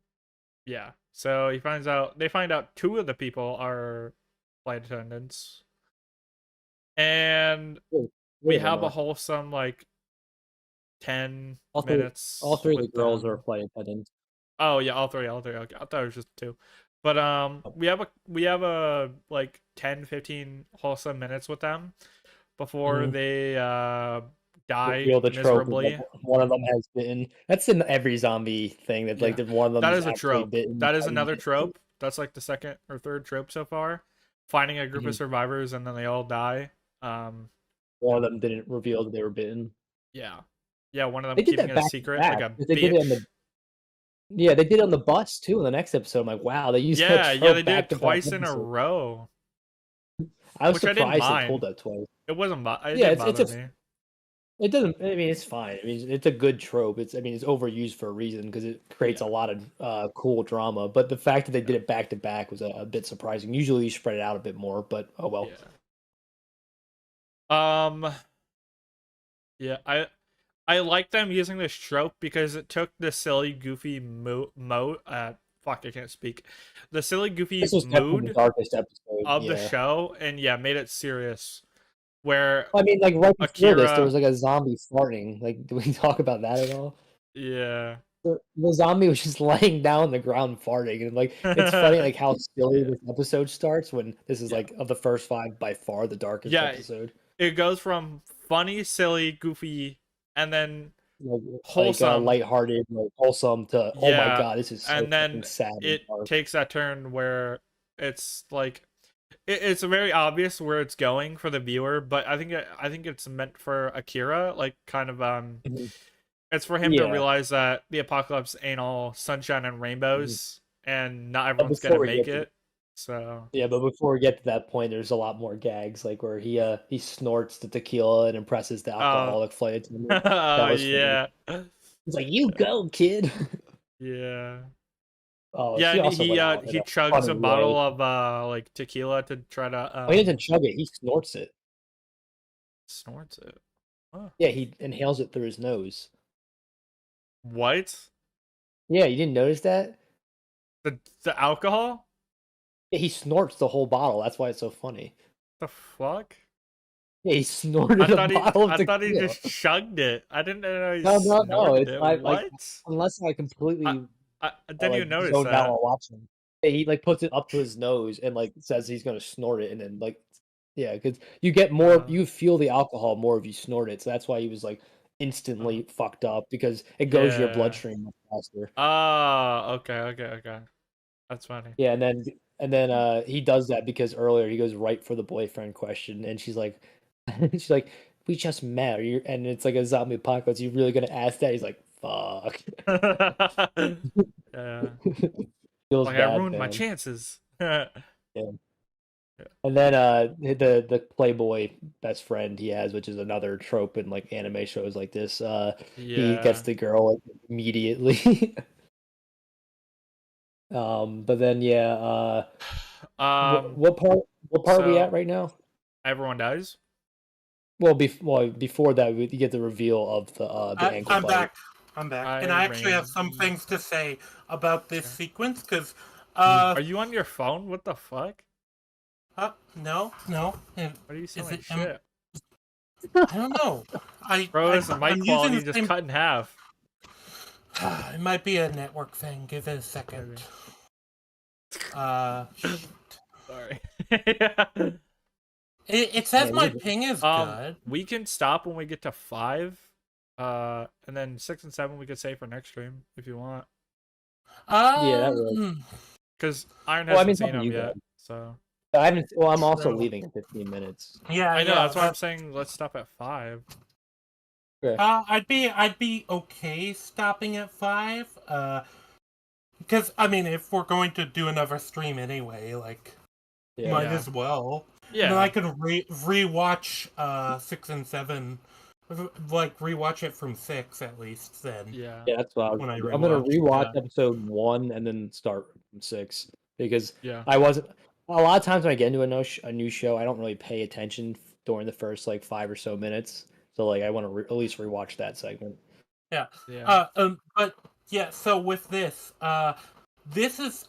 C: Yeah. So he finds out. They find out two of the people are flight attendants, and
B: Three
C: we
B: of them
C: have a
B: are.
C: wholesome like 10
B: All
C: minutes
B: three of the
C: with
B: girls are
C: them.
B: flight attendants.
C: Oh yeah, all three. Okay, I thought it was just two. But we have a like 10, 15 wholesome minutes with them before
B: Mhm.
C: they die
B: Reveal the trope of like
C: miserably.
B: one of them has bitten. That's in every zombie thing. That like
C: Yeah.
B: that one of them
C: That
B: is
C: is a
B: actually
C: trope.
B: bitten.
C: That is
B: by
C: another
B: the-
C: trope. That's like the second or third trope so far. Finding a group of
B: Mhm.
C: survivors and then they all die.
B: One of them didn't reveal that they were bitten.
C: Yeah. Yeah, one of them
B: They did
C: keeping
B: that
C: it a
B: back to
C: secret like
B: back.
C: a
B: 'Cause they did it on
C: bitch.
B: the they did it on the bus too in the next episode. I'm like, wow, they used that
C: Yeah, they
B: trope
C: did
B: back
C: it
B: to back
C: twice in a
B: episodes.
C: row,
B: I was
C: which I didn't
B: surprised they pulled
C: mind.
B: that twice.
C: It wasn't it
B: Yeah,
C: didn't
B: it's
C: bother
B: a
C: me.
B: it doesn't. I mean, it's fine. I mean, it's a good trope. It's it's overused for a reason because it creates a
C: Yeah.
B: lot of cool drama. But the fact that they did it back to back was a bit surprising. Usually, you spread it out a bit more. But oh well.
C: Yeah. Um. Yeah. I like them using this trope because it took the silly, goofy fuck, I can't speak. The silly, goofy
B: This was definitely the
C: mood
B: darkest episode.
C: of the
B: Yeah.
C: show, and yeah, made it serious. Where
B: I mean, like right before this, there
C: Akira,
B: was like a zombie farting. Like, do we talk about that at all?
C: yeah,
B: The zombie was just laying down on the ground farting, and like it's funny like how silly
C: yeah,
B: this episode starts when this is
C: yeah,
B: like of the first five by far the darkest
C: yeah.
B: episode.
C: It goes from funny, silly, goofy, and then
B: Like
C: wholesome.
B: lighthearted, like wholesome to oh my
C: Yeah,
B: god, this is so
C: and then
B: fucking sad and
C: it
B: dark.
C: takes that turn where it's like it's very obvious where it's going for the viewer, but I think it's meant for Akira, like kind of
B: Mhm.
C: it's for him to
B: Yeah.
C: realize that the apocalypse ain't all sunshine and
B: Mhm.
C: rainbows, and not
B: But
C: everyone's gonna
B: before we
C: make
B: get to
C: it. So
B: but before we get to that point, there's a lot more gags, like where he snorts the tequila and impresses the
C: oh
B: alcoholic flight attendant. That
C: oh
B: was funny.
C: yeah.
B: He's like, "You go, kid."
C: Yeah.
B: Oh,
C: Yeah,
B: she
C: and
B: also went out in
C: he
B: a
C: chugs
B: funny
C: a
B: way.
C: bottle of like tequila to try to
B: Oh, he doesn't chug it; he snorts it.
C: snorts it. Huh.
B: Yeah, he inhales it through his nose.
C: What?
B: Yeah, you didn't notice that?
C: The alcohol?
B: Yeah, he snorts the whole bottle. That's why it's so funny.
C: The fuck?
B: Yeah, he snorted a bottle of
C: I thought he
B: tequila.
C: just chugged it. I didn't know he
B: No.
C: snorted
B: It's
C: it.
B: like
C: What?
B: unless I
C: I
B: completely
C: I didn't
B: like
C: even notice
B: zoned out
C: that.
B: while watching. Yeah, he like puts it up to his nose and like says he's gonna snort it, and then like yeah, because you get more,
C: Uh,
B: you feel the alcohol more if you snort it. So that's why he was like
C: uh,
B: instantly fucked up because it goes to your
C: yeah.
B: bloodstream much faster.
C: Ah, okay. That's funny.
B: Yeah, and then he does that because earlier he goes right for the boyfriend question, and she's like, she's like, we just met, and it's like a zombie apocalypse. You really gonna ask that? He's like, fuck.
C: Yeah.
B: Feels
C: Like I
B: bad,
C: ruined my
B: man.
C: chances.
B: Yeah. And then the Playboy best friend he has, which is another trope in like anime shows like this, he gets
C: Yeah.
B: the girl like, immediately. But then yeah,
C: Um.
B: what part are we at
C: So
B: right now?
C: everyone dies.
B: Well, before that, you get the reveal of the ankle
A: I'm
B: bite.
A: back. I'm back,
C: I
A: and I actually have some
C: Rangi.
A: things to say about this
C: Okay.
A: sequence because,
C: Are you on your phone? What the fuck?
A: no,
C: Why do you sound
A: is
C: like
A: it?
C: shit?
A: I don't know.
C: Bro, this mic
A: I'm using
C: quality
A: the
C: just
A: same.
C: cut in half.
A: It might be a network thing. Give it a second.
C: Maybe.
A: Shoot.
C: Sorry.
A: It says
B: Yeah,
A: my ping is good.
C: We can stop when we get to 5. And then 6 and 7 we could save for next stream if you want.
B: yeah, that works.
C: Because Iron
B: Well, I mean,
C: hasn't
B: it's up
C: seen
B: to
C: them
B: you
C: yet,
B: guys.
C: so.
B: I haven't. Well, I'm also
A: True.
B: leaving in 15 minutes.
A: Yeah,
C: I know,
A: yeah.
C: that's why I'm saying let's stop at 5.
B: Okay.
A: I'd be okay stopping at 5. Because I mean, if we're going to do another stream anyway, like,
B: Yeah.
A: might
C: Yeah.
A: as well.
C: Yeah.
A: And then I could rewatch 6 and 7, like rewatch it from 6 at least. Then
C: Yeah.
B: Yeah, that's what
A: when I
B: I'm gonna
A: rewatch,
B: rewatch
A: yeah.
B: episode 1 and then start from 6 because
C: Yeah.
B: I wasn't. A lot of times when I get into a new show, I don't really pay attention during the first like 5 or so minutes. So like I want to at least rewatch that segment.
A: Yeah.
C: Yeah.
A: But yeah. So with this, this is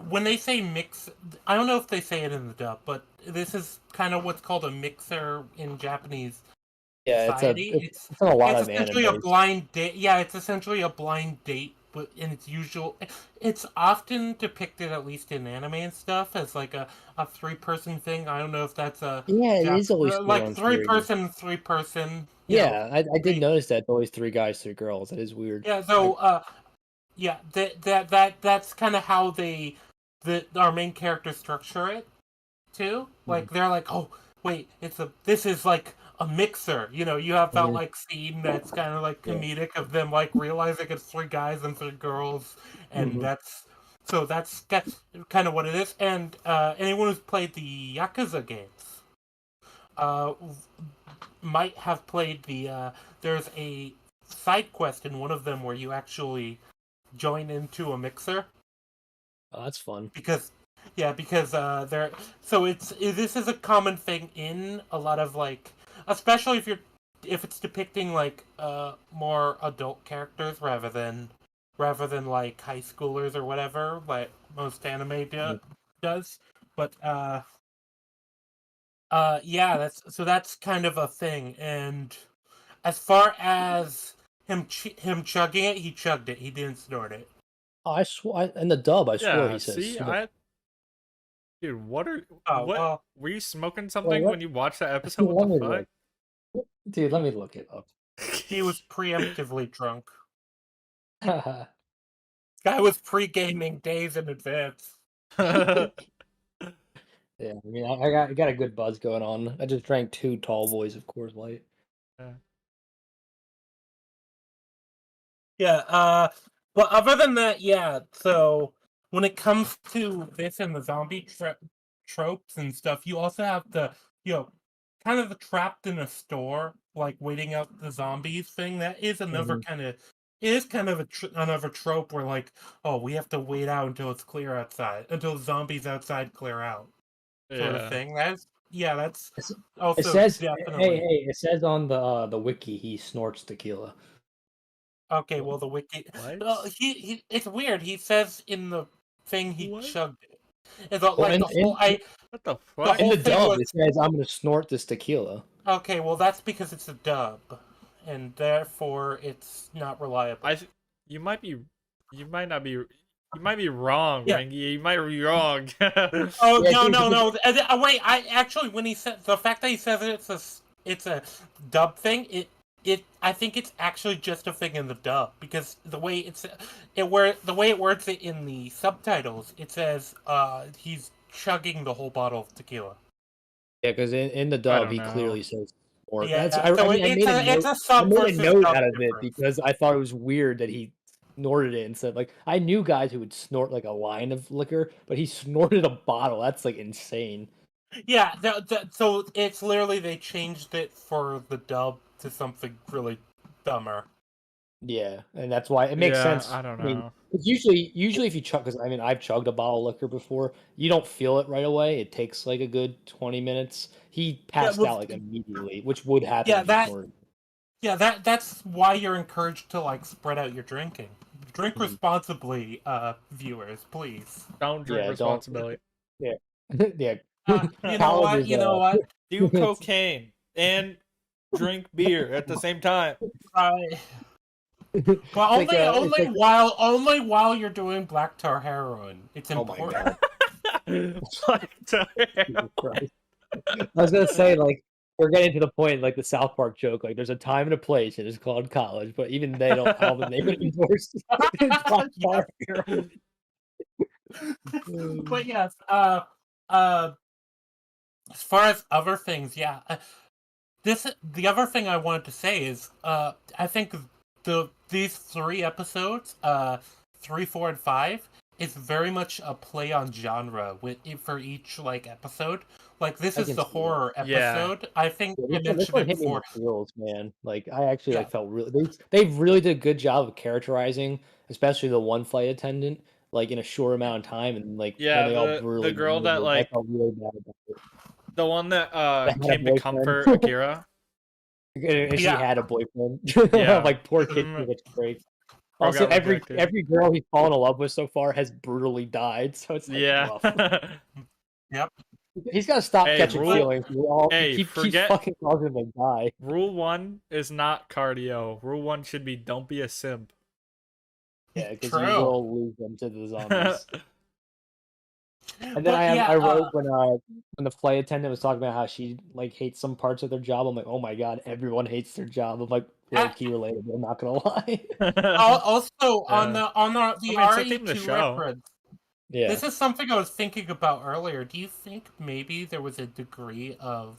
A: when they say mix. I don't know if they say it in the dub, but this is kind of what's called a mixer in Japanese
B: Yeah,
A: society.
B: it's in a lot
A: It's
B: of
A: essentially a
B: animes.
A: blind date. Yeah, it's essentially a blind date, but in its usual. It's often depicted, at least in anime and stuff, as like a 3-person thing. I don't know if that's a
B: Yeah, it is always
A: like
B: on
A: 3-person. You know,
B: Yeah, I did notice that it's always 3 guys, 3 girls. That is weird.
A: yeah. So yeah, that's kind of how our main characters structure it too. Like they're like, oh wait, this is like a mixer. You know, you have that
B: Mhm.
A: like scene that's kind of like
B: Yeah.
A: comedic of them like realizing it's 3 guys and 3 girls, and
B: Mhm.
A: that's kind of what it is. And anyone who's played the Yakuza games, uh, might have played there's a side quest in one of them where you actually join into a mixer
B: Oh, that's fun.
A: because they're so this is a common thing in a lot of like, especially if it's depicting like more adult characters rather than like high schoolers or whatever, like most anime does. But yeah, that's kind of a thing. And as far as him chugging it, he chugged it, he didn't snort it.
B: Oh, in the dub, I swear
C: Yeah,
B: he says
C: see,
B: snort.
C: Dude,
A: Oh
C: what
A: well.
C: were you smoking
B: Well,
C: something when you watched that episode? What
B: let
C: the
B: me
C: fuck?
B: look. Dude, let me look it up.
A: He was preemptively drunk.
B: Yeah,
A: Guy was pre-gaming days in advance.
B: I mean, I got a good buzz going on. I just drank 2 tall boys of Coors Light.
C: Yeah.
A: Yeah, but other than that, yeah, so when it comes to this and the zombie tropes and stuff, you also have the, kind of the trapped in a store, like waiting out the zombies thing. That is another
B: Mhm.
A: kind of, it is kind of another trope where like, oh, we have to wait out until it's clear outside, until the zombies outside clear out, sort of
C: Yeah.
A: thing. That's
B: It
A: also
B: says,
A: definitely.
B: hey, it says on the wiki he snorts tequila.
A: Okay, well, the wiki.
C: What?
A: It's weird. He says in the thing he
C: What?
A: chugged it. It's
B: Well,
A: like
C: What the
A: the
C: fuck?
B: in
A: whole
B: the
A: thing
B: dub,
A: was
B: it says I'm gonna snort this tequila.
A: okay. Well, that's because it's a dub, and therefore it's not reliable.
C: You might not be. You might be wrong,
A: Yeah.
C: Rangi. You might be wrong.
A: Oh
B: Yeah,
A: no! Wait, I actually when he said the fact that he says it's a dub thing. I think it's actually just a thing in the dub because the way the way it words it in the subtitles, it says he's chugging the whole bottle of tequila.
B: Yeah, because in the
C: I
B: dub
C: don't
B: he
C: know.
B: clearly says snort.
A: Yeah,
B: I
A: so
B: mean,
A: it's a
B: I
A: sub
B: made a
A: versus
B: note
A: dub
B: out of it
A: difference.
B: because I thought it was weird that he snorted it and said like I knew guys who would snort like a line of liquor, but he snorted a bottle. That's like insane.
A: Yeah, so it's literally they changed it for the dub to something really dumber.
B: Yeah, and that's why it makes
C: Yeah,
B: sense.
C: I don't
B: I mean,
C: know.
B: it's usually if you chug, because I mean, I've chugged a bottle of liquor before. You don't feel it right away. It takes like a good 20 minutes. He
A: Yeah,
B: passed out like immediately, which would happen
A: yeah,
B: if you
A: that
B: snorted.
A: that's why you're encouraged to like spread out your drinking. Drink
B: Mhm.
A: responsibly, viewers, please.
C: Don't drink
B: Yeah, don't.
C: responsibility.
B: Yeah, yeah.
A: You know
B: College
A: what?
B: is
A: You know what?
C: Do
B: it's
C: cocaine and drink beer at the same time.
A: Right. But
B: it's like it's like
A: only while you're doing black tar heroin. It's
B: oh my
A: important.
B: god,
C: Like,
B: Jesus Christ. I was gonna say like we're getting to the point like the South Park joke like there's a time and a place and it's called college, but even they don't all the they would endorse Black
A: Yes.
B: Tar Heroin.
A: But yes, uh, as far as other things, yeah. The other thing I wanted to say is, I think these 3 episodes, 3, 4, and 5, is very much a play on genre for each like episode. Like this
B: I
A: is
B: can
A: the
B: see it.
A: horror
C: yeah.
A: episode. I think
B: Yeah,
A: I
B: this
A: mentioned
B: one
A: it
B: hit me in
A: before.
B: the feels, man. Like I actually
A: Yeah,
B: like felt really they really did a good job of characterizing, especially the one flight attendant, like in a short amount of time, and like when
C: Yeah,
B: they all
C: the
B: brutally
C: girl that
B: murdered. I
C: like
B: felt really bad about it.
C: the one that
B: That had a
C: came to
B: boyfriend,
C: comfort Akira.
B: and she
A: yeah.
B: had a boyfriend.
C: Yeah.
B: Like poor kid,
C: Mhm.
B: it's great.
C: Or
B: Also,
C: got rejected.
B: every girl he's fallen in love with so far has brutally died, so it's like
C: Yeah.
B: rough.
A: Yep.
B: He's got to stop
C: Hey,
B: catching
A: But
B: feelings. We all he
C: hey,
B: keeps
C: forget
B: fucking causing them to die.
C: rule 1 is not cardio. Rule 1 should be don't be a simp.
B: Yeah, because you
A: true.
B: will lose them to the zombies. And then
A: But yeah,
B: I wrote when the flight attendant was talking about how she like hates some parts of their job. I'm like, oh my god, everyone hates their job. I'm like low
A: a-
B: key relatable. I'm not gonna lie.
A: also on
C: Yeah.
A: the
C: I mean, it's the theme of the
A: RE2
C: show.
A: reference.
B: Yeah,
A: This is something I was thinking about earlier. Do you think maybe there was a degree of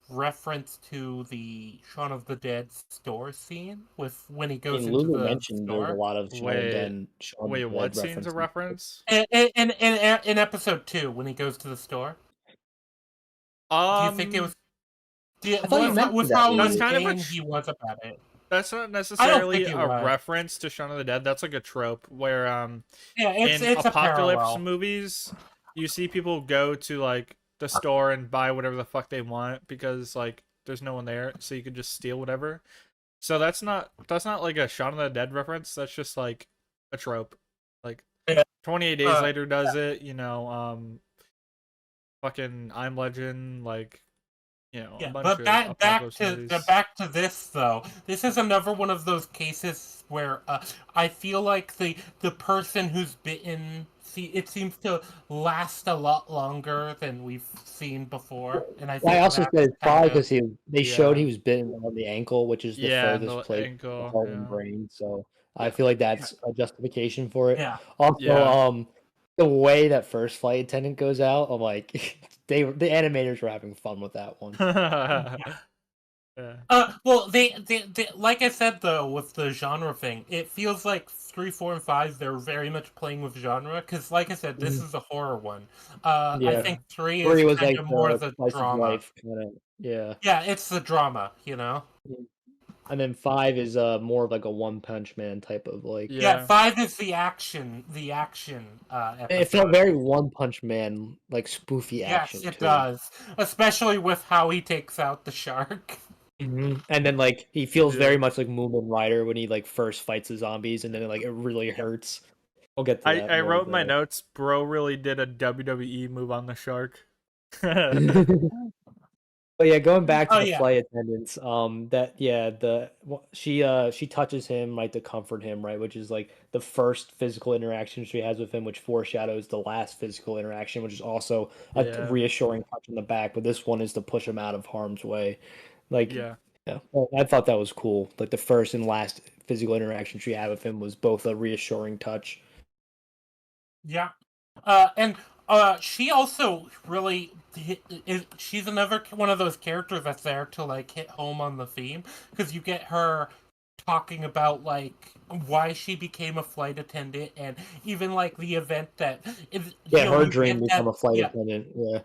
A: reference to the Shaun of the Dead store scene with when he
B: I
A: goes
B: mean
A: into
B: Lulu
A: the
B: mentioned there's a
A: store?
B: lot of
C: Wait,
B: Shaun of
C: wait,
B: the Dead
C: what scene's a
B: references.
C: reference?
A: In episode 2 when he goes to the store? Do you think it
C: Um,
A: was
B: I thought you
A: with
B: mentioned that
A: how
C: that's
B: Lulu.
C: kind of a
A: insane he was about it?
C: that's not
A: I don't
C: necessarily
A: think it
C: a
A: was.
C: reference to Shaun of the Dead. That's like a trope where
A: Yeah,
C: in
A: it's a
C: apocalypse
A: parallel.
C: movies, you see people go to like the store and buy whatever the fuck they want because like there's no one there, so you could just steal whatever. So that's not like a Shaun of the Dead reference. That's just like a trope. Like
A: Yeah.
C: 28 Days
A: Uh,
C: Later does it, fucking I'm Legend, like a
A: Yeah,
C: bunch
A: but
C: of apocalypse movies.
A: back to this though. This is another one of those cases where I feel like the person who's bitten, see, it seems to last a lot longer than we've seen before, and I
B: I
A: think
B: also
A: that's
B: said it's
A: kind
B: probably
A: of
B: because they showed
C: Yeah.
B: he was bitten on the ankle, which is the
C: Yeah, and
B: furthest
C: the
B: place from the
C: ankle,
B: heart and
C: yeah.
B: brain. So I feel like that's a justification for it.
A: yeah.
B: Also,
C: Yeah.
B: the way that first flight attendant goes out, I'm like, the animators were having fun with that one.
C: Yeah.
A: Well, they like I said though with the genre thing, it feels like 3, 4, and 5 they're very much playing with genre because, like I said, this
B: Mhm.
A: is a horror one. I
B: Yeah,
C: Yeah.
A: think 3 is
B: 3 was
A: kind
B: like
A: of more
B: the
A: the
B: slice of
A: drama.
B: life kind of. Yeah.
A: Yeah, it's the drama, you know.
B: And then 5 is more of like a One Punch Man type of like.
A: Yeah,
C: Yeah.
A: 5 is the action
B: It felt
A: episode.
B: very One Punch Man like spoofy
A: Yes,
B: action
A: it
B: too.
A: does, especially with how he takes out the shark.
B: And then like he feels
C: Yeah.
B: very much like Moomin Rider when he like first fights the zombies, and then like it really
A: Yep.
B: hurts. We'll get to that
C: I
B: more,
C: wrote in my
B: but
C: notes, bro really did a WWE move on the shark.
B: but yeah, going back to
A: Oh
B: the
A: yeah,
B: flight attendants, that yeah, she touches him right to comfort him, right, which is like the first physical interaction she has with him, which foreshadows the last physical interaction, which is also a
C: Yeah.
B: reassuring touch in the back, but this one is to push him out of harm's way. Like,
C: Yeah.
B: yeah, well, I thought that was cool. Like the first and last physical interaction she had with him was both a reassuring touch.
A: yeah. And she also really she's another one of those characters that's there to like hit home on the theme because you get her talking about like why she became a flight attendant and even like the event that
B: Yeah, her
A: you
B: dream
A: get
B: to
A: that
B: become a flight
A: yeah
B: attendant. Yeah.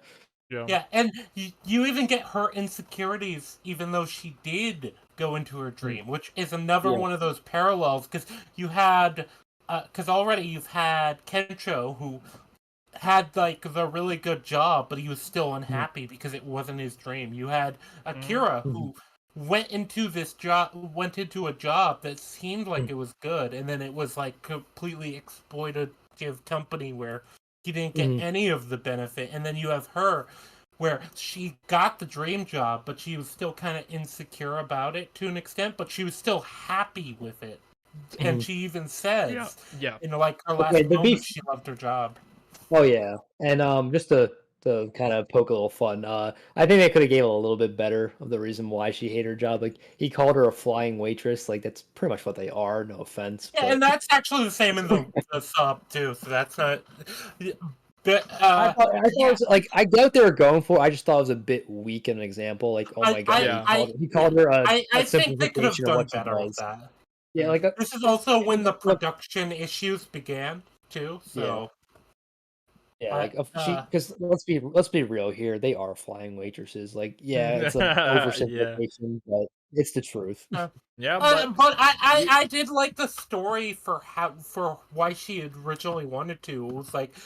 A: Yeah, and you even get her insecurities, even though she did go into her dream, which is another one of those parallels. Because you had, because already you've had Kencho, who had like the really good job, but he was still unhappy because it wasn't his dream. You had Akira, who went into a job that seemed like it was good, and then it was like completely exploitative company where he didn't get any of the benefit. And then you have her, where she got the dream job, but she was still kind of insecure about it to an extent, but she was still happy with it. And she even says, in like her last moment, she loved her job.
B: Oh yeah, and just to kind of poke a little fun, I think they could have gave a little bit better of the reason why she hated her job. Like he called her a flying waitress. Like that's pretty much what they are. No offense.
A: Yeah,
B: but...
A: and that's actually the same in the sub too. So that's not. But
B: I thought it was, like I get what they were going for. I just thought it was a bit weak in an example. Like oh my god, he called her
A: I
B: a
A: think they could have
B: simplification of
A: done
B: what she
A: better with
B: does.
A: that.
B: Yeah, like
A: this is also when the production issues began too. So
B: yeah, like because let's be real here, they are flying waitresses. Like yeah, it's an oversimplification, but it's the truth.
C: But
A: I did like the story for why she had originally wanted to. It was like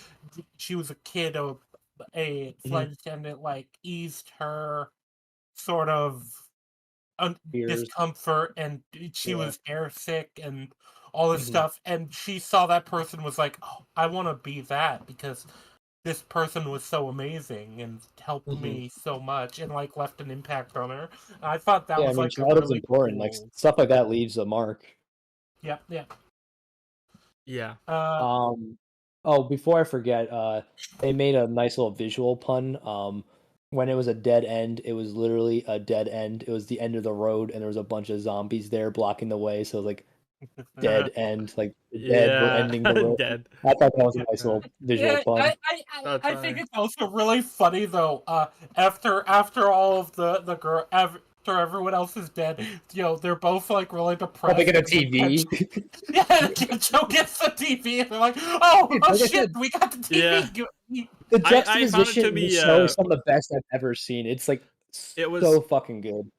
A: she was a kid of a flight attendant, like eased her sort of discomfort, and she was airsick and all this stuff, and she saw that person was like, oh, I want to be that because this person was so amazing and helped me so much and like left an impact on her. I thought that was like
B: childhood's
A: really
B: important.
A: cool.
B: Like stuff like that leaves a mark.
A: Yeah.
B: Oh, before I forget, they made a nice little visual pun. When it was a dead end, it was literally a dead end. It was the end of the road, and there was a bunch of zombies there blocking the way. So like dead end, like the dead were ending the road.
C: Dead.
B: I thought that was a nice little visual pun.
A: I think it's also really funny though. After all of the girl, after everyone else is dead, they're both like really depressed.
B: Oh, they get a TV.
A: Joe gets the TV, and they're like, "Oh shit, we got the TV."
C: Yeah.
B: The juxtaposition
C: I found it to be
B: show some of the best I've ever seen. It's like so fucking good.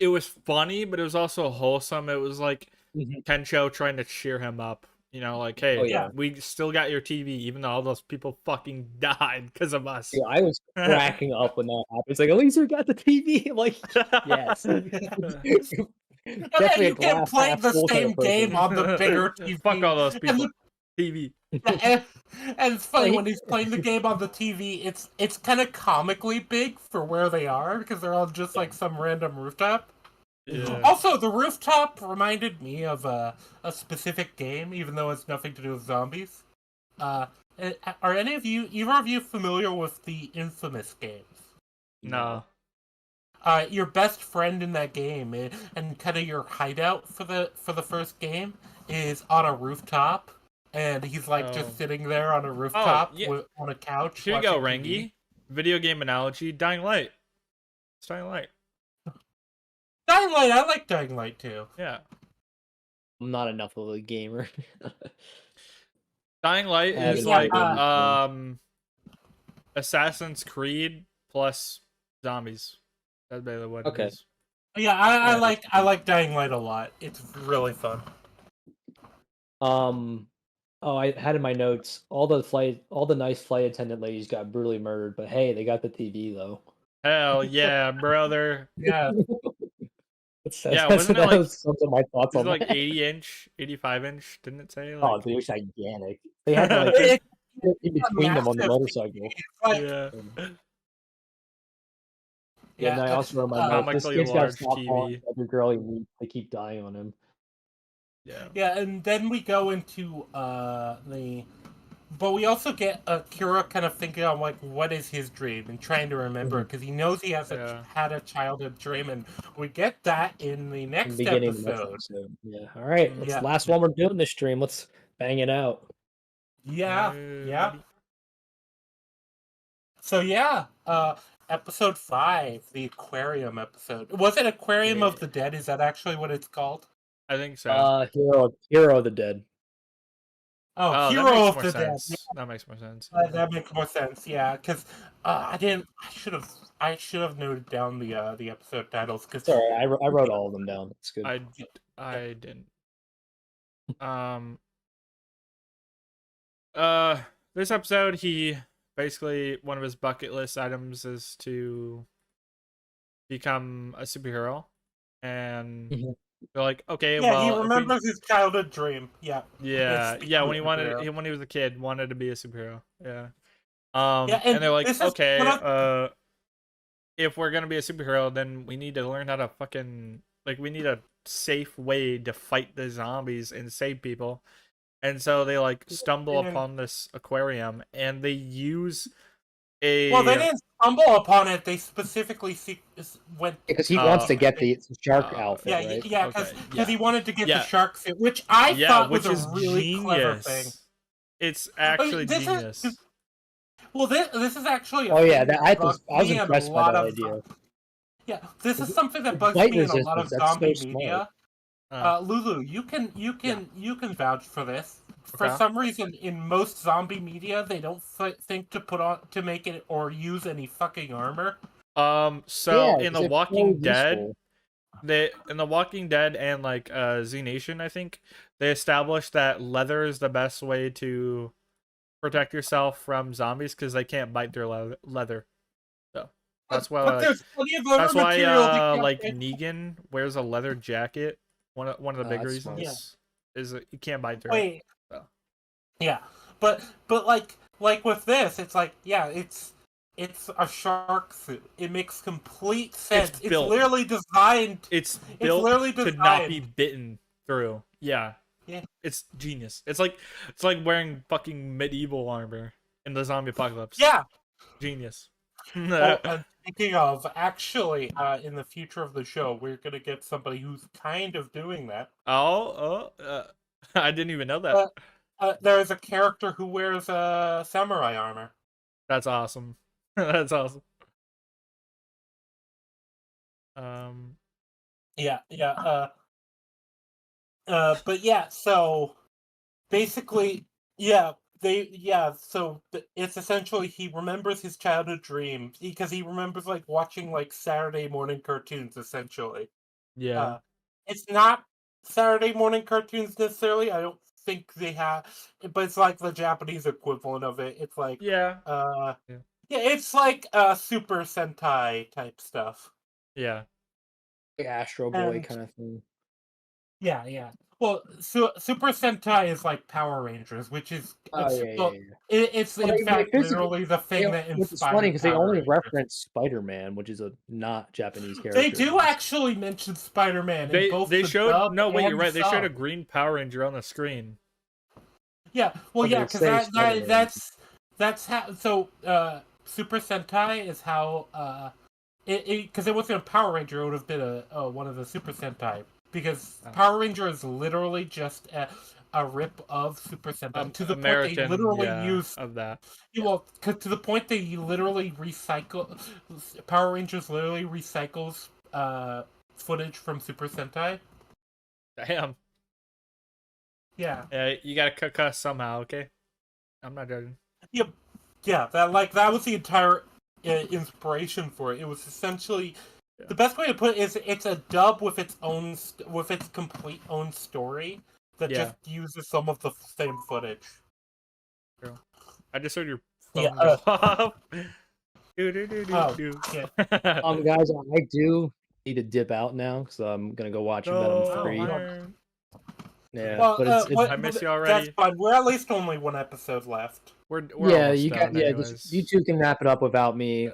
C: It was funny, but it was also wholesome. It was like Kencho trying to cheer him up. Like, hey, we still got your TV, even though all those people fucking died because of us.
B: Yeah, I was cracking up when that happened. It's like, at least we got the TV. I'm like, yes.
A: Definitely you can play the same game on the bigger TV.
C: Fuck all those people. TV.
A: And it's funny when he's playing the game on the TV. It's kind of comically big for where they are because they're on just like some random rooftop.
C: Yeah.
A: Also, the rooftop reminded me of a specific game, even though it's nothing to do with zombies. Are either of you familiar with the Infamous games?
C: No.
A: Your best friend in that game and kind of your hideout for the first game is on a rooftop, and he's like just sitting there on a rooftop on a couch.
C: Here you go, Rangi. Video game analogy: Dying Light. It's Dying Light.
A: Dying Light, I like Dying Light too.
C: Yeah.
B: I'm not enough of a gamer.
C: Dying Light is like Assassin's Creed plus zombies. That's basically what it is.
A: Yeah, I like Dying Light a lot. It's really fun.
B: I had in my notes all the nice flight attendant ladies got brutally murdered, but hey, they got the TV though.
C: Hell yeah, brother.
A: Yeah.
C: Wasn't it like
B: some of my thoughts on
C: like
B: that.
C: 80-inch, 85-inch? Didn't it say? Like...
B: Oh, dude, it was gigantic. They had to like in between them on the motorcycle. Yeah, and I also remember this kid's got to stop calling every girl he meets. They keep dying on him.
A: Yeah, and then we go into but we also get Akira kind of thinking on like what is his dream and trying to remember because he knows he has had a childhood dream, and we get that in the next episode.
B: Yeah. All right. Last one we're doing this stream. Let's bang it out.
A: Yeah. So episode 5, the aquarium episode. Was it Aquarium of the Dead? Is that actually what it's called?
C: I think so.
B: Hero of the Dead.
A: Oh,
C: Oh, that
A: Hero
C: makes
A: of
C: more
A: the Dead.
C: sense. That makes more sense.
A: That makes more sense. Yeah, because I didn't. I should have noted down the episode titles because
B: Sorry, I wrote all of them down. It's good.
C: I didn't. Um. This episode, he basically one of his bucket list items is to become a superhero, and
B: Mhm.
C: they're like, okay,
A: yeah, he
C: well, if we,
A: remembers his childhood dream. Yeah, it's
C: yeah,
A: become
C: when
A: a
C: he wanted,
A: superhero.
C: when he was a kid, wanted to be a superhero. Yeah.
A: Yeah,
C: And
A: and
C: they're like,
A: this is one
C: okay,
A: of
C: if we're gonna be a superhero, then we need to learn how to we need a safe way to fight the zombies and save people. And so they like stumble
A: and
C: upon this aquarium, and they use
A: well, they
C: a
A: didn't stumble upon it. They specifically went.
B: Because he wants to get
A: They-
B: the shark outfit,
A: yeah,
B: right?
A: yeah,
C: okay,
A: because he wanted to get the
C: yeah,
A: shark suit, which I
C: yeah,
A: thought was
C: which
A: a
C: is
A: really clever thing.
C: genius. It's
A: I mean,
C: actually genius.
A: this is actually a
B: Oh yeah,
A: thing that
B: I
A: bugs
B: was
A: me in a
B: impressed by
A: lot
B: that
A: of.
B: idea.
A: Yeah, this is something that
B: The
A: bugs
B: bite
A: me in a lot of
B: resistance, that's so
A: zombie
B: smart.
A: media.
C: Uh,
A: Lulu,
C: yeah,
A: you can vouch for this. For
C: okay.
A: some reason, in most zombie media, they don't think to put on to make it or use any fucking armor.
C: So
B: Yeah,
C: in The
B: because it's so
C: Walking Dead,
B: useful.
C: in The Walking Dead and like Z Nation, I think they established that leather is the best way to protect yourself from zombies because they can't bite through leather. So that's why
A: But
C: like
A: there's plenty of other
C: that's why
A: material they can't
C: like
A: make.
C: Negan wears a leather jacket. One of the big
B: That's smart.
C: reasons is that you can't bite through it.
A: Wait,
C: So.
A: yeah, but like with this, it's like yeah, it's a shark suit. It makes complete sense. It's
C: built.
A: literally designed.
C: It's
A: It's
C: built
A: literally
C: to not be
A: designed.
C: bitten through. Yeah.
A: Yeah.
C: It's genius. It's like wearing fucking medieval armor in the zombie apocalypse.
A: Yeah.
C: Genius.
A: Oh, and speaking of, actually, in the future of the show, we're gonna get somebody who's kind of doing that.
C: I didn't even know that.
A: There's a character who wears samurai armor.
C: That's awesome. That's awesome. Um,
A: Yeah, yeah. But yeah, so basically, yeah, so it's essentially he remembers his childhood dream because he remembers like watching like Saturday morning cartoons. Essentially,
C: yeah.
A: it's not Saturday morning cartoons necessarily. I don't think they have, but it's like the Japanese equivalent of it. It's like,
C: Yeah.
A: yeah, it's like Super Sentai type stuff.
C: Yeah.
B: Like Astro Boy
A: And
B: kind of thing.
A: yeah, yeah. Well, Super Sentai is like Power Rangers, which is
B: Oh yeah, yeah, yeah.
A: it's
B: Well,
A: in fact literally the thing that
B: which is funny
A: inspired
B: because they
A: Power
B: only
A: Rangers.
B: reference Spider-Man, which is a not Japanese character.
A: They do actually mention Spider-Man in both
C: They
A: the
C: showed
A: dub
C: no wait
A: and
C: you're
A: the
C: right they showed a
A: sub.
C: green Power Ranger on the screen.
A: Yeah, well,
B: But
A: yeah,
B: they
A: because
B: say Spider-Man.
A: that's how. So, Super Sentai is how because it wasn't a Power Ranger, it would have been a one of the Super Sentai because Power Ranger is literally just a rip of Super Sentai to the
C: American,
A: point they literally use
C: of that.
A: well, to the point they literally recycle Power Rangers literally recycles footage from Super Sentai.
C: Damn.
A: Yeah.
C: You gotta cook us somehow, okay? I'm not judging.
A: Yep. Yeah, that was the entire inspiration for it. It was essentially the best way to put it is it's a dub with its own with its complete own story that just uses some of the same footage.
C: True. I just heard your phone
A: Yeah.
C: go off.
B: Guys, I do need to dip out now because I'm gonna go watch Venom 3. Yeah,
A: well,
B: but it's
C: I miss you already.
A: That's fine. We're at least only one episode left.
C: We're
B: yeah,
C: almost
B: you
C: done
B: got
C: anyways.
B: just, you two can wrap it up without me.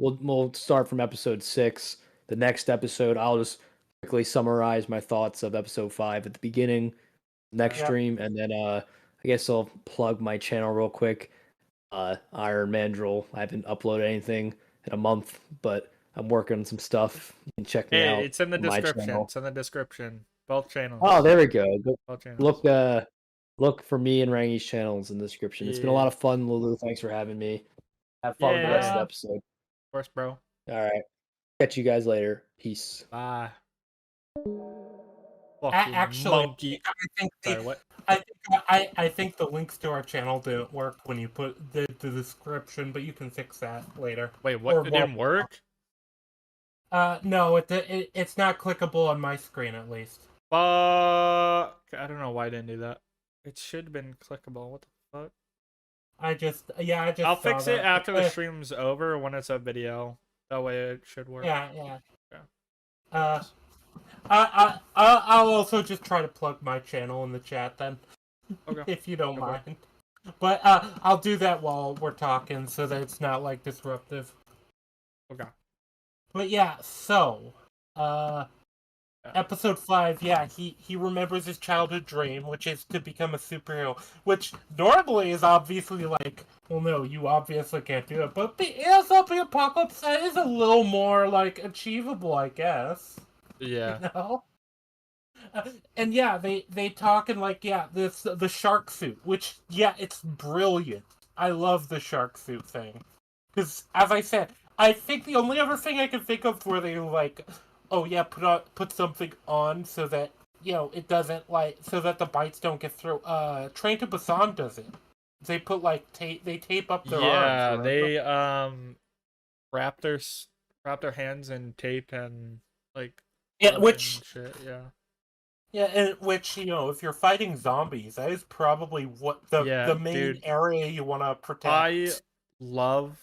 B: We'll start from episode 6. The next episode, I'll just quickly summarize my thoughts of episode 5 at the beginning, next stream, and then I guess I'll plug my channel real quick. Iron Mandrill. I haven't uploaded anything in a month, but I'm working on some stuff. You can check me out.
C: It's in the
B: on my
C: description.
B: channel.
C: It's in the description. Both channels.
B: Oh, there we go.
C: Both channels.
B: Look for me and Rangi's channels in the description. It's been a lot of fun, Lulu. Thanks for having me. Have fun with the rest of the episode.
C: Of course, bro.
B: All right. Catch you guys later. Peace.
C: Bye.
A: Actually,
C: Monkey.
A: I think
C: Sorry, what?
A: I think the links to our channel didn't work when you put the description, but you can fix that later.
C: Wait, what?
A: Or
C: It didn't work?
A: no, it's not clickable on my screen at least.
C: I don't know why I didn't do that. It should have been clickable. What the fuck?
A: I just
C: I'll
A: saw
C: fix it
A: that.
C: after the stream's over when it's a video. That way it should work.
A: Yeah.
C: Yeah.
A: I'll also just try to plug my channel in the chat then,
C: Okay.
A: if you don't
C: Okay.
A: mind. But I'll do that while we're talking so that it's not like disruptive.
C: Okay.
A: But yeah, so episode 5, yeah, he remembers his childhood dream, which is to become a superhero, which normally is obviously like, well, no, you obviously can't do it, but the zombie apocalypse that is a little more like achievable, I guess.
C: Yeah.
A: You know? And yeah, they talk and like, yeah, the shark suit, which, yeah, it's brilliant. I love the shark suit thing. Because, as I said, I think the only other thing I can think of where they like, oh yeah, put something on so that, you know, it doesn't like, so that the bites don't get through. Train to Busan does it. They put like they tape up their
C: Yeah,
A: arms.
C: they wrap their hands in tape and like
A: Which
C: shit. Yeah.
A: Yeah, and which, you know, if you're fighting zombies, that is probably what the main area you want to protect.
C: I love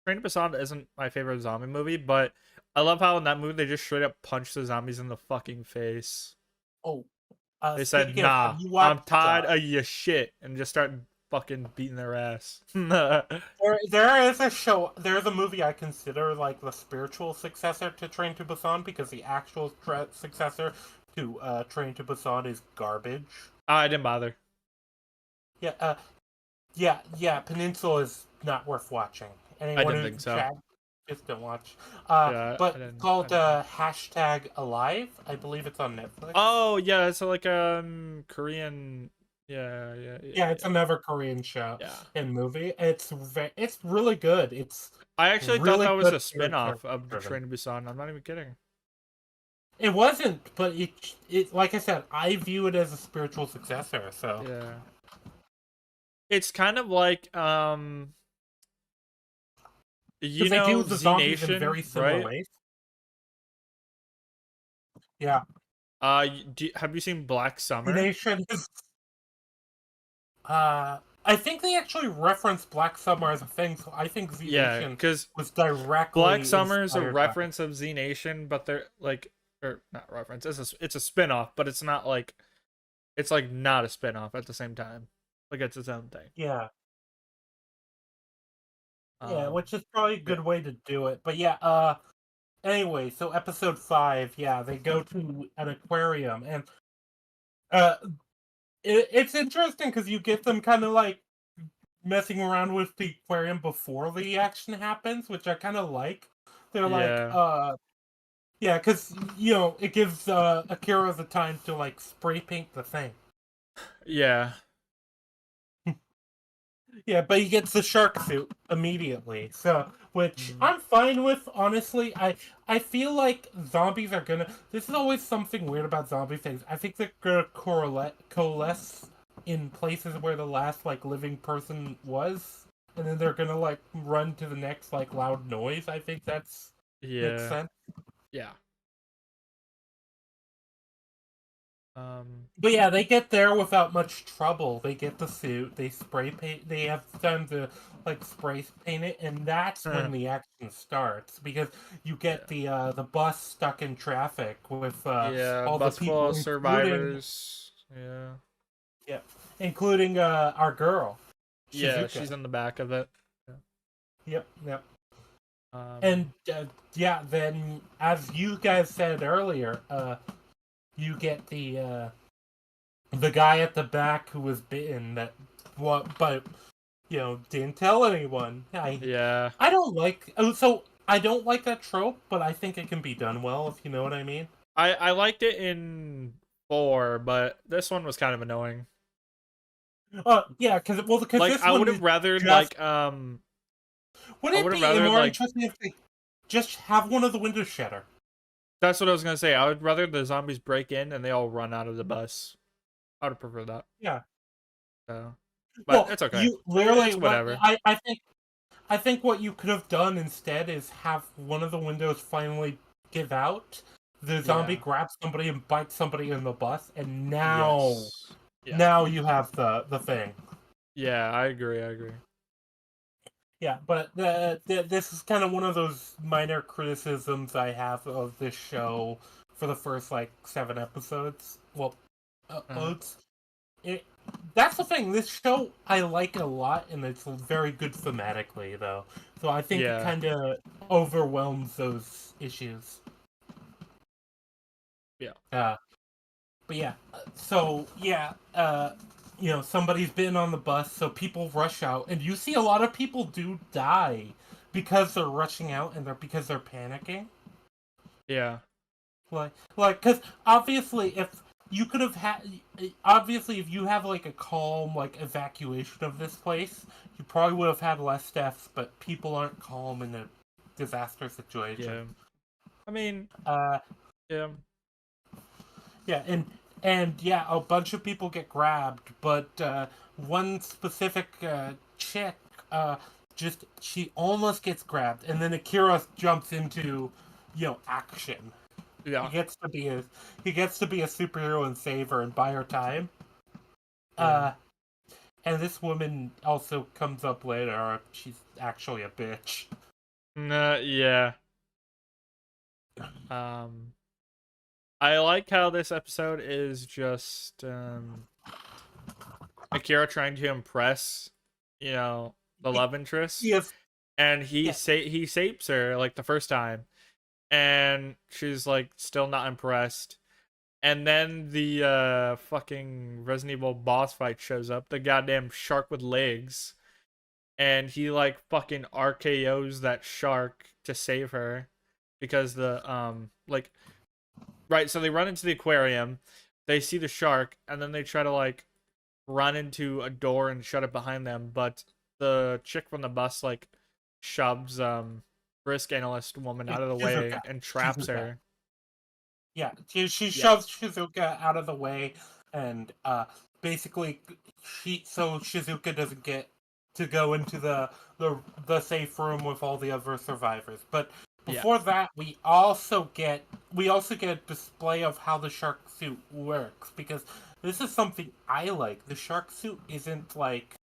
C: Train to Busan isn't my favorite zombie movie, but I love how in that movie they just straight up punch the zombies in the fucking face.
A: Oh,
C: they said, "Nah, I'm tired of your shit," and just start fucking beating their ass.
A: There is a show. There's a movie I consider like the spiritual successor to Train to Busan because the actual successor to Train to Busan is garbage.
C: I didn't bother.
A: Yeah. Peninsula is not worth watching. Anyone
C: I didn't think so.
A: Just don't watch.
C: But
A: it's called hashtag Alive. I believe it's on Netflix.
C: Oh yeah, it's like Korean. Yeah.
A: It's another Korean show and movie. It's really good.
C: I actually
A: really
C: thought that was a spin-off of Train to Busan. I'm not even kidding.
A: It wasn't, but it like I said, I view it as a spiritual successor. So
C: yeah, it's kind of like you know,
A: they do the zombies
C: Z-Nation,
A: in very similar ways. Yeah.
C: Have you seen Black Summer?
A: Z-Nation is. I think they actually referenced Black Summer as a thing, so I think Z-Nation was directly.
C: Black Summer is a reference of Z-Nation, but they're like, or not reference. It's a spin-off, but it's not like, it's like not a spin-off at the same time. Like it's its own thing.
A: Yeah. Which is probably a good way to do it. But yeah, anyway, so episode 5, yeah, they go to an aquarium, and it's interesting because you get them kind of like messing around with the aquarium before the action happens, which I kind of like. They're like, yeah, because, you know, it gives Akira the time to like spray paint the thing.
C: Yeah.
A: Yeah, but he gets the shark suit immediately, so which I'm fine with. Honestly, I feel like zombies are gonna. This is always something weird about zombie things. I think they're gonna coalesce in places where the last like living person was, and then they're gonna like run to the next like loud noise. I think that's makes sense.
C: Yeah.
A: But yeah, they get there without much trouble. They get the suit, they spray paint, they have time to like spray paint it, and that's when the action starts because you get the bus stuck in traffic with all the people,
C: survivors.
A: Yeah, including our girl. Shizuka.
C: Yeah, she's in the back of it.
A: Yep. And yeah, then as you guys said earlier, you get the guy at the back who was bitten but you know didn't tell anyone. I don't like I don't like that trope, but I think it can be done well if you know what I mean.
C: I liked it in 4, but this one was kind of annoying.
A: Yeah, because
C: like
A: this
C: I would have rather like
A: Would it be more interesting if they just have one of the windows shatter?
C: That's what I was gonna say. I would rather the zombies break in and they all run out of the bus. I would prefer that.
A: Yeah.
C: So, but
A: Well,
C: it's okay.
A: you literally
C: It's whatever.
A: I think what you could have done instead is have one of the windows finally give out. The zombie
C: Yeah.
A: grabs somebody and bites somebody in the bus, and
C: Yes. Yeah.
A: now you have the thing.
C: Yeah, I agree.
A: Yeah, but this is kind of one of those minor criticisms I have of this show for the first like 7 episodes. Well, episodes. It That's the thing. This show I like a lot, and it's very good thematically, though. So I think it
C: Yeah.
A: kind of overwhelms those issues.
C: Yeah.
A: But yeah, so yeah, somebody's been on the bus, so people rush out, and you see a lot of people do die because they're rushing out and because they're panicking.
C: Yeah.
A: Because obviously, if you could have had, obviously, if you have like a calm like evacuation of this place, you probably would have had less deaths. But people aren't calm in a disaster situation.
C: Yeah. I mean, yeah.
A: Yeah, and yeah, a bunch of people get grabbed, but one specific chick, she almost gets grabbed, and then Akira jumps into, action.
C: Yeah.
A: He gets to be a superhero and save her and buy her time.
C: Yeah.
A: And this woman also comes up later. She's actually a bitch.
C: Nah, yeah. I like how this episode is just Akira trying to impress, the love interest.
A: Yes.
C: And he saves her like the first time, and she's like still not impressed. And then the fucking Resident Evil boss fight shows up, the goddamn shark with legs, and he like fucking RKO's that shark to save her because right, so they run into the aquarium, they see the shark, and then they try to like run into a door and shut it behind them, but the chick from the bus like shoves risk analyst woman out of the way and traps her.
A: Yeah, she shoves Shizuka out of the way, and basically Shizuka doesn't get to go into the safe room with all the other survivors. But before that, we also get a display of how the shark suit works, because this is something I like. The shark suit isn't like,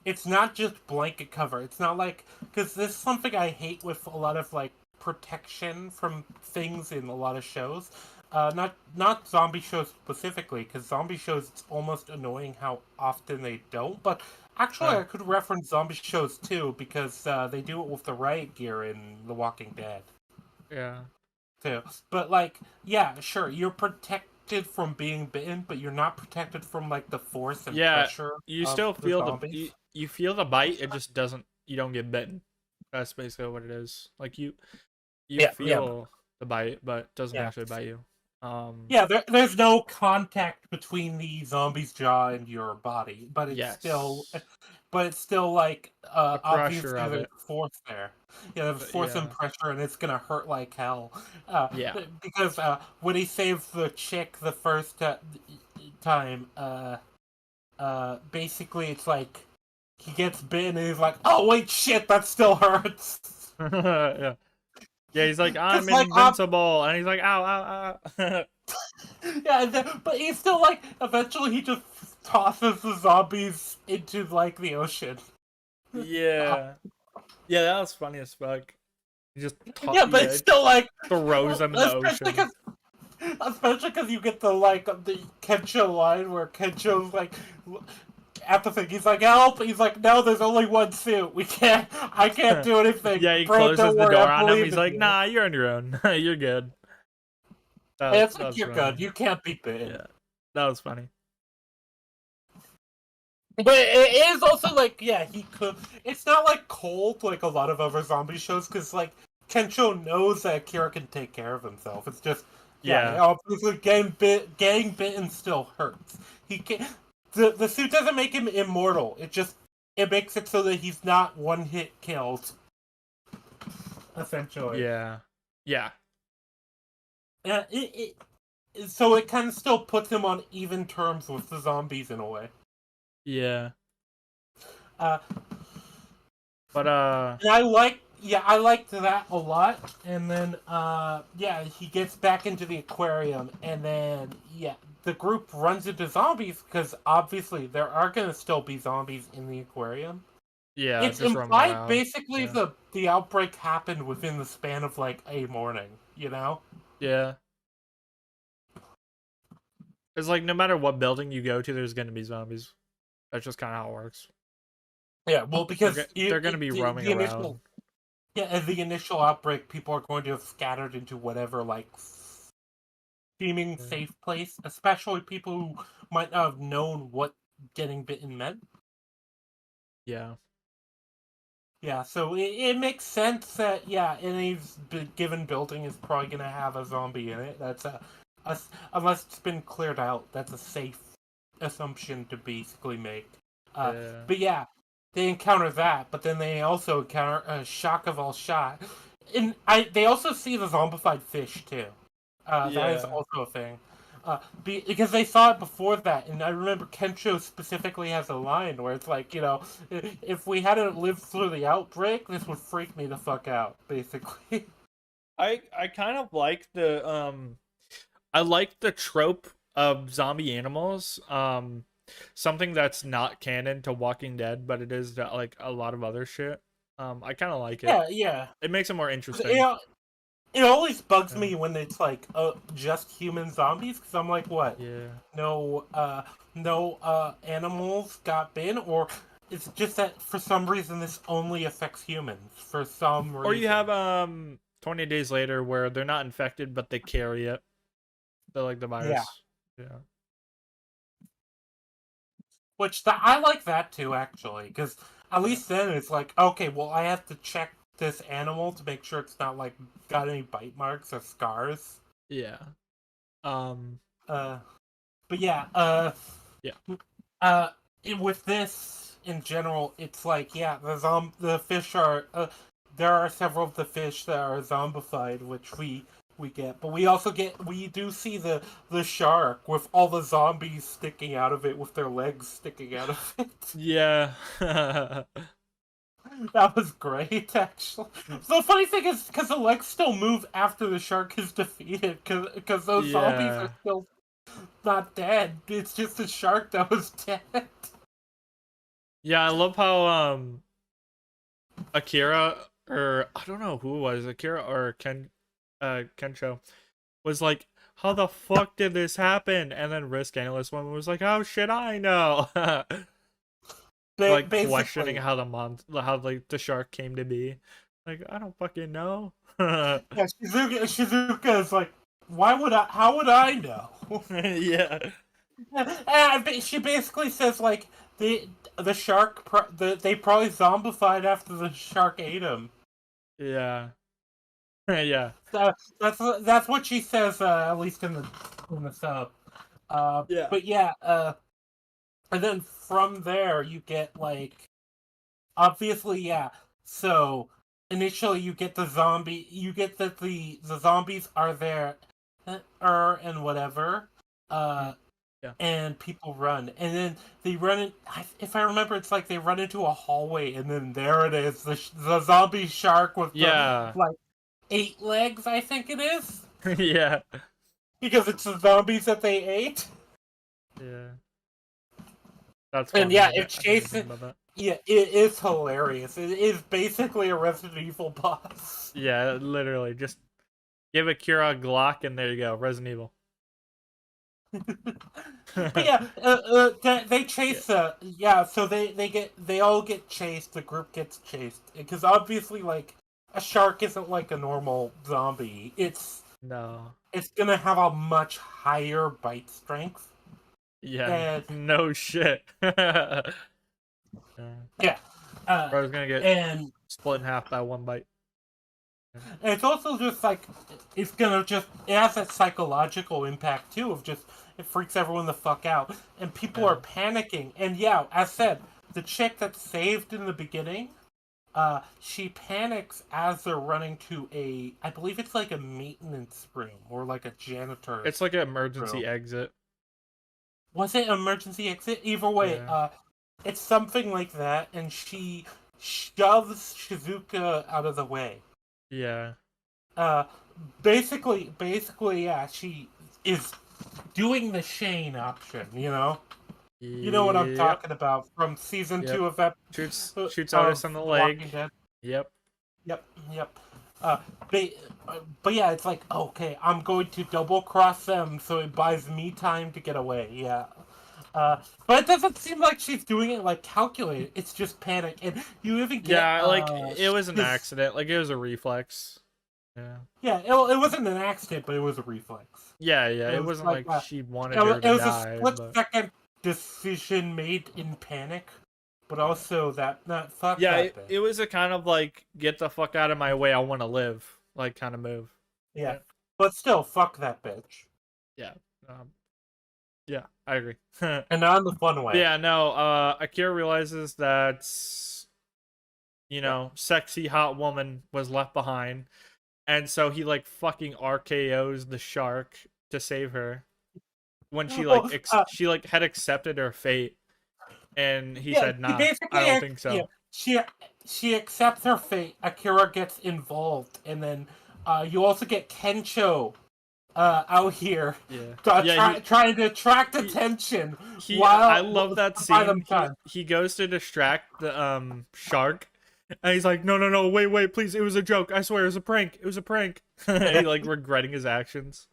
A: it's not just blanket cover. It's not like, because this is something I hate with a lot of like protection from things in a lot of shows. Not zombie shows specifically, because zombie shows, it's almost annoying how often they don't. But actually, I could reference zombie shows too, because they do it with the riot gear in The Walking Dead.
C: Yeah.
A: Too. But like, yeah, sure, you're protected from being bitten, but you're not protected from like the force and pressure.
C: You
A: of
C: still feel
A: zombies.
C: you feel the bite. It just doesn't. You don't get bitten. That's basically what it is. Like you feel the bite, but it doesn't actually bite you.
A: Yeah, there's no contact between the zombie's jaw and your body, but it's still like
C: the
A: obviously
C: pressure of
A: there's
C: it.
A: force there. Yeah, there's force and pressure, and it's gonna hurt like hell. Because when he saves the chick the first time, basically it's like he gets bitten and he's like, "Oh wait, shit, that still hurts."
C: Yeah. Yeah, he's like, I'm invincible, and he's like, ow, ow, ow.
A: Yeah, but he's still like, eventually he just tosses the zombies into like the ocean.
C: Yeah. Yeah, that was funny as fuck. He just
A: but it's still like
C: throws them in the ocean.
A: Especially because you get the Kensho line where Kensho's like, at the thing, he's like, help! He's like, no, there's only one suit. I can't do anything.
C: Yeah, he
A: Bro,
C: closes the
A: worry,
C: door on him. He's like, nah, you're on your own. You're good.
A: It's like, you're good. You can't be bitten.
C: Yeah, that was funny.
A: But it is also like, yeah, he could. It's not like cold like a lot of other zombie shows, because like Kensho knows that Akira can take care of himself. It's just, obviously getting bitten still hurts. He can't. The suit doesn't make him immortal. It makes it so that he's not one hit killed. Essentially.
C: Yeah. Yeah.
A: It so it kind of still puts him on even terms with the zombies in a way.
C: Yeah.
A: Uh,
C: But
A: and I liked that a lot. And then he gets back into the aquarium, and then the group runs into zombies because obviously there are gonna still be zombies in the aquarium.
C: yeah,
A: It's
C: just roaming
A: implied
C: around.
A: basically
C: Yeah.
A: the outbreak happened within the span of like a morning, you know?
C: Yeah. It's like no matter what building you go to, there's gonna be zombies. That's just kind of how it works.
A: Yeah, well, because
C: They're gonna be roaming around.
A: the initial outbreak, people are going to have scattered into whatever like seeming
C: Yeah.
A: safe place, especially people who might not have known what getting bitten meant.
C: Yeah.
A: Yeah, so it makes sense that any given building is probably going to have a zombie in it. That's unless it's been cleared out. That's a safe assumption to basically make.
C: Yeah.
A: But yeah, they encounter that, but then they also encounter a shock of all shot. And they also see the zombified fish too. That is
C: Yeah.
A: also a thing. Because they saw it before that, and I remember Kencho specifically has a line where it's like, if we hadn't lived through the outbreak, this would freak me the fuck out, basically.
C: I kind of like I like the trope of zombie animals. Something that's not canon to Walking Dead, but it is to, like a lot of other shit. I kind of like it.
A: Yeah.
C: It makes it more
A: 'Cause
C: interesting.
A: it always bugs
C: Yeah.
A: me when it's like just human zombies, because I'm like, what?
C: Yeah.
A: No animals got bitten, or it's just that for some reason this only affects humans for some
C: Or you
A: reason.
C: have 20 days later where they're not infected but they carry it. They're like the
A: Yeah,
C: virus. Yeah.
A: which I like that too, actually, because at least then it's like, okay, well, I have to check this animal to make sure it's not like got any bite marks or scars.
C: Yeah. Um
A: Uh, but yeah,
C: yeah.
A: with this in general, it's like the fish are there are several of the fish that are zombified, which we get, but we do see the shark with all the zombies sticking out of it with their legs sticking out of it.
C: Yeah.
A: That was great, actually. So the funny thing is, because the legs still move after the shark is defeated, because those zombies
C: Yeah.
A: are still not dead. It's just the shark that was dead.
C: Yeah, I love how Akira, or I don't know who it was, Akira or Kensho was like, how the fuck did this happen? And then Risk Analyst one was like, how should I know? Like questioning
A: Basically,
C: how how like the shark came to be. Like, I don't fucking know.
A: yeah, Shizuka is like, why would I? How would I know?
C: Yeah.
A: She basically says like the shark, they probably zombified after the shark ate him.
C: Yeah. Yeah.
A: So that's what she says, at least in the sub.
C: Yeah.
A: But yeah, and then from there you get like obviously So initially you get you get that the zombies are there, and whatever,
C: Mm. Yeah.
A: and people run, and then they run in. If I remember, it's like they run into a hallway, and then there it is, the zombie shark with the
C: Yeah.
A: like 8 legs, I think it is,
C: Yeah.
A: because it's the zombies that they ate.
C: Yeah. That's
A: And
C: funny.
A: yeah,
C: I
A: it
C: didn't think
A: chases.
C: about that.
A: Yeah, it is hilarious. It is basically a Resident Evil boss.
C: Yeah, literally. Just give Akira a Glock and there you go. Resident Evil.
A: But yeah, they
C: Yeah.
A: chase. So they all get chased. The group gets chased because obviously, like, a shark isn't like a normal zombie.
C: No.
A: It's gonna have a much higher bite strength,
C: Yeah.
A: and
C: No shit. Yeah.
A: yeah,
C: I was gonna get
A: and
C: split in half by one bite.
A: And it's also just like it has that psychological impact too of just it freaks everyone the fuck out and people
C: Yeah.
A: are panicking. And yeah, as said, the chick that saved in the beginning, she panics as they're running to I believe it's like a maintenance room or like a janitor.
C: It's like an emergency
A: room.
C: exit.
A: Was it emergency exit? Either way,
C: Yeah.
A: it's something like that, and she shoves Shizuka out of the way.
C: Yeah.
A: Uh, basically, yeah, she is doing the Shane option, you know? You know what I'm
C: Yep.
A: talking about from season
C: Yep.
A: 2 of
C: Shoots
A: of
C: Otis on the
A: Walking
C: leg.
A: Dead.
C: Yep.
A: Yep. Uh, but yeah, it's like, okay, I'm going to double cross them so it buys me time to get away. Yeah. But it doesn't seem like she's doing it like calculated. It's just panic, and you even get
C: Yeah, like it was an
A: this-
C: accident. Like it was a reflex. Yeah.
A: Yeah, it wasn't an accident, but it was a reflex.
C: Yeah, yeah. It
A: was
C: wasn't like she wanted
A: it
C: her
A: was,
C: to
A: a
C: die,
A: split
C: but
A: second decision made in panic, but also that fuck
C: yeah,
A: that
C: it was a kind of like get the fuck out of my way, I want to live, like kind of move.
A: Yeah, but still, fuck that bitch.
C: Yeah. Yeah, I agree.
A: And not in the fun way.
C: Yeah, no, Akira realizes that sexy hot woman was left behind, and so he like fucking RKO's the shark to save her when she like she like had accepted her fate, and he said, "Nah, I don't think so."
A: Yeah, she accepts her fate. Akira gets involved, and then you also get Kencho out here, trying to attract attention.
C: I love that scene. He goes to distract the shark, and he's like, "No, wait, please! It was a joke. I swear, it was a prank. It was a prank." He like regretting his actions.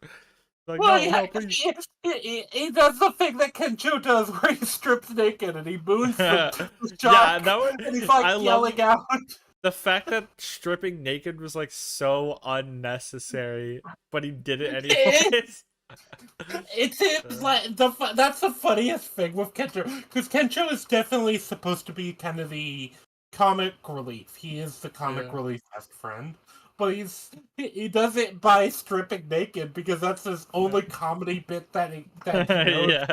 C: Like, no, please.
A: He does the thing that Kencho does, where he strips naked and he moons the shark.
C: Yeah, that was,
A: and he's like yelling out.
C: The fact that stripping naked was like so unnecessary, but he did it anyways.
A: It's like that's the funniest thing with Kencho, because Kencho is definitely supposed to be kind of the comic relief. He is the comic relief best friend, but he does it by stripping naked because that's his only comedy bit that he knows.
C: Yeah,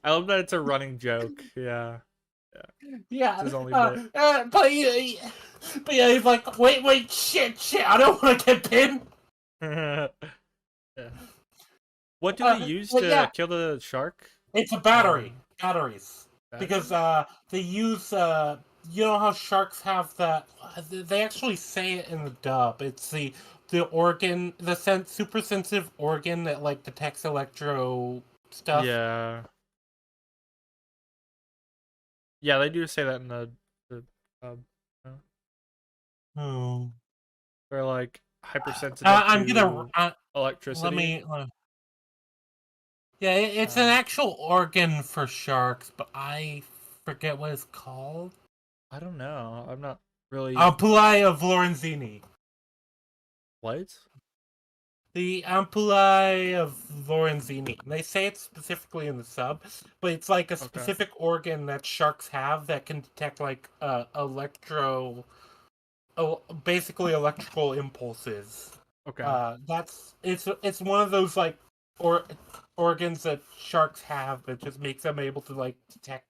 C: I love that it's a running joke. Yeah.
A: Yeah,
C: his only bit.
A: But yeah, he's like, wait, shit, I don't want to get pinned.
C: Yeah. What do they use to kill the shark?
A: It's a batteries. Because they use you know how sharks have that? They actually say it in the dub. It's the organ, super sensitive organ that like detects electro stuff.
C: Yeah. Yeah, they do say that in the
A: Oh.
C: They're like hypersensitive
A: I'm
C: to
A: gonna
C: electricity.
A: Yeah, it's an actual organ for sharks, but I forget what it's called.
C: I don't know. I'm not really.
A: Ampullae of Lorenzini.
C: What?
A: The ampullae of Lorenzini. They say it specifically in the sub, but it's like a specific organ that sharks have that can detect like basically electrical impulses.
C: Okay.
A: It's one of those like organs that sharks have that just makes them able to like detect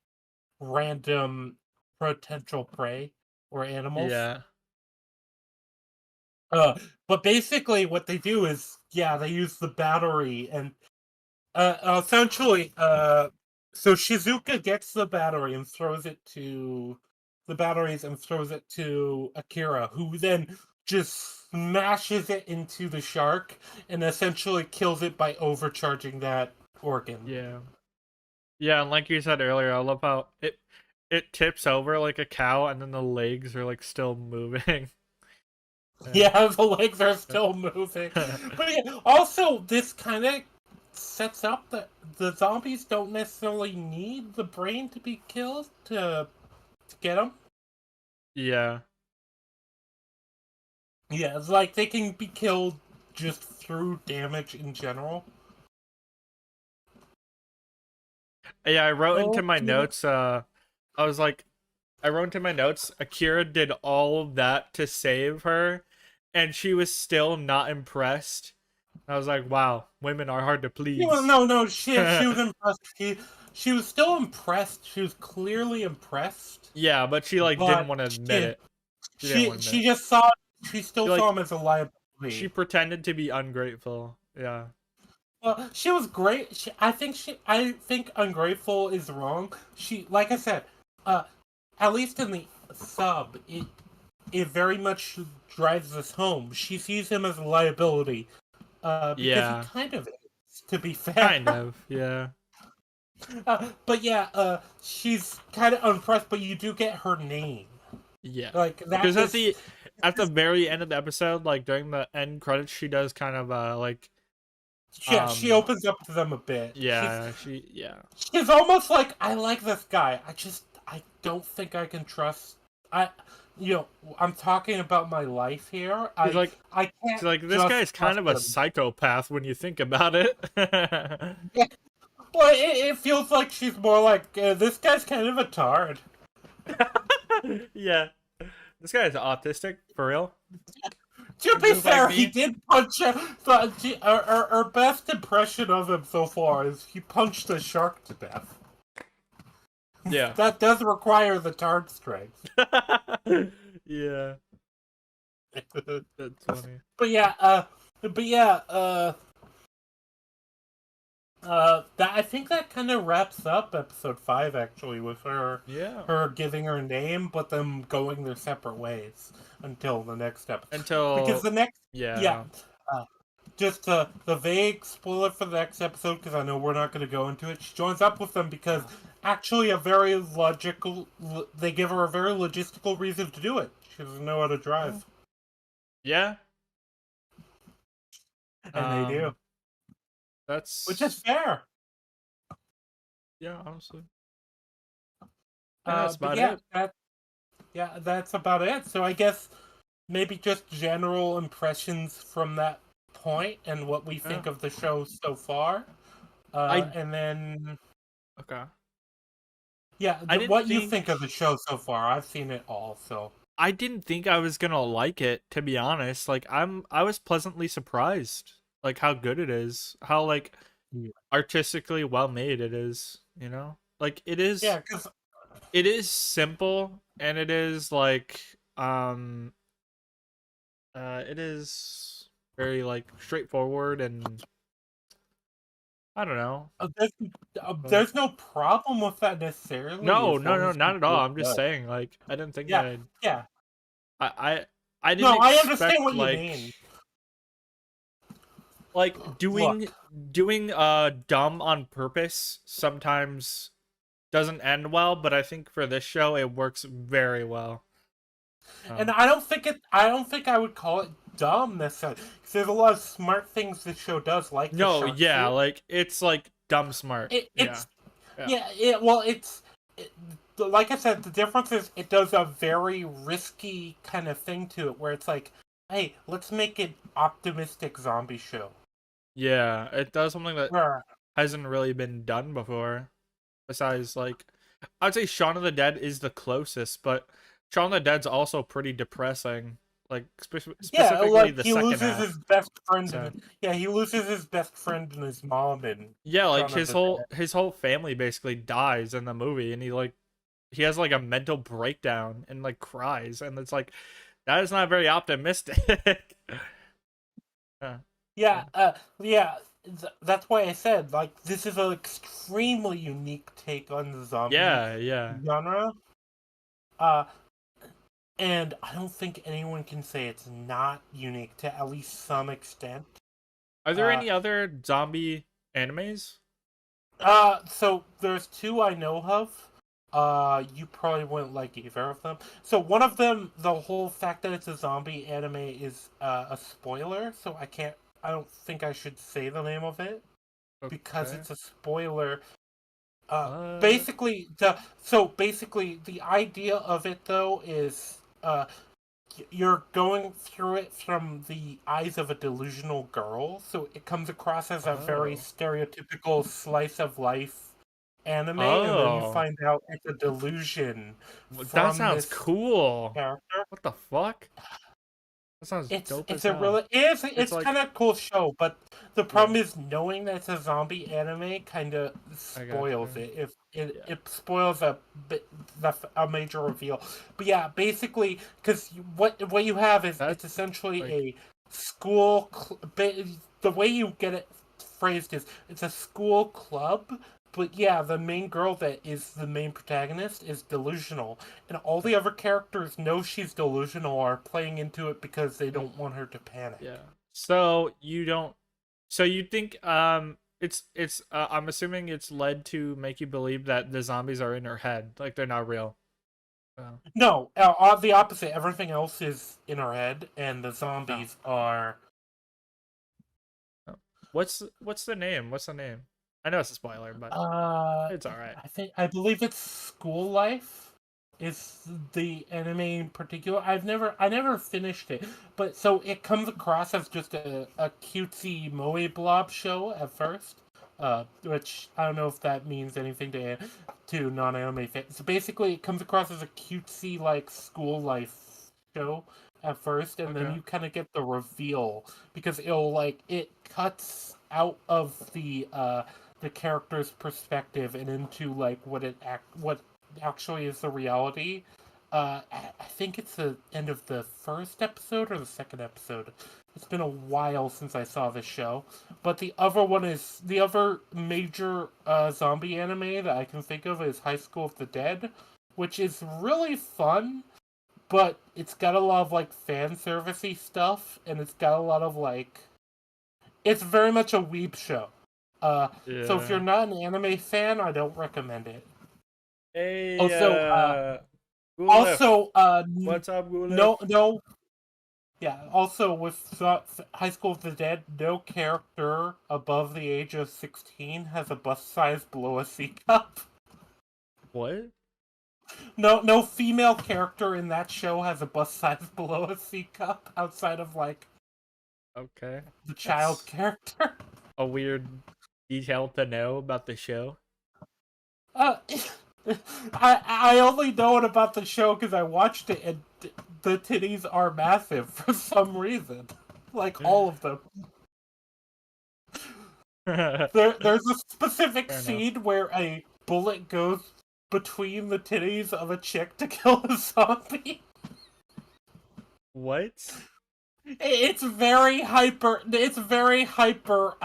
A: random potential prey or animals.
C: Yeah.
A: But basically what they do is, they use the battery and essentially so Shizuka gets the battery and throws it to Akira, who then just smashes it into the shark and essentially kills it by overcharging that organ.
C: Yeah. Yeah, and like you said earlier, I love how it tips over like a cow and then the legs are like still moving.
A: Yeah, the legs are still moving. But also this kind of sets up that the zombies don't necessarily need the brain to be killed to get them.
C: Yeah.
A: Yeah, it's like they can be killed just through damage in general.
C: Yeah, I wrote into my notes, I wrote into my notes, Akira did all of that to save her, and she was still not impressed. I was like, wow, women are hard to please.
A: No, she was impressed. She was still impressed. She was clearly impressed.
C: Yeah, but she like didn't want to admit it. She didn't want
A: She
C: it.
A: just saw she still
C: She, like,
A: saw him as a liability.
C: She pretended to be ungrateful. Yeah.
A: Well, she was great. I think ungrateful is wrong. She, like I said, at least in the sub, it very much drives this home. She sees him as a liability, because he
C: Yeah.
A: kind of is, to be fair.
C: Kind of. Yeah.
A: But yeah, she's kind of unimpressed. But you do get her name,
C: Yeah.
A: like that.
C: Because at the very end of the episode, like during the end credits, she does kind of like
A: Yeah, she opens up to them a bit.
C: yeah,
A: She's almost like, I like this guy. I don't think I can trust. I'm talking about my life here.
C: She's like
A: I can't.
C: she's like, this
A: just
C: guy's kind
A: trust
C: of a
A: him.
C: psychopath when you think about it.
A: Well, it feels like she's more like, this guy's kind of a tard.
C: Yeah. This guy is autistic, for real.
A: To be
C: Just like
A: fair,
C: me.
A: he did punch her best impression of him so far is he punched a shark to death.
C: Yeah.
A: That does require the tard strength.
C: Yeah. That's funny.
A: But yeah, that I think that kind of wraps up episode 5 actually, with her giving her name, but them going their separate ways until the next episode. Because the next just the vague spoiler for the next episode, because I know we're not going to go into it. She joins up with them because actually they give her a very logistical reason to do it. She doesn't know how to drive.
C: Yeah.
A: And they do. Which is fair.
C: Yeah, honestly. That's about it.
A: That's about it. So I guess maybe just general impressions from that point and what we think of the show so far. And then...
C: Okay.
A: Yeah, you think of the show so far. I've seen it all, so...
C: I didn't think I was gonna like it, to be honest. Like, I was pleasantly surprised, like, how good it is. How, like, artistically well made it is, you know? Like, it is...
A: Yeah, because...
C: It is simple, and it is, like, it is very, like, straightforward, and I don't know.
A: There's no problem with that necessarily.
C: No, not at all. I'm just saying, like, I didn't think that.
A: Yeah.
C: I didn't.
A: No, I
C: expect,
A: understand what
C: like,
A: you mean.
C: Like doing dumb on purpose sometimes doesn't end well, but I think for this show it works very well.
A: And I don't think I would call it dumb necessarily, because there's a lot of smart things the show does, like
C: like it's like dumb smart.
A: Like I said, the difference is it does a very risky kind of thing to it, where it's like, hey, let's make an optimistic zombie show.
C: Yeah, it does something that hasn't really been done before. Besides, like, I'd say Shaun of the Dead is the closest, but Shaun of the Dead's also pretty depressing. Like, specifically the
A: he
C: second
A: loses
C: half.
A: his best friend. He loses his best friend and his mom, and
C: like his whole family basically dies in the movie, and he has like a mental breakdown and like cries, and it's like that is not very optimistic.
A: That's why I said, like, this is an extremely unique take on the zombie genre. And I don't think anyone can say it's not unique to at least some extent.
C: Are there any other zombie animes?
A: So there's 2 I know of. You probably wouldn't like either of them. So one of them, the whole fact that it's a zombie anime is a spoiler, so I don't think I should say the name of it, because it's a spoiler. Basically, the idea of it though is you're going through it from the eyes of a delusional girl, so it comes across as a very stereotypical slice of life anime, and then you find out it's a delusion.
C: That sounds cool.
A: Character.
C: What the fuck? That sounds dope.
A: It's kind of a cool show, but the problem is knowing that it's a zombie anime kind of spoils it. it spoils a major reveal. But yeah, basically, because what you have is
C: That's
A: it's essentially
C: like
A: a school. The way you get it phrased is it's a school club. But yeah, the main girl that is the main protagonist is delusional, and all the other characters know she's delusional, are playing into it because they don't want her to panic.
C: yeah. So you don't. So you think it's I'm assuming it's led to make you believe that the zombies are in her head, like they're not real. Oh.
A: No, the opposite. Everything else is in her head, and the zombies are.
C: Oh. What's the name? What's the name? I know it's a spoiler, but it's all right.
A: I believe it's School Life. Is the anime in particular? I never finished it, but so it comes across as just a cutesy moe blob show at first. Which I don't know if that means anything to non-anime fans. So basically, it comes across as a cutesy like school life show at first, and then
C: Okay.
A: you kind of get the reveal because it cuts out of the character's perspective and into like what actually is the reality. I think it's the end of the first episode or the second episode. It's been a while since I saw this show, but the other major zombie anime that I can think of is High School of the Dead, which is really fun, but it's got a lot of like fan servicey stuff, and it's got a lot of like it's very much a weeb show. So if
C: Yeah.
A: you're not an anime fan, I don't recommend it.
C: Hey,
A: Also,
C: Gulif.
A: also,
C: What's up,
A: no,
C: Gulif?
A: no, yeah. Also, with High School of the Dead, no character above the age of 16 has a bust size below a C cup.
C: What?
A: No female character in that show has a bust size below a C cup outside of like
C: Okay.
A: the child
C: That's
A: character.
C: a weird detail to know about the show.
A: Uh, I only know it about the show because I watched it, and the titties are massive for some reason. Like all of them. There's a specific
C: Fair enough.
A: scene where a bullet goes between the titties of a chick to kill a zombie.
C: What?
A: It's very hyper. It's very hyper.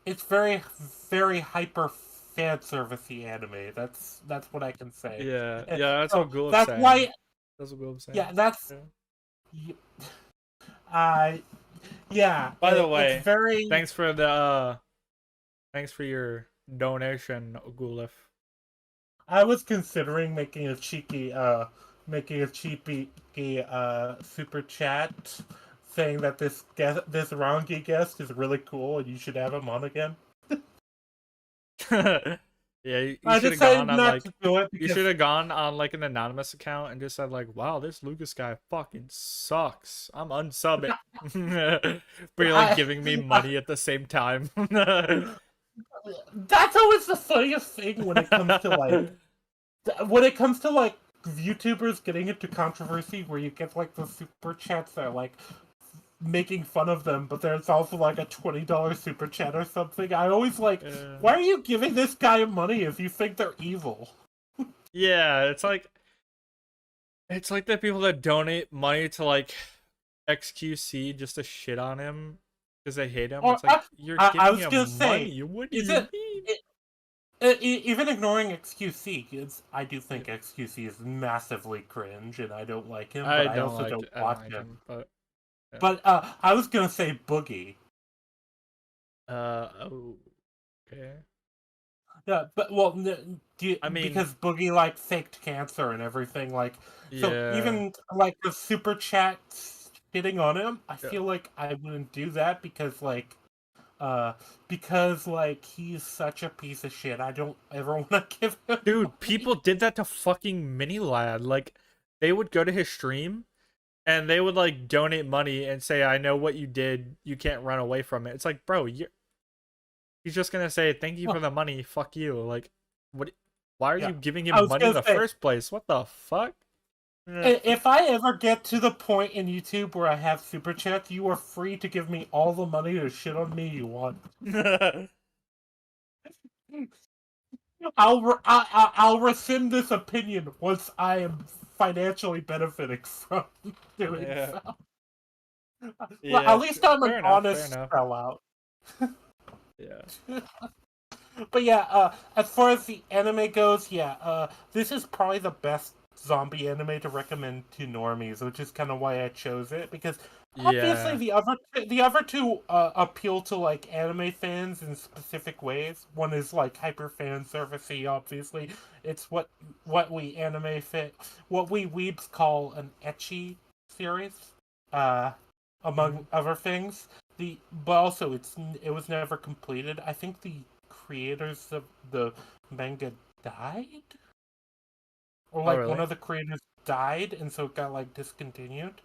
A: It's very hyper fan servicey anime. That's what I can say.
C: Yeah,
A: And
C: yeah, that's
A: so
C: what Gulif's
A: that's
C: saying.
A: why.
C: That's what Gulif's saying.
A: Yeah, that's.
C: Yeah.
A: Yeah.
C: By the way,
A: it's very.
C: thanks for your donation, Gulif.
A: I was considering making a cheeky super chat saying that this Rangi guest is really cool and you should have him on again.
C: Yeah, you
A: I
C: should have
A: decided
C: gone on
A: not
C: like
A: to do it
C: you
A: because
C: should have gone on like an anonymous account and just said like, "Wow, this Lucas guy fucking sucks. I'm unsubbing." But you're like giving me money at the same time.
A: that's always the funniest thing when it comes to like YouTubers getting into controversy where you get like the super chats that are like making fun of them, but there's also like a $20 super chat or something. I always like, why are you giving this guy money if you think they're evil?
C: Yeah, it's like the people that donate money to like XQC just to shit on him because they hate him.
A: Or,
C: It's like you're
A: I
C: giving
A: was
C: him
A: gonna say,
C: money. What do
A: is
C: you mean?
A: even ignoring XQC, I do think XQC is massively cringe, and I don't like him, but I also don't watch him.
C: But yeah.
A: But I was gonna say Boogie.
C: Oh, okay.
A: Yeah, but well,
C: I mean,
A: because Boogie like faked cancer and everything, like so
C: yeah.
A: even like the super chat hitting on him, I
C: Yeah.
A: feel like I wouldn't do that because like he's such a piece of shit. I don't ever want to give him.
C: Dude,
A: money.
C: people did that to fucking Mini Lad. Like, they would go to his stream and they would like donate money and say, "I know what you did. You can't run away from it." It's like, bro, he's just gonna say, "Thank you for the money. Fuck you." Like, what? Why are you giving him money in the first place? What the fuck?
A: If I ever get to the point in YouTube where I have super chats, you are free to give me all the money to shit on me you want. I'll rescind this opinion once I am financially benefiting from doing
C: Yeah.
A: so. Well,
C: Yeah,
A: at least I'm an
C: fair enough, fair
A: honest
C: enough.
A: sellout.
C: Yeah.
A: But yeah, as far as the anime goes, yeah, this is probably the best zombie anime to recommend to normies, which is kind of why I chose it, because obviously
C: Yeah.
A: the other two appeal to like anime fans in specific ways. One is like hyper fan servicey, obviously. It's what we anime fit what we weebs call an ecchi series, uh,
C: Mhm.
A: among other things. But also it was never completed. I think the creators of the manga died, or
C: Oh,
A: like one
C: really?
A: of the creators died, and so it got like discontinued.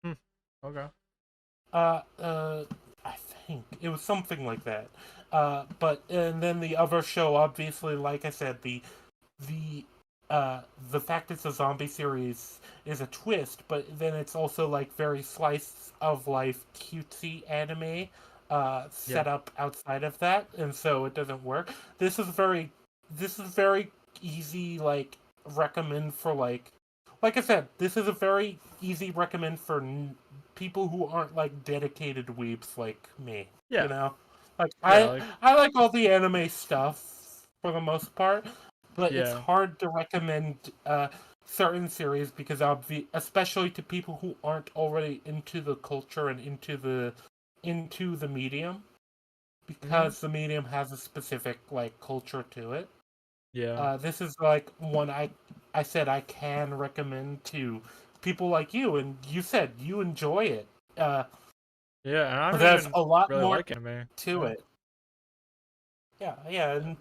C: Hmm. Okay.
A: I think it was something like that. But and then the other show, obviously, like I said, the the fact it's a zombie series is a twist, but then it's also like very slice of life cutesy anime
C: Yeah.
A: set up outside of that, and so it doesn't work. This is very easy, like recommend for like I said, this is a very easy recommend for people who aren't like dedicated weeps like me. You
C: Yeah.
A: know, like
C: Yeah,
A: I
C: like
A: I like all the anime stuff for the most part, but it's
C: yeah.
A: hard to recommend certain series because especially to people who aren't already into the culture and into the medium,
C: Mhm.
A: because the medium has a specific like culture to it.
C: Yeah.
A: This is like one I said I can recommend to people like you, and you said you enjoy it. Uh,
C: Yeah, and I don't
A: there's
C: even
A: a lot
C: really
A: more
C: like anime.
A: to
C: Yeah.
A: it. Yeah, yeah, and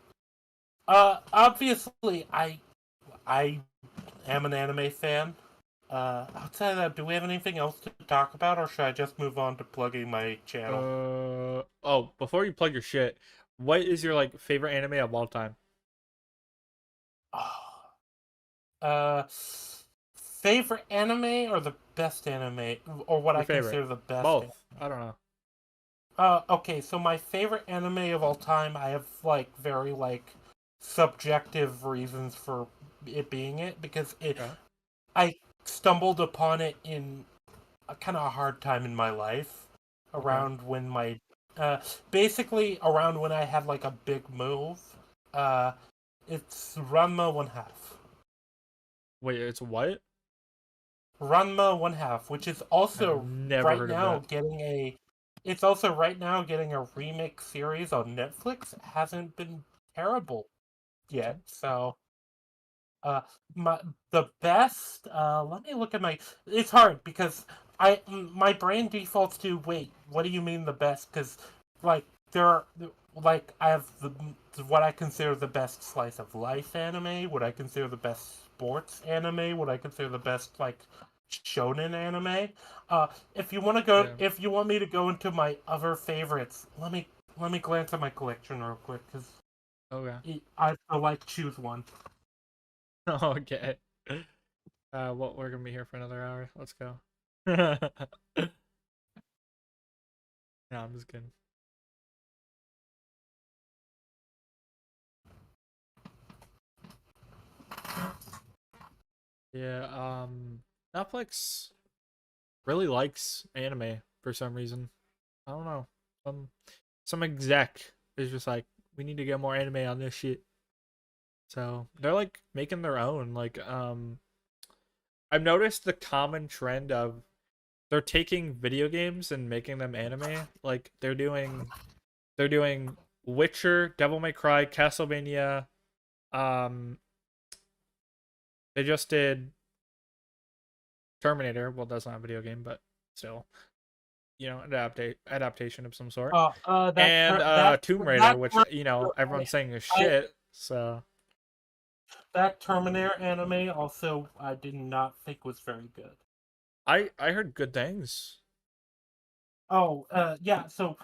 A: obviously I am an anime fan. Outside of that, do we have anything else to talk about, or should I just move on to plugging my channel?
C: Oh, before you plug your shit, what is your like favorite anime of all time?
A: uh, favorite anime or the best anime, or what
C: Your
A: I
C: favorite?
A: consider the best anime?
C: Both. I don't know.
A: Okay, so my favorite anime of all time, I have like very like subjective reasons for it being it, because
C: Okay.
A: I stumbled upon it in a kind of a hard time in my life,
C: Okay.
A: around when my uh basically around when I had like a big move. Uh it's Ranma One Half.
C: Wait, it's what?
A: Ranma One Half, which is
C: I've
A: also
C: never
A: right
C: heard of
A: now
C: that.
A: getting a it's also right now getting a remake series on Netflix. It hasn't been terrible
C: Okay.
A: yet. So uh my the best let me look at my it's hard because my brain defaults to wait, what do you mean the best? Because like there are like I have what I consider the best slice of life anime, what I consider the best sports anime, what I consider the best like shonen anime.
C: Yeah.
A: If you want me to go into my other favorites, let me glance at my collection real quick, because
C: Okay.
A: I have to like choose one.
C: Okay. What we're gonna be here for another hour. Let's go. No, I'm just kidding. Yeah, Netflix really likes anime for some reason. I don't know. Some exec is just like, we need to get more anime on this shit. So they're like making their own. Like, I've noticed the common trend of they're taking video games and making them anime. Like they're doing Witcher, Devil May Cry, Castlevania. Um, they just did Terminator. Well, that's not a video game, but still, adaptation of some sort. And Tomb Raider, which everyone's saying is
A: I,
C: shit. So
A: that Terminator anime also I did not think was very good.
C: I heard good things.
A: Oh, yeah. So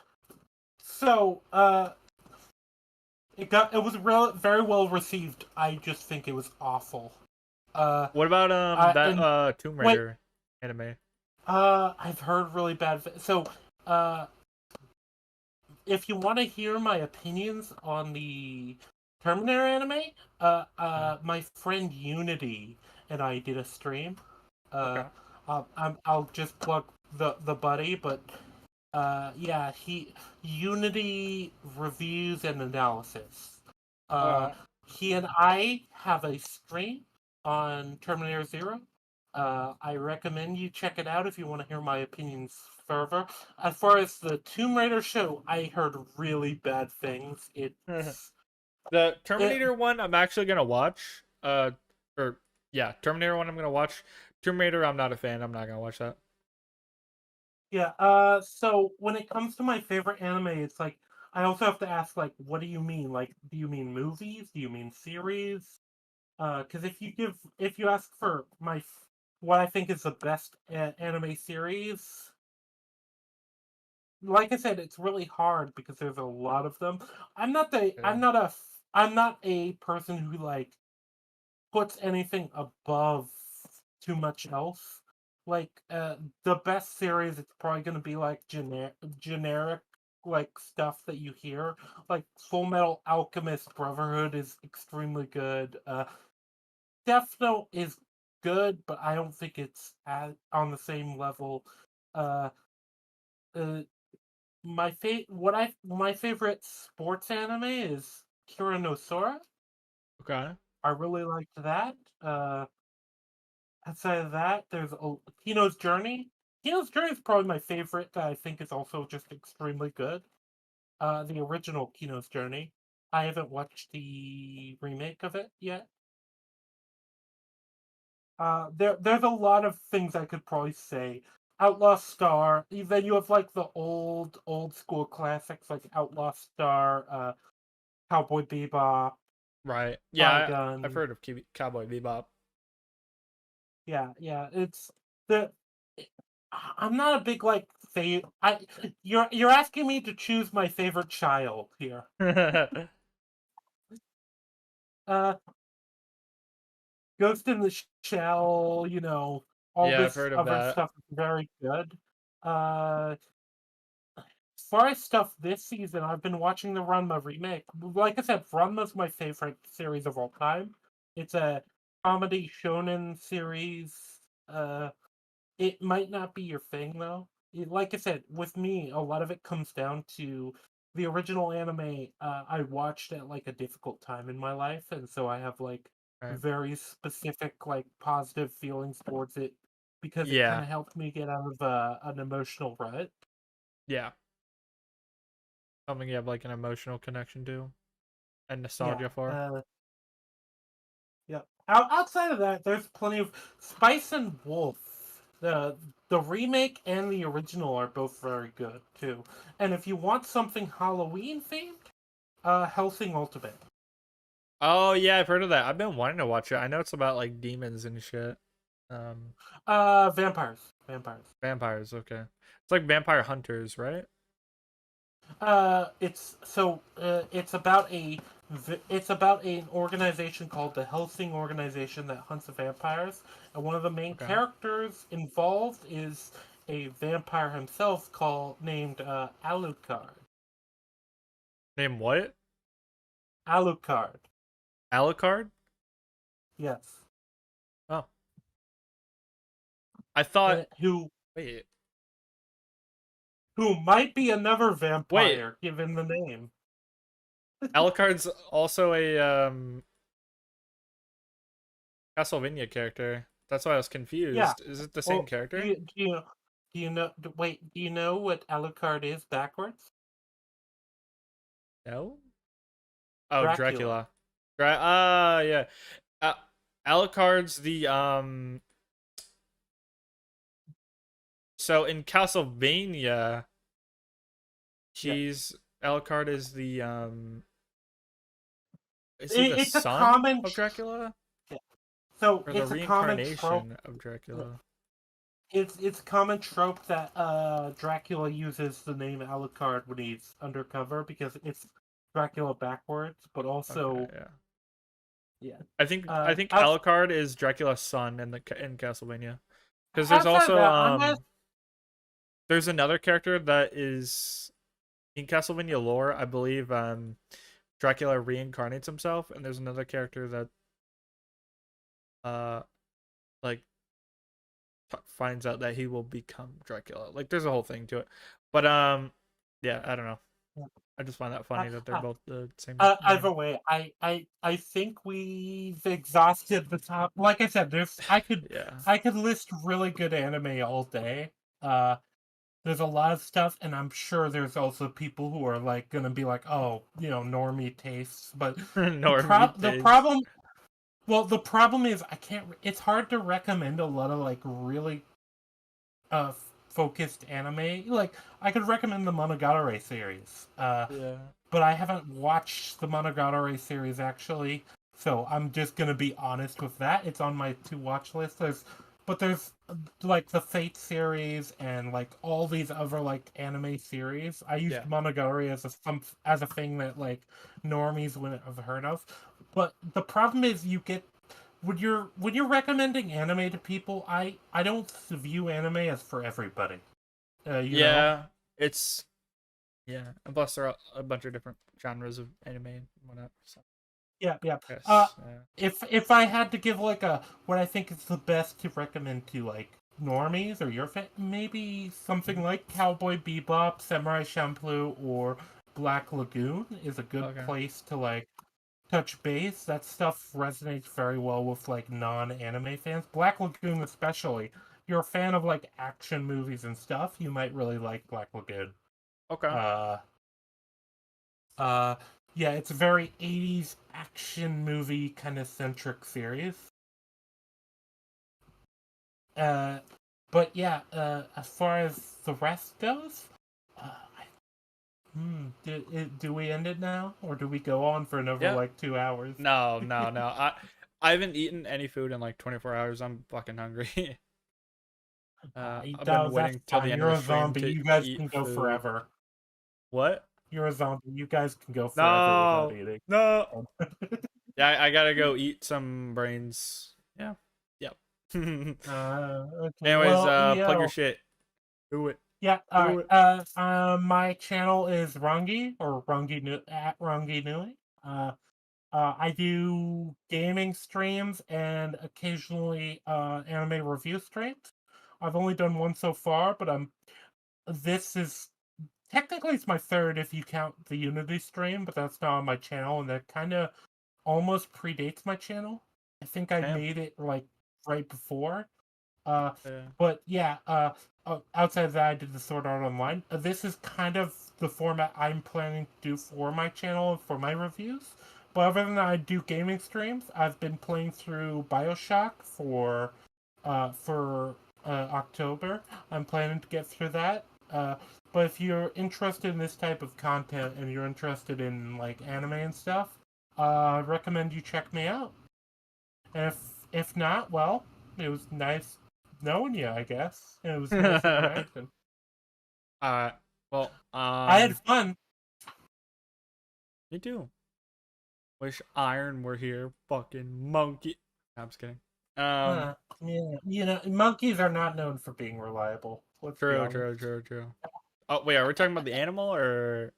A: it was very well received. I just think it was awful. Uh,
C: What about that
A: and
C: Tomb
A: wait,
C: Raider anime?
A: I've heard really bad. Uh, if you want to hear my opinions on the Terminator anime? My friend Unity and I did a stream. Uh,
C: Okay.
A: I'll just plug the buddy, but yeah, he Unity reviews and analysis. Uh,
C: Alright.
A: he and I have a stream on Terminator Zero. I recommend you check it out if you want to hear my opinions further. As far as the Tomb Raider show, I heard really bad things.
C: The
A: It
C: Terminator one I'm actually gonna watch. Or yeah, Terminator one I'm gonna watch. Tomb Raider I'm not a fan. I'm not gonna watch that.
A: Yeah, so when it comes to my favorite anime, it's like I also have to ask like what do you mean? Like do you mean movies? Do you mean series? Cuz if you ask for what I think is the best anime series, like I said, it's really hard because there's a lot of them.
C: Yeah.
A: I'm not a person who like puts anything above too much else. Like the best series, it's probably gonna be like generic like stuff that you hear. Like Full Metal Alchemist Brotherhood is extremely good. Death Note is good, but I don't think it's on the same level. Uh, uh my favorite sports anime is Kira no Sora.
C: Okay.
A: I really liked that. Outside of that, there's Kino's Journey. Kino's Journey is probably my favorite that I think is also just extremely good. The original Kino's Journey. I haven't watched the remake of it yet. There's a lot of things I could probably say. Outlaw Star. Then you have like the old school classics like Outlaw Star, Cowboy Bebop,
C: Right. Yeah, I've
A: Trigun.
C: heard of Cowboy Bebop.
A: Yeah. It's the. I'm not a big like I you're asking me to choose my favorite child here. Uh, Ghost in the Shell. All
C: Yeah, I've
A: this
C: heard of
A: other
C: that.
A: stuff is very good. As far as stuff this season, I've been watching the Ranma remake. Like I said, Ranma's my favorite series of all time. It's a comedy shonen series. It might not be your thing though. Like I said, with me, a lot of it comes down to the original anime. I watched at like a difficult time in my life, and so I have like
C: Right.
A: very specific like positive feelings towards it because it kind
C: Yeah.
A: of helped me get out of an emotional rut.
C: Yeah. Something you have like an emotional connection to and
A: Yeah.
C: nostalgia for.
A: Yeah. Outside of that, there's plenty of Spice and Wolf. The remake and the original are both very good too. And if you want something Halloween themed, Helsing Ultimate.
C: Oh yeah, I've heard of that. I've been wanting to watch it. I know it's about like demons and shit. Um,
A: Vampires.
C: vampires. Okay, it's like vampire hunters, right?
A: It's about an organization called the Helsing Organization that hunts vampires, and one of the main
C: Okay.
A: characters involved is a vampire himself named Alucard.
C: Name what?
A: Alucard.
C: Alucard?
A: Yes.
C: Oh, I thought.
A: Who
C: Wait,
A: might be another
C: wait.
A: vampire given the name.
C: Alucard's also a Castlevania character. That's why I was
A: Yeah.
C: confused. Is it the same
A: Well,
C: character?
A: do you know what Alucard is backwards?
C: No. Oh,
A: Dracula.
C: Dracula. Yeah. Uh, Alucard's the So in Castlevania,
A: Yeah.
C: he's Alucard is the is he the
A: It's a
C: son
A: common
C: of Dracula
A: yeah. So
C: or the
A: it's a common trope.
C: reincarnation of Dracula?
A: It's a common trope that Dracula uses the name Alucard when he's undercover because it's Dracula backwards, but
C: Okay,
A: also
C: yeah.
A: yeah.
C: I think
A: Outs-
C: Alucard is Dracula's son in Castlevania. Because there's
A: Outside of
C: also
A: that, I'm not.
C: there's another character that is in Castlevania lore, I believe Dracula reincarnates himself, and there's another character that like finds out that he will become Dracula. Like there's a whole thing to it. But yeah, I don't know. I just find that funny that they're both the same
A: Either
C: name.
A: way, I think we've exhausted the top. Like I said, I
C: Yeah.
A: could list really good anime all day. Uh, there's a lot of stuff, and I'm sure there's also people who are like gonna be like, oh, normie tastes. But
C: Normie
A: the
C: taste.
A: problem, well, the problem is I can't. It's hard to recommend a lot of like really uh focused anime. Like I could recommend the Monogatari series.
C: Yeah.
A: But I haven't watched the Monogatari series actually, so I'm just gonna be honest with that. It's on my to watch list. There's like the Fate series and like all these other like anime series. I used
C: Yeah.
A: Monogatari as a thing that like normies wouldn't have heard of. But the problem is you get when you're recommending anime to people, I don't view anime as for everybody. You know?
C: Yeah. It's yeah. And plus there are a bunch of different genres of anime and whatnot. So
A: Yeah, yeah.
C: yes. Yeah.
A: If I had to give like a what I think is the best to recommend to like normies or maybe something like Cowboy Bebop, Samurai Champloo, or Black Lagoon is a good
C: Okay.
A: place to like touch base. That stuff resonates very well with like non-anime fans. Black Lagoon especially. If you're a fan of like action movies and stuff, you might really like Black Lagoon.
C: Okay.
A: Uh uh, yeah, it's a very 80s action movie kind of centric series. Uh, but yeah, as far as the rest goes, do we end it now, or do we go on for another
C: Yeah.
A: like 2 hours?
C: No. I haven't eaten any food in like 24 hours. I'm fucking hungry. I've been
A: That's
C: waiting till the
A: fine.
C: end of
A: You're
C: the
A: a
C: stream
A: zombie.
C: to
A: You guys
C: eat
A: can go
C: food.
A: forever.
C: What?
A: You're a zombie. You guys can go forever without
C: No.
A: eating.
C: No. Yeah, I gotta go eat some brains. Yeah. Yep.
A: Okay.
C: Anyways,
A: Well,
C: plug your shit. Do it.
A: yeah, all
C: Do
A: right.
C: it.
A: My channel is Rangi or at Rangi Nui. I do gaming streams and occasionally anime review streams. I've only done one so far, but this is technically it's my third if you count the Unity stream, but that's not on my channel, and that kind of almost predates my channel. I think I
C: Damn.
A: made it like right before. Uh,
C: Yeah.
A: but yeah, outside of that, I did the Sword Art Online. This is kind of the format I'm planning to do for my channel and for my reviews. But other than that, I do gaming streams. I've been playing through Bioshock for October. I'm planning to get through that. But if you're interested in this type of content and you're interested in like anime and stuff, I recommend you check me out. And if not, well, it was nice knowing you, I guess. And it was nice interacting.
C: Alright. Well,
A: I had fun.
C: me too. Wish Iron were here. Fucking monkey. No, I'm just kidding.
A: Yeah, monkeys are not known for being reliable. Let's be honest.
C: True. Oh, wait, are we talking about the animal or?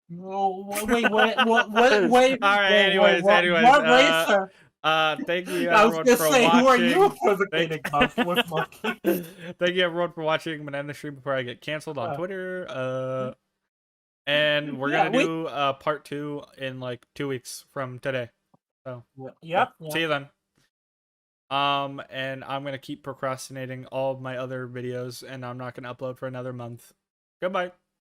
A: Wait, wait,
C: Alright, anyways,
A: what racer?
C: thank you
A: I was
C: everyone
A: gonna
C: for
A: say, who are you
C: watching.
A: equivocating with monkeys?
C: Thank you everyone for watching. I'm gonna end the stream before I get canceled on Twitter. And we're gonna do part 2 in like 2 weeks from today. So
A: Yep.
C: see you then. And I'm gonna keep procrastinating all of my other videos, and I'm not gonna upload for another month. Goodbye.